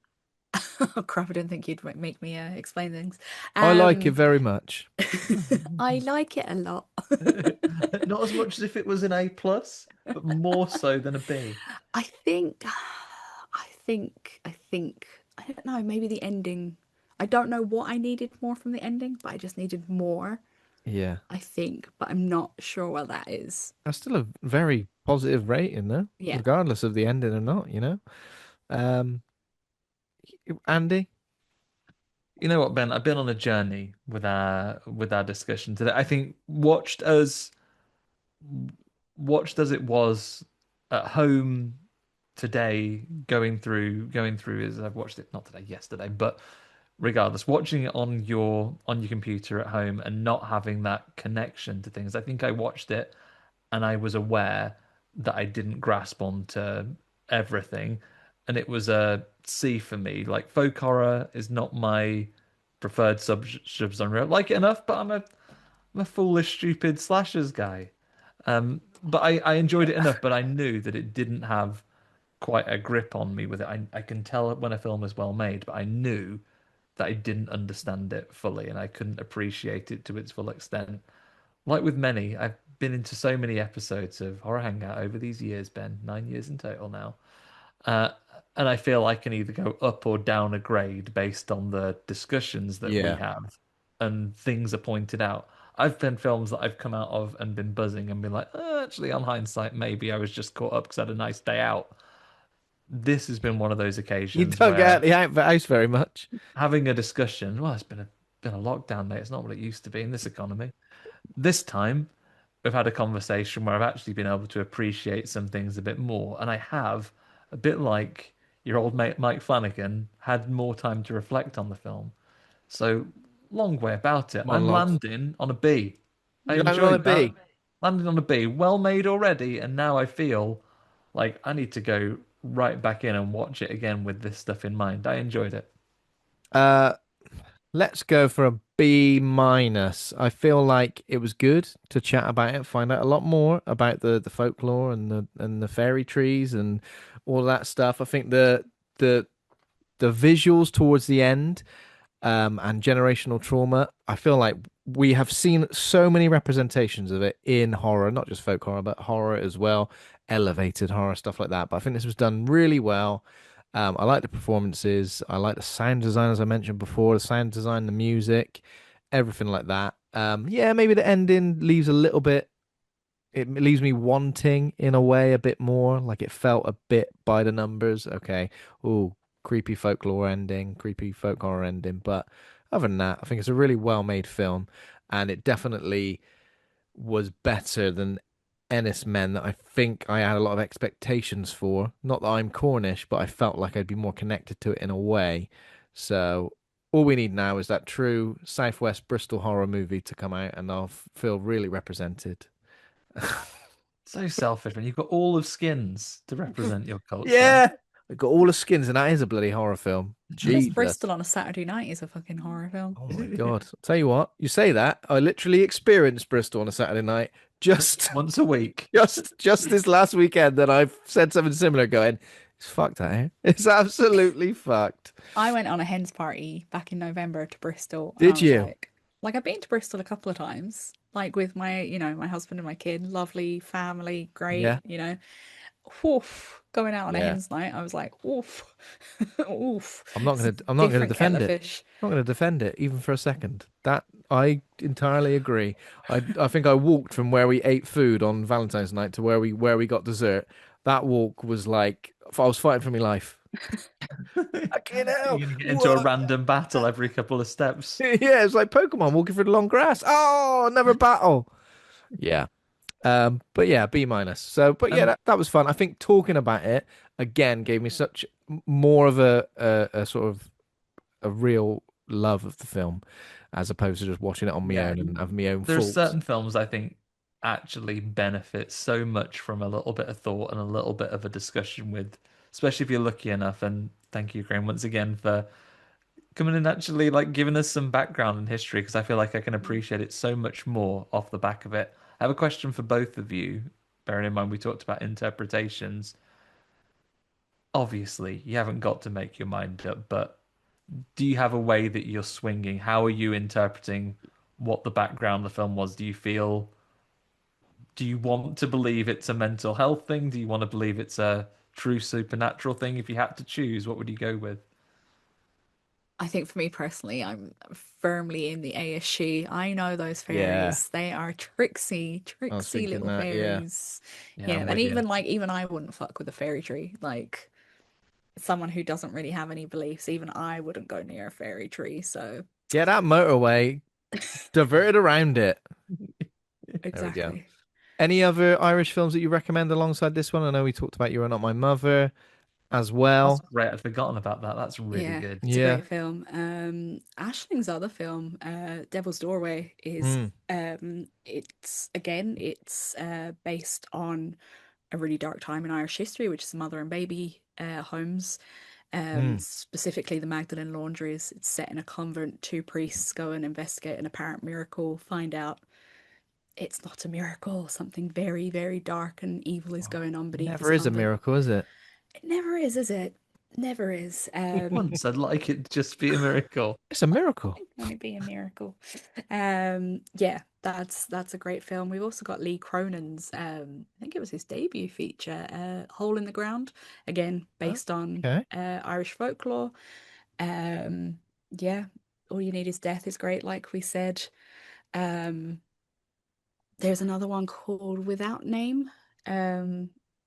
Oh crap! I didn't think you'd make me explain things. I like it very much. I like it a lot. Not as much as if it was an A plus, but more so than a B. I think, I don't know, maybe the ending. I don't know what I needed more from the ending, but I just needed more, Yeah. I think, but I'm not sure what that is. That's still a very positive rating, though, Yeah. regardless of the ending or not, you know? Andy? You know what, Ben? I've been on a journey with our discussion today. I think watched as it was at home today, going through as I've watched it not today, yesterday, but regardless, watching it on your computer at home and not having that connection to things. I think I watched it and I was aware that I didn't grasp onto everything, and it was a C for me. Like folk horror is not my preferred subgenre. I like it enough, but I'm a foolish, stupid slashers guy. But I enjoyed it enough, but I knew that it didn't have quite a grip on me with it. I can tell when a film is well made, but I knew that I didn't understand it fully and I couldn't appreciate it to its full extent. Like with many, I've been into so many episodes of Horror Hangout over these years, Ben, 9 years in total now. Uh, and I feel I can either go up or down a grade based on the discussions that we Yeah. have and things are pointed out. I've been films that I've come out of and been buzzing and been like, actually, on hindsight, maybe I was just caught up because I had a nice day out. This has been one of those You occasions don't get out where the house very much. having a discussion, well, it's been a lockdown, mate. It's not what it used to be in this economy. This time, we've had a conversation where I've actually been able to appreciate some things a bit more, and I have, a bit like your old mate Mike Flanagan, had more time to reflect on the film. So, long way about it. I'm Monologues. landing on a B. I You landed on a enjoyed that. B. Landing on a B. Well made already, and now I feel like I need to go right back in and watch it again with this stuff in mind. I enjoyed it. Uh, let's go for a B minus. I feel like it was good to chat about it, find out a lot more about the folklore and the fairy trees and all that stuff. I think the the visuals towards the end and generational trauma. I feel like we have seen so many representations of it in horror, not just folk horror, but horror as well, elevated horror, stuff like that. But I think this was done really well. I like the performances. I like the sound design, as I mentioned before, the sound design, the music, everything like that. Yeah, maybe the ending leaves a little bit. It leaves me wanting in a way a bit more. Like it felt a bit by the numbers. Okay. Oh, creepy folklore ending, creepy folk horror ending. But other than that, I think it's a really well made film. And it definitely was better than Ennis Men that I think I had a lot of expectations for. Not that I'm Cornish, but I felt like I'd be more connected to it in a way. So all we need now is that true Southwest Bristol horror movie to come out, and I'll feel really represented. So selfish when you've got all of skins to represent your culture. Yeah, I got all the skins, and that is a bloody horror film. Miss Jesus. Bristol on a Saturday night is a fucking horror film. Oh my God. I'll tell you what, you say that. I literally experienced Bristol on a Saturday night just Once a week. just this last weekend that I've said something similar going, it's fucked out here. It's absolutely fucked. I went on a hens party back in November to Bristol. Did I was you? Like I've been to Bristol a couple of times, like with my, my husband and my kid, lovely family, great, Yeah. Woof, going out on a Yeah. hens night, I was like, oof, oof. I'm not It's gonna a different defend kettle of it. fish. I'm not gonna defend it even for a second. That I entirely agree. I think I walked from where we ate food on Valentine's night to where we got dessert. That walk was like I was fighting for my life. Fucking hell. You're going to get into a random battle every couple of steps. Yeah, it's like Pokemon walking through the long grass. Oh, another battle. Yeah. But yeah, B minus. So, but yeah, that was fun. I think talking about it again gave me such more of a sort of a real love of the film, as opposed to just watching it on my own and having my own There's faults. certain films I think actually benefit so much from a little bit of thought and a little bit of a discussion with, especially if you're lucky enough. And thank you, Graham, once again for coming and actually like giving us some background and history, because I feel like I can appreciate it so much more off the back of it. I have a question for both of you, bearing in mind we talked about interpretations. Obviously, you haven't got to make your mind up, but do you have a way that you're swinging? How are you interpreting what the background of the film was? Do you want to believe it's a mental health thing? Do you want to believe it's a true supernatural thing? If you had to choose, what would you go with? I think for me personally, I'm firmly in the ASG. I know those Yeah. fairies. They are tricksy, I was tricksy thinking little that, yeah. fairies. Yeah, Yeah, I'm and with you. even I wouldn't fuck with a fairy tree. Like someone who doesn't really have any beliefs, even I wouldn't go near a fairy tree. So Yeah, that motorway diverted around it. exactly. Any other Irish films that you recommend alongside this one? I know we talked about You Are Not My Mother. as That's well. great. I'd forgotten about that. That's really Yeah, good. it's a Yeah. great film. Aisling's other film, Devil's Doorway, is Mm. it's based on a really dark time in Irish history, which is mother and baby homes. Mm. Specifically the Magdalene Laundries. It's set in a convent. Two priests go and investigate an apparent miracle, find out it's not a miracle. Something very, very dark and evil is going on beneath this Never is a convent. miracle, is it? It never is it? Never is. Once I'd like it to just be a miracle. It's a miracle. Only be a miracle. Yeah, that's a great film. We've also got Lee Cronin's I think it was his debut feature, Hole in the Ground, again based on Okay. Irish folklore. Yeah, All You Need Is Death is great, like we said. Um, there's another one called Without Name.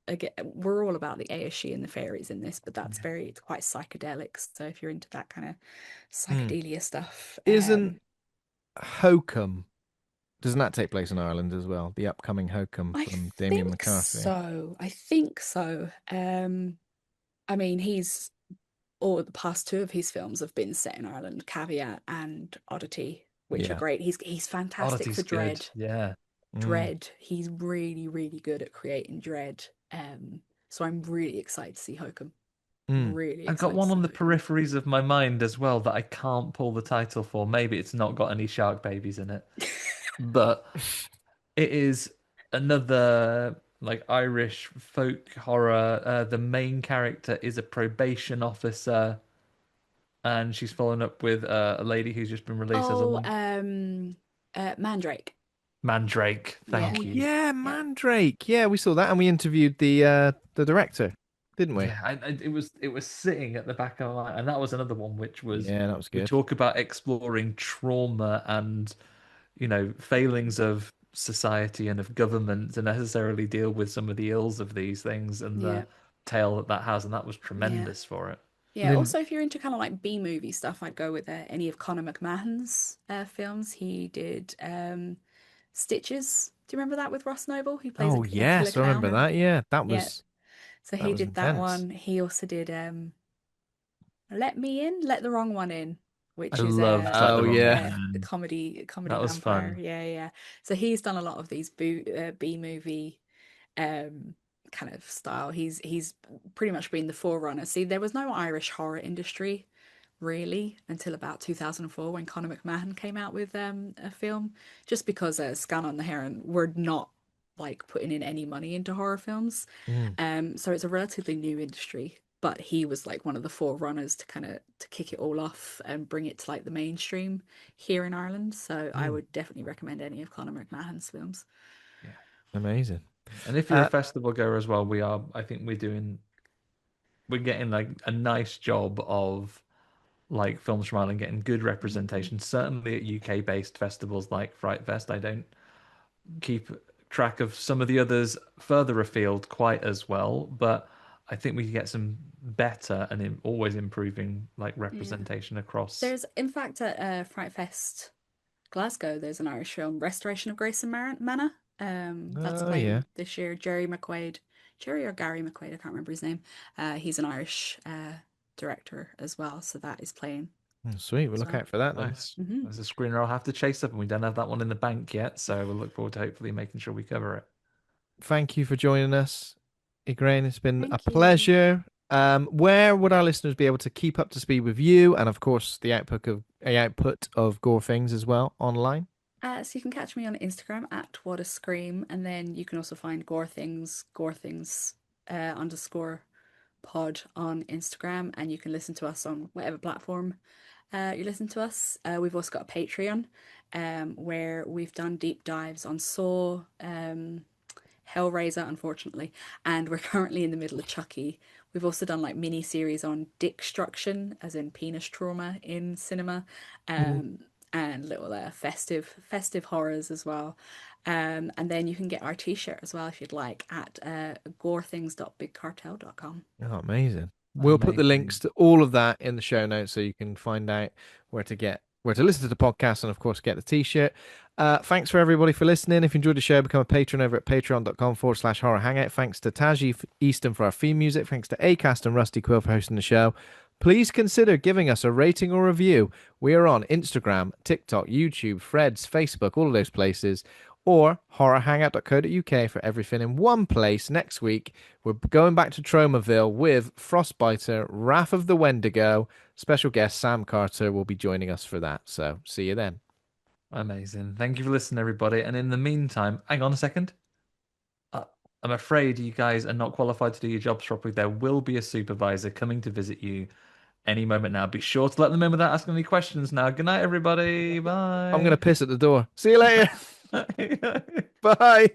Again, we're all about the Aoife and the fairies in this, but it's quite psychedelic. So if you're into that kind of Mm. psychedelia stuff, Isn't Hokum, doesn't that take place in Ireland as well? The upcoming Hokum I from Damien think McCarthy. so. I think so. I mean, or the past two of his films have been set in Ireland, Caveat and Oddity, which are Yeah. great. He's fantastic Oddity's for good. Dread. Yeah. Dread. He's really, really good at creating dread. So I'm really excited to see Hokum. Mm. Really I've got excited to one see on the Hokum. peripheries of my mind as well that I can't pull the title for. Maybe it's not got any shark babies in it, but it is another like Irish folk horror. The main character is a probation officer, and she's following up with a lady who's just been released as Oh, a Mandrake. mandrake. Yeah. Oh Thank you. yeah, Yeah. Mandrake. Yeah, we saw that and we interviewed the director, didn't we? Yeah, it was sitting at the back of my mind, and that was another one which was Yeah, that was we good. talk about exploring trauma and failings of society and of government to necessarily deal with some of the ills of these things and Yeah. the tale that that has, and that was Yeah. tremendous for it. Yeah, Lynn, also if you're into kind of like B movie stuff, I'd go with any of Conor McMahon's films. He did Stitches. Do you remember that with Ross Noble? He plays oh a killer yes, I remember clown. that. Yeah, Yeah, so that he was did that intense. one. He also did Let Me In, Let the Wrong One In, I which is loved Let Oh the Wrong yeah. One the In. comedy That was vampire. fun. Yeah, yeah. So he's done a lot of these B movie um kind of style. He's pretty much been the forerunner. See, there was no Irish horror industry really until about 2004 when Conor McMahon came out with a film, just because Scan on the Heron were not like putting in any money into horror films. Mm. So it's a relatively new industry, but he was like one of the forerunners to kind of to kick it all off and bring it to like the mainstream here in Ireland. So I Mm. would definitely recommend any of Conor McMahon's films. Yeah. Amazing. And if you're a festival goer as well, I think we're getting like a nice job of like films from Ireland getting good representation. Certainly at UK based festivals like Fright Fest. I don't keep track of some of the others further afield quite as well, but I think we can get some better and always improving like Yeah. representation across. There's, in fact, at Fright Fest Glasgow, there's an Irish film, Restoration of Grace and Manor. That's Oh yeah. playing this year. Jerry or Gary McQuaid, I can't remember his name. He's an Irish director as well, so that is playing Oh, sweet. We'll as look well. out for that then. Nice. Hmm. There's a screener I'll have to chase up, and we don't have that one in the bank yet, so we'll look forward to hopefully making sure we cover it. Thank you for joining us, Ygraine. It's been a Thank you. pleasure. Where would our listeners be able to keep up to speed with you and, of course, the output of Gore Things as well online? So you can catch me on Instagram at What a Scream, and then you can also find Gore Things underscore pod on Instagram, and you can listen to us on whatever platform you listen to us. We've also got a Patreon where we've done deep dives on Saw, Hellraiser, unfortunately, and we're currently in the middle of Chucky. We've also done like mini series on dickstruction, as in penis trauma in cinema, um, and little festive horrors as well. And then you can get our t-shirt as well if you'd like at gorethings.bigcartel.com. Oh, amazing. We'll put the Amazing. links to all of that in the show notes so you can find out where to get where to listen to the podcast and, of course, get the t-shirt. Thanks for everybody for listening. If you enjoyed the show, become a patron over at patreon.com/horror hangout. Thanks to Taj Easton for our theme music. Thanks to Acast and Rusty Quill for hosting the show. Please consider giving us a rating or review. We are on Instagram, TikTok, YouTube, Threads, Facebook, all of those places, or horrorhangout.co.uk for everything in one place. Next week, we're going back to Tromaville with Frostbiter, Wrath of the Wendigo. Special guest Sam Carter will be joining us for that. So see you then. Amazing. Thank you for listening, everybody. And in the meantime, hang on a second. I'm afraid you guys are not qualified to do your jobs properly. There will be a supervisor coming to visit you any moment now. Be sure to let them in without asking any questions now. Good night, everybody. Bye. I'm going to piss at the door. See you later. Bye.